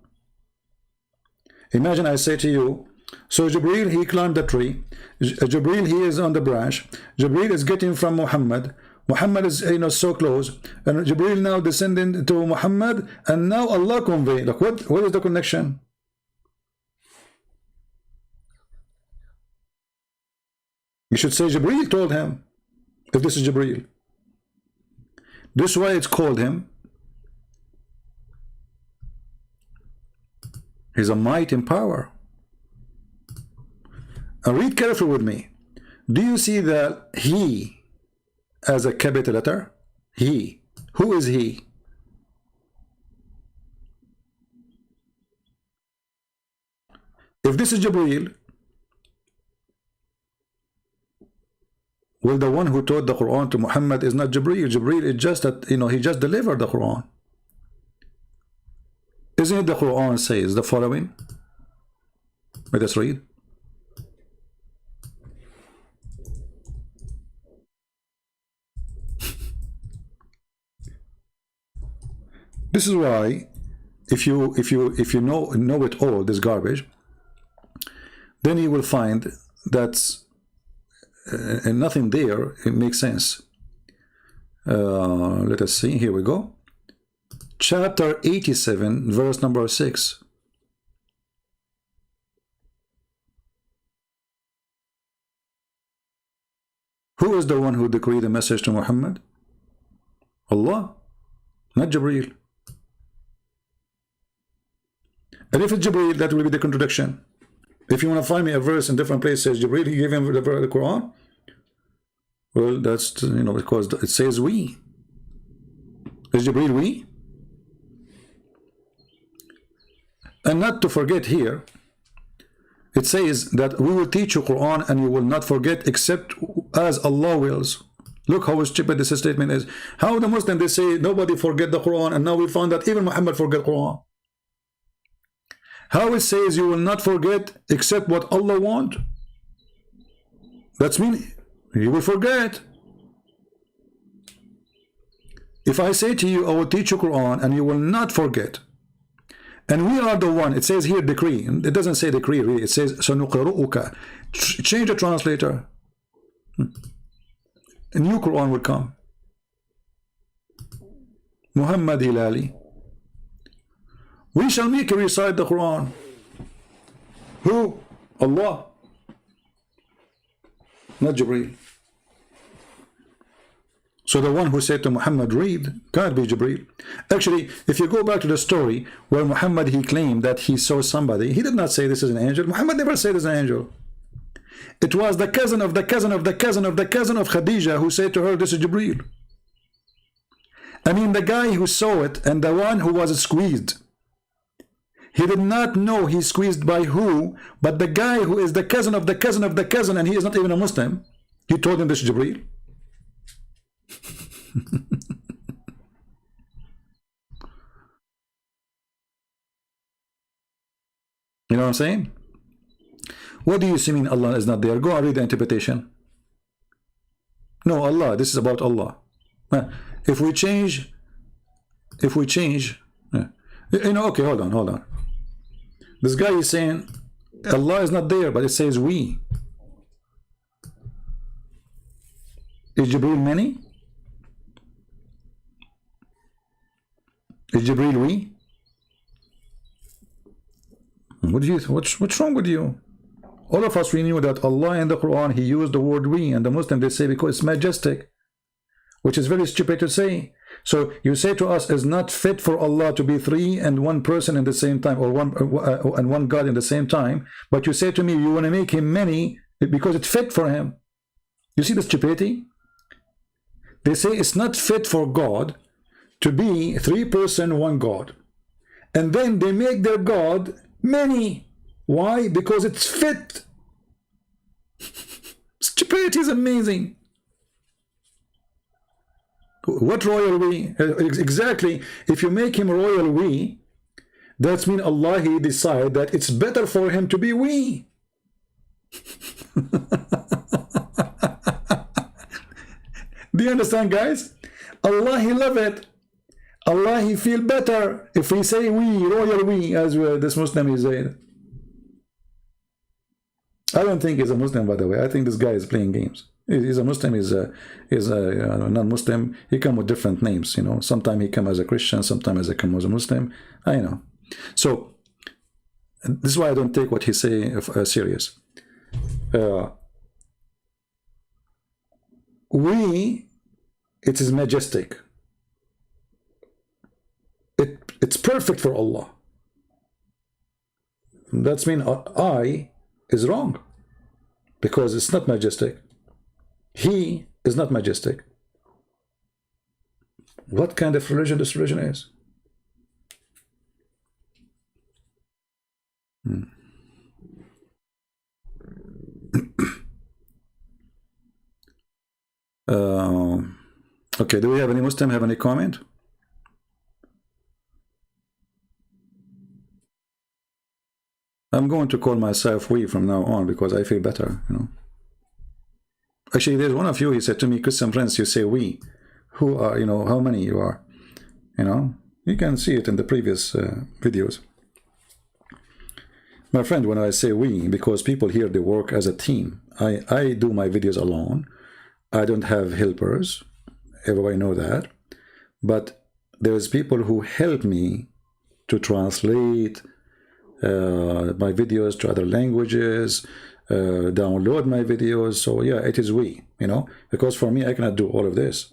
Imagine I say to you, so Jibreel, he climbed the tree. Jibreel, he is on the branch. Jibreel is getting from Muhammad. Muhammad is, so close. And Jibreel now descending to Muhammad, and now Allah convey. Like what is the connection? You should say Jibreel told him, if this is Jibreel. This is why it's called him. He's a might in power. And read carefully with me. Do you see the he as a capital letter? He. Who is he? If this is Jibreel, well, the one who taught the Quran to Muhammad is not Jibreel. Jibreel is just that, he just delivered the Quran. Isn't it the Quran says the following? Let us read. This is why, if you know it all, this garbage, then you will find that and nothing there. It makes sense. Let us see. Here we go. Chapter 87, verse number 6. Who is the one who decreed the message to Muhammad? Allah, not Jibreel. And if it's Jibreel, that will be the contradiction. If you want to find me a verse in different places says Jibreel, he gave him the Quran. Well, that's, because it says we. Is Jibreel we? And not to forget here, it says that we will teach you Quran and you will not forget except as Allah wills. Look how stupid this statement is. How the Muslims, they say nobody forget the Quran, and now we found that even Muhammad forget Quran. How it says you will not forget except what Allah want. That's mean you will forget. If I say to you, I will teach you Quran and you will not forget, and we are the one, it says here decree, it doesn't say decree really, it says sanuqru'uka. Change the translator. A new Quran will come. Muhammad Hilali. We shall make you recite the Quran. Who? Allah. Not Jibreel. So the one who said to Muhammad, read, can't be Jibreel. Actually, if you go back to the story where Muhammad, he claimed that he saw somebody, he did not say this is an angel. Muhammad never said this is an angel. It was the cousin of the cousin of the cousin of the cousin of Khadija who said to her, this is Jibreel. I mean, the guy who saw it and the one who was squeezed, he did not know he's squeezed by who, but the guy who is the cousin of the cousin of the cousin, and he is not even a Muslim, he told him this is Jibreel. You know what I'm saying? What do you see mean Allah is not there? Go and read the interpretation. No, Allah, this is about Allah. If we change, okay, hold on. This guy is saying Allah is not there, but it says we. Is Jibreel many? Is Jibreel we? What's wrong with you? All of us, we knew that Allah in the Quran, he used the word we, and the Muslim, they say because it's majestic, which is very stupid to say. So you say to us, it's not fit for Allah to be three and one person in the same time, or one God in the same time, but you say to me, you want to make him many because it's fit for him. You see the stupidity? They say it's not fit for God to be three person, one God. And then they make their God many. Why? Because it's fit. Stupidity is amazing. What royal we? Exactly. If you make him royal we, That means Allah, he decide that it's better for him to be we. Do you understand, guys? Allah, he love it. Allah, he feel better if we say we, royal we, as this Muslim is saying. I don't think he's a Muslim, by the way. I think this guy is playing games. He's a Muslim, he's a non-Muslim. He come with different names, you know. Sometimes he come as a Christian, sometimes he come as a Muslim. I know. So this is why I don't take what he say serious. We, it is majestic. It's perfect for Allah. That means I is wrong, because it's not majestic. He is not majestic. What kind of religion this religion is? Okay, do we have any Muslim have any comment? I'm going to call myself we from now on because I feel better, you know. Actually, there's one of you, he said to me, Christian friends, you say we. Who are, you know, how many you are? You know, you can see it in the previous videos. My friend, when I say we, because people here, they work as a team. I do my videos alone. I don't have helpers. Everybody know that. But there's people who help me to translate my videos to other languages, download my videos. So yeah, it is we, you know, because for me, I cannot do all of this.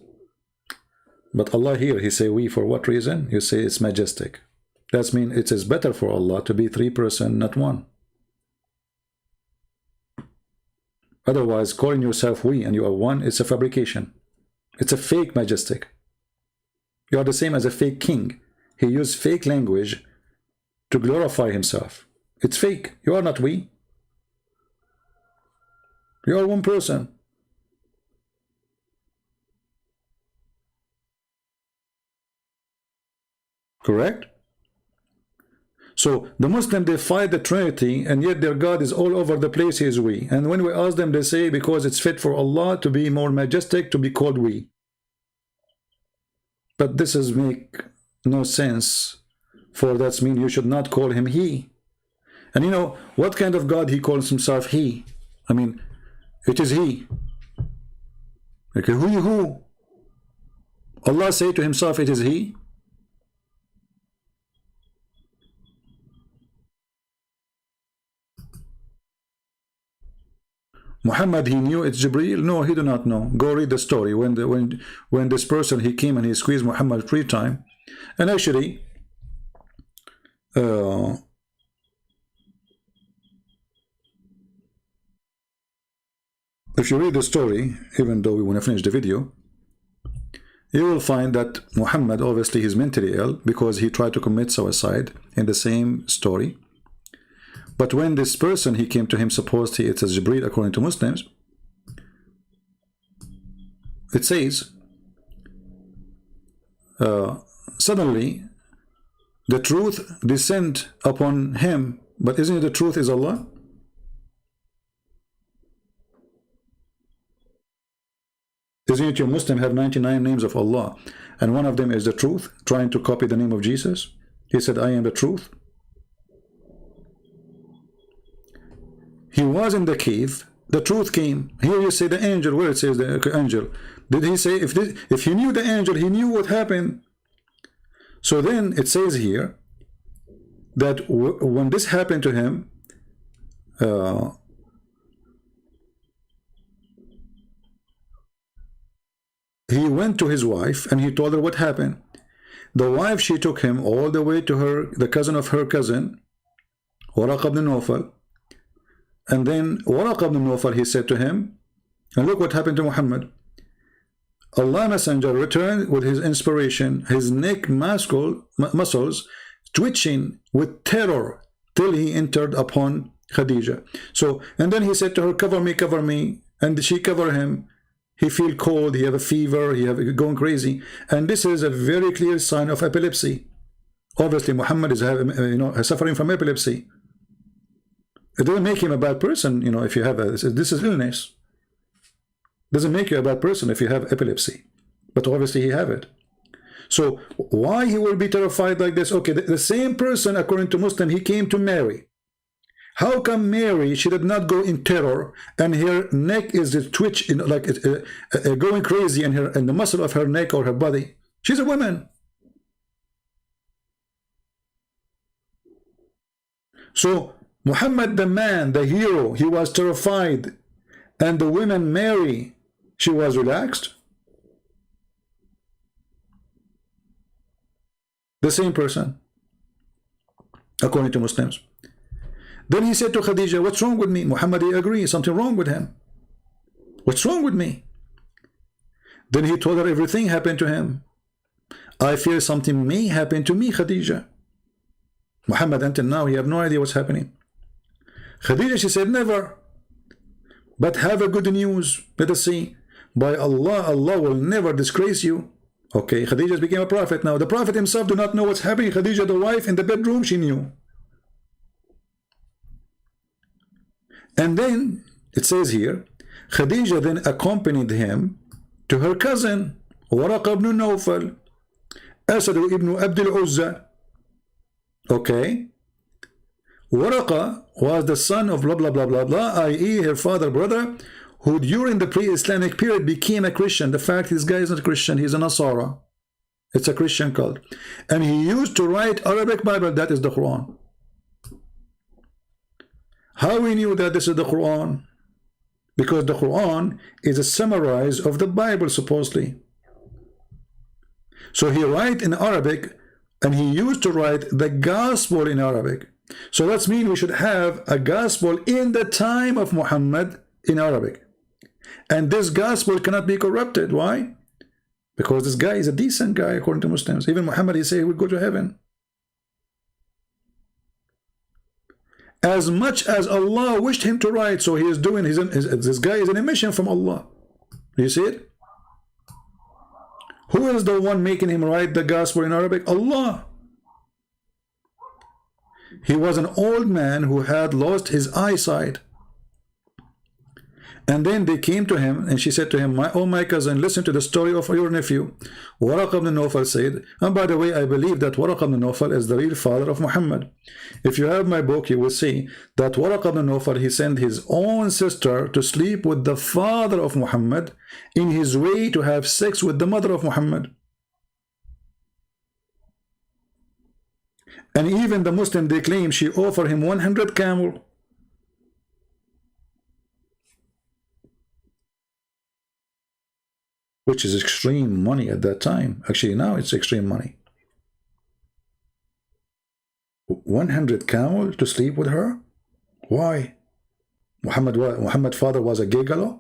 But Allah here, he say we for what reason? You say it's majestic. That means it is better for Allah to be 3 persons, not one. Otherwise, calling yourself we and you are one, it's a fabrication. It's a fake majestic. You are the same as a fake king. He used fake language to glorify himself. It's fake. You are not we. You are one person. Correct? So the Muslim, they fight the Trinity, and yet their God is all over the place. He is we. And when we ask them, they say because it's fit for Allah to be more majestic, to be called we. But this is make no sense. For that means you should not call him he. And you know, what kind of God he calls himself he? I mean, it is he. Okay, who? Allah say to himself, it is he? Muhammad, he knew it's Jibreel? No, he do not know. Go read the story. When this person, he came and he squeezed Muhammad 3 times. And actually, if you read the story, even though we want to finish the video, you will find that Muhammad, obviously, he's mentally ill because he tried to commit suicide in the same story. But when this person, he came to him, supposedly it's as Jibreel according to Muslims, it says, suddenly, the truth descend upon him, but isn't it the truth is Allah? Isn't it your Muslim have 99 names of Allah, and one of them is the truth, trying to copy the name of Jesus? He said, I am the truth. He was in the cave, the truth came. Here you say the angel, where it says the angel. Did he say, if he knew the angel, he knew what happened? So then it says here that when this happened to him, he went to his wife and he told her what happened. The wife, she took him all the way to the cousin of her cousin, Waraq ibn Nawfal. And then Waraq ibn Nawfal, he said to him, and look what happened to Muhammad. Allah Messenger returned with his inspiration, his neck muscles twitching with terror till he entered upon Khadija. So, and then he said to her, cover me, and she covered him. He feel cold, he have a fever, he have going crazy, and this is a very clear sign of epilepsy. Obviously, Muhammad is suffering from epilepsy. It doesn't make him a bad person, if you have this is illness. Doesn't make you a bad person if you have epilepsy, but obviously he have it. So why he will be terrified like this? Okay, the same person, according to Muslim, he came to Mary. How come Mary, she did not go in terror and her neck is twitch, like going crazy in the muscle of her neck or her body? She's a woman. So Muhammad, the man, the hero, he was terrified, and the woman Mary, she was relaxed. The same person, according to Muslims. Then he said to Khadija, what's wrong with me? Muhammad, he agrees, something wrong with him. What's wrong with me? Then he told her everything happened to him. I fear something may happen to me, Khadija. Muhammad, until now, he have no idea what's happening. Khadija, she said, never. But have a good news. Let us see. By Allah, Allah will never disgrace you. Okay, Khadija became a prophet now. The prophet himself do not know what's happening. Khadija, the wife, in the bedroom, she knew. And then, it says here, Khadija then accompanied him to her cousin, Waraqa ibn Nawfal, Asad ibn Abdul Uzza. Okay. Waraqa was the son of blah blah blah blah blah, i.e. her father brother, who during the pre-Islamic period became a Christian. The fact this guy is not a Christian, he's a Nasara. It's a Christian cult. And he used to write Arabic Bible, that is the Quran. How we knew that this is the Quran? Because the Quran is a summary of the Bible, supposedly. So he write in Arabic, and he used to write the gospel in Arabic. So that means we should have a gospel in the time of Muhammad in Arabic. And this gospel cannot be corrupted. Why? Because this guy is a decent guy, according to Muslims. Even Muhammad, he say he would go to heaven. As much as Allah wished him to write, so he is doing this guy is an emission from Allah. Do you see it? Who is the one making him write the gospel in Arabic? Allah. He was an old man who had lost his eyesight. And then they came to him, and she said to him, oh my cousin, listen to the story of your nephew. Waraqa ibn Nawfal said, and by the way, I believe that Waraqa ibn Nawfal is the real father of Muhammad. If you have my book, you will see that Waraqa ibn Nawfal, he sent his own sister to sleep with the father of Muhammad in his way to have sex with the mother of Muhammad. And even the Muslim, they claim she offered him 100 camel. Which is extreme money at that time. Actually, now it's extreme money. 100 camel to sleep with her? Why? Muhammad's father was a gigolo?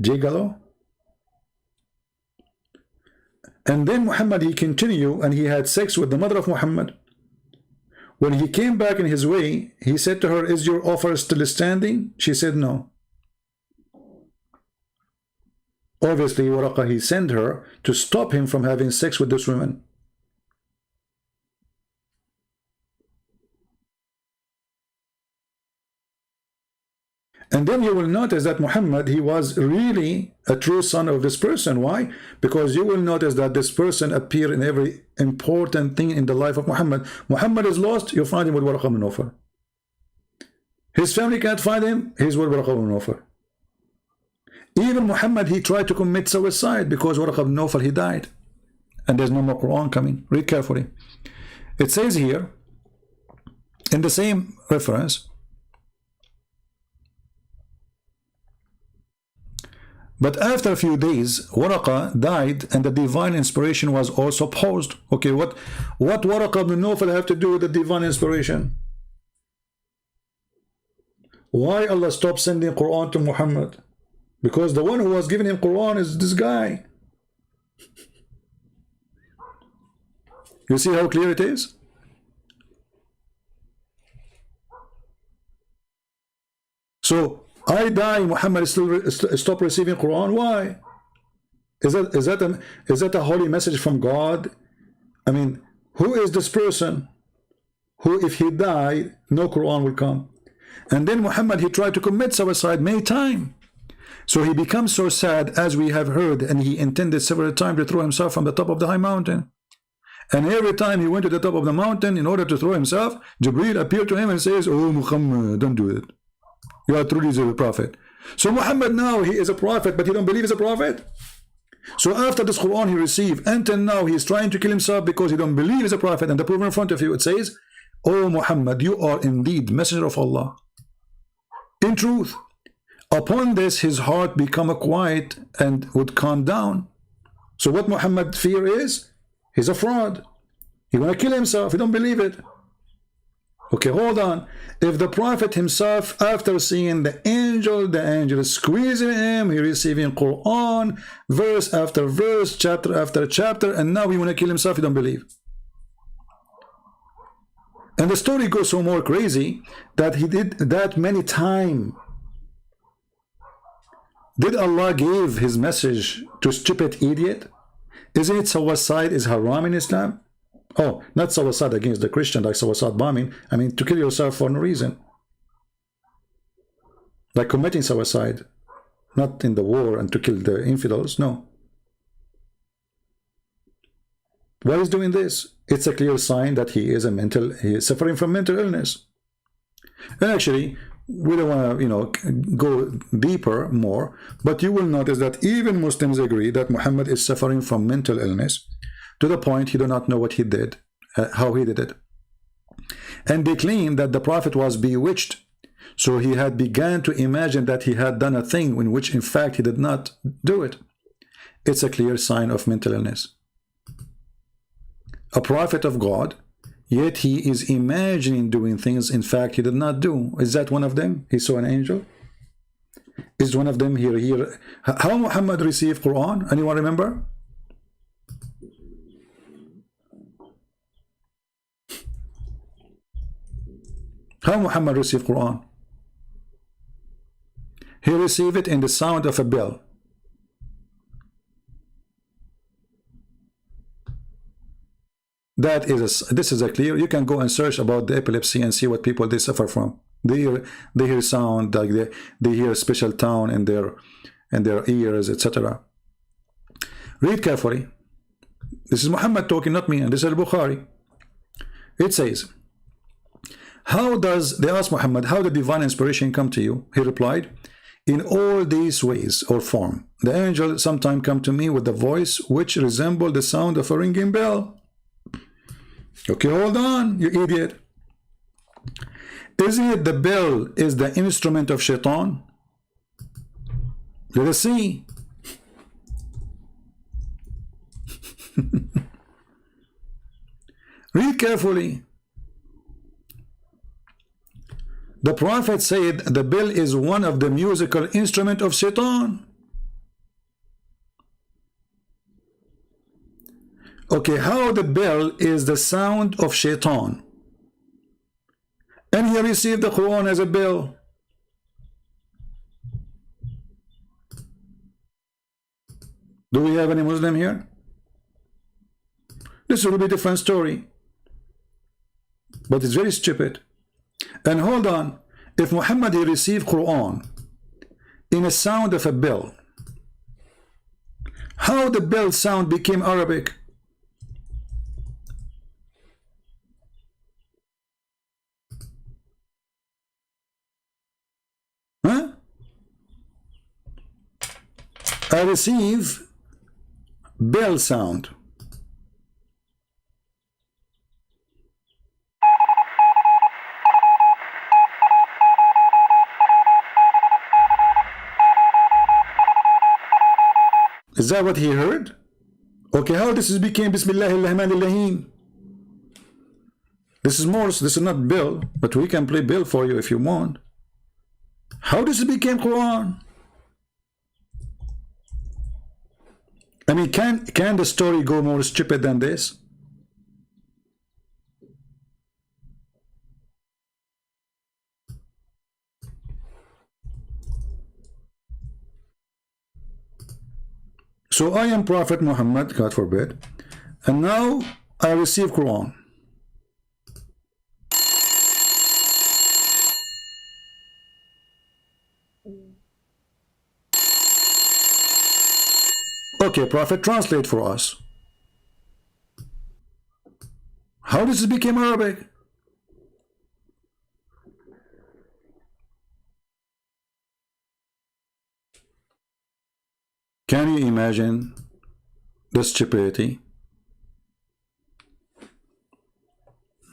Gigolo? And then Muhammad, he continued and he had sex with the mother of Muhammad. When he came back in his way, he said to her, is your offer still standing? She said no. Obviously, Waraqa, he sent her to stop him from having sex with this woman. And then you will notice that Muhammad, he was really a true son of this person. Why? Because you will notice that this person appeared in every important thing in the life of Muhammad. Muhammad is lost, you find him with Waraqa ibn Nawfal. His family can't find him, he's with Waraqa ibn Nawfal. Even Muhammad, he tried to commit suicide because Waraqa ibn Nawfal, he died. And there's no more Quran coming. Read carefully. It says here, in the same reference, but after a few days, Waraqa died and the divine inspiration was also paused. Okay, what Waraqa ibn Nawfal have to do with the divine inspiration? Why Allah stopped sending Quran to Muhammad? Because the one who was giving him Quran is this guy. You see how clear it is? So I die, Muhammad still stop receiving Quran. Why? Is that a holy message from God? I mean, who is this person who, if he died, no Quran will come? And then Muhammad, he tried to commit suicide many times. So he becomes so sad, as we have heard, and he intended several times to throw himself from the top of the high mountain. And every time he went to the top of the mountain in order to throw himself, Jibreel appeared to him and says, "Oh Muhammad, don't do it. You are truly a prophet." So Muhammad now, he is a prophet, but he don't believe he's a prophet. So after this Quran he received, until now he is trying to kill himself because he don't believe he's a prophet. And the proof in front of you, it says, "Oh Muhammad, you are indeed messenger of Allah in truth." Upon this, his heart become quiet and would calm down. So what Muhammad fear is, he's a fraud. He want to kill himself. He don't believe it. Okay, hold on. If the prophet himself, after seeing the angel is squeezing him, he receiving Quran, verse after verse, chapter after chapter, and now he want to kill himself, he don't believe. And the story goes so more crazy that he did that many times. Did Allah give his message to stupid idiot? Isn't it suicide is haram in Islam? Oh, not suicide against the Christian, like suicide bombing. I mean, to kill yourself for no reason. Like committing suicide. Not in the war and to kill the infidels, no. Why is doing this? It's a clear sign that he is he is suffering from mental illness. And actually, we don't want to, go deeper more, but you will notice that even Muslims agree that Muhammad is suffering from mental illness to the point he do not know what he did, how he did it. And they claim that the Prophet was bewitched, so he had begun to imagine that he had done a thing in which in fact he did not do it. It's a clear sign of mental illness. A prophet of God, yet he is imagining doing things in fact he did not do. Is that one of them? He saw an angel? Is one of them here? How Muhammad received Quran? Anyone remember? How Muhammad received Quran? He received it in the sound of a bell. This is a clear. You can go and search about the epilepsy and see what people they suffer from. They hear sound, like they hear a special tone in their ears, etc. Read carefully. This is Muhammad talking, not me, and this is Al-Bukhari. It says, they asked Muhammad, how did divine inspiration come to you? He replied, in all these ways or form. The angel sometimes come to me with a voice which resembled the sound of a ringing bell. Okay, hold on, you idiot. Isn't it the bell is the instrument of shaitan? Let us see. Read carefully. The Prophet said the bell is one of the musical instrument of shaitan. Okay, how the bell is the sound of shaitan, and he received the Quran as a bell. Do we have any Muslim here? This will be a different story, but it's very stupid. And hold on, if Muhammad he received Quran in a sound of a bell, how the bell sound became Arabic? Huh? I receive bell sound. Is that what he heard? Okay, how this became Bismillahirrahmanirrahim? This is Morse, this is not Bill, but we can play Bill for you if you want. How does it become Quran? I mean, can the story go more stupid than this? So I am Prophet Muhammad, God forbid, and now I receive Quran. Okay, Prophet, translate for us. How does it become Arabic? Can you imagine the stupidity?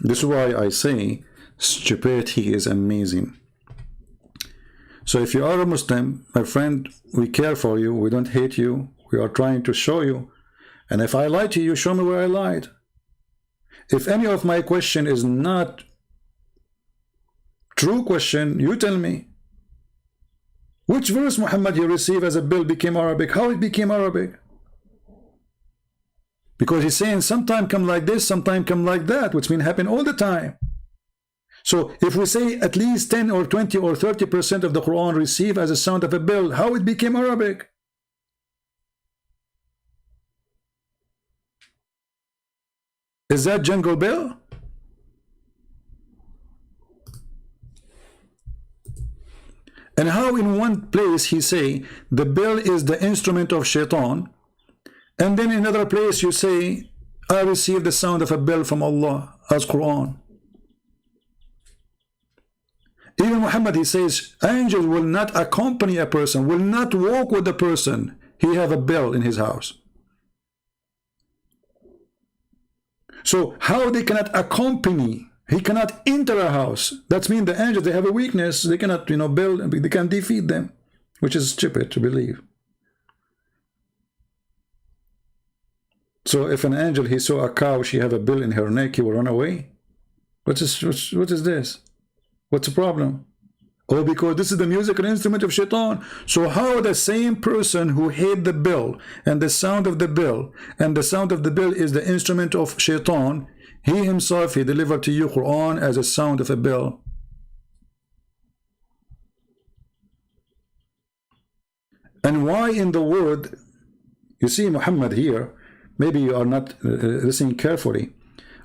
This is why I say stupidity is amazing. So if you are a Muslim, my friend, we care for you. We don't hate you. We are trying to show you. And if I lied to you, show me where I lied. If any of my question is not true question, you tell me. Which verse Muhammad you received as a bill became Arabic? How it became Arabic? Because he's saying sometime come like this, sometime come like that, which means happen all the time. So if we say at least 10 or 20 or 30% of the Quran received as a sound of a bell, how it became Arabic? Is that Jungle Bell? And how in one place he say the bell is the instrument of shaitan, and then in another place you say I received the sound of a bell from Allah as Quran. Even Muhammad, he says angels will not accompany a person, will not walk with the person. He have a bell in his house. So how they cannot accompany? He cannot enter a house. That means the angels, they have a weakness. They cannot, build, they can defeat them, which is stupid to believe. So if an angel, he saw a cow, she have a bill in her neck, he will run away. What is this? What's the problem? Oh, because this is the musical instrument of shaitan. So how the same person who hate the bell and the sound of the bell, and the sound of the bell is the instrument of shaitan, he himself, he delivered to you Quran as a sound of a bell. And why in the word, you see Muhammad here, maybe you are not listening carefully.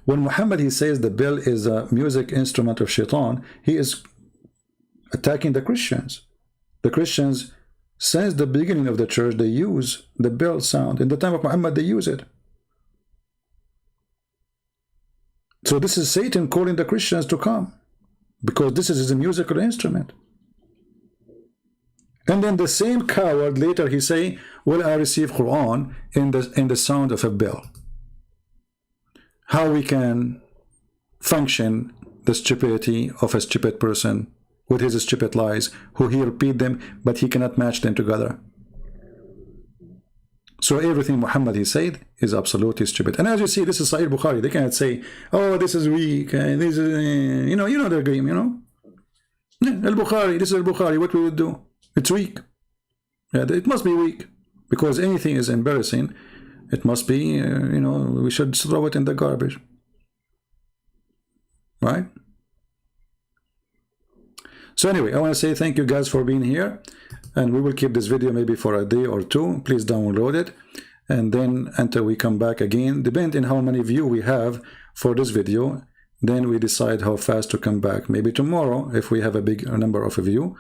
When Muhammad, he says the bell is a music instrument of shaitan, he is attacking the Christians. The Christians, since the beginning of the church, they use the bell sound. In the time of Muhammad, they use it. So this is Satan calling the Christians to come, because this is a musical instrument. And then the same coward later he say, well, I receive Quran in the sound of a bell. How we can function the stupidity of a stupid person with his stupid lies, who he repeat them, but he cannot match them together. So everything Muhammad he said is absolutely stupid. And as you see, this is Sahih Bukhari. They cannot say, oh, this is weak, and this is, you know their game, Al-Bukhari, this is Al-Bukhari, what we would do? It's weak. Yeah, it must be weak, because anything is embarrassing. It must be, we should throw it in the garbage. Right? So anyway, I want to say thank you guys for being here. And we will keep this video maybe for a day or two. Please download it. And then until we come back again, depending on how many views we have for this video, then we decide how fast to come back. Maybe tomorrow, if we have a big number of views.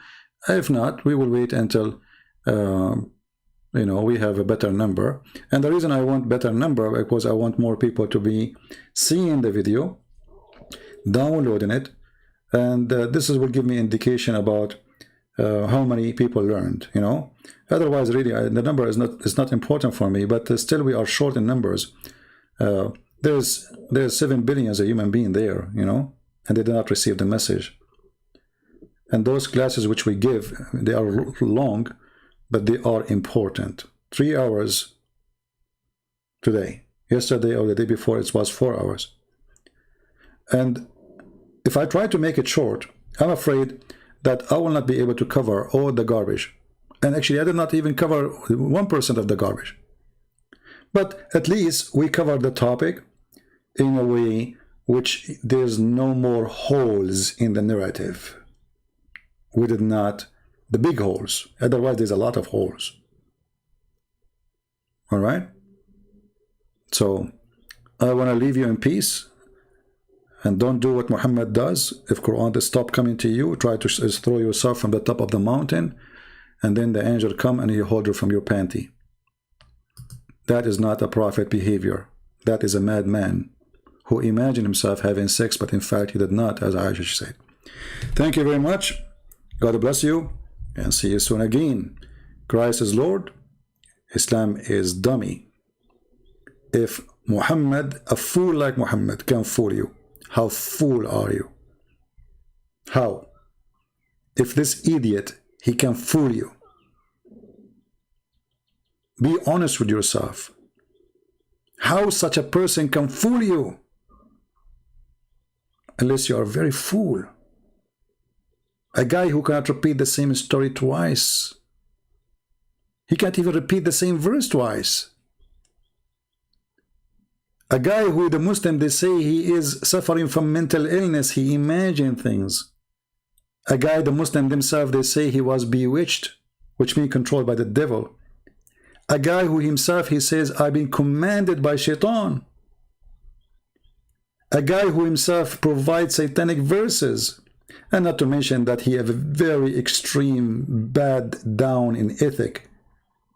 If not, we will wait until we have a better number. And the reason I want better number, because I want more people to be seeing the video, downloading it, and this will give me indication about how many people learned. Otherwise, really, the number is not important for me. But still, we are short in numbers. There's 7 billion as a human being there, and they did not receive the message. And those classes which we give, they are long, but they are important. 3 hours today. Yesterday or the day before, it was 4 hours. And if I try to make it short, I'm afraid that I will not be able to cover all the garbage. And actually, I did not even cover 1% of the garbage. But at least we covered the topic in a way which there's no more holes in the narrative. We did not, the big holes. Otherwise, there's a lot of holes. All right? So I want to leave you in peace. And don't do what Muhammad does. If Quran does stop coming to you, try to throw yourself from the top of the mountain, and then the angel come and he hold you from your panty. That is not a prophet behavior. That is a madman who imagined himself having sex, but in fact he did not, as Aisha said. Thank you very much. God bless you, and see you soon again. Christ is Lord. Islam is dummy. If Muhammad, a fool like Muhammad, can fool you, how fool are you? How? If this idiot, he can fool you. Be honest with yourself. How such a person can fool you? Unless you are a very fool. A guy who cannot repeat the same story twice. He can't even repeat the same verse twice. A guy who the Muslim, they say he is suffering from mental illness. He imagined things. A guy, the Muslim themselves, they say he was bewitched, which means controlled by the devil. A guy who himself, he says, I've been commanded by shaitan. A guy who himself provides satanic verses. And not to mention that he have a very extreme, bad down in ethic.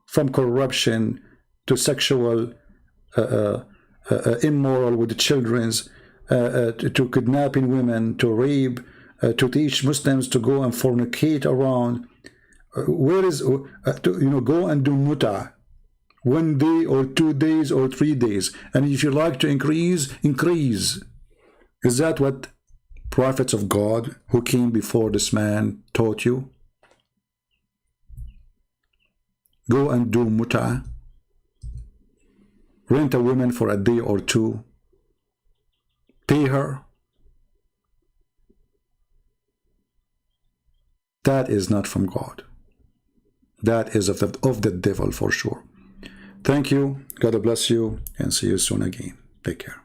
From corruption to sexual immoral with the children, to kidnapping women, to rape, to teach Muslims to go and fornicate around. Where is, go and do muta. 1 day or 2 days or 3 days. And if you like to increase, increase. Is that what prophets of God who came before this man taught you? Go and do muta. Rent a woman for a day or two. Pay her. That is not from God. That is of the devil for sure. Thank you. God bless you, and see you soon again. Take care.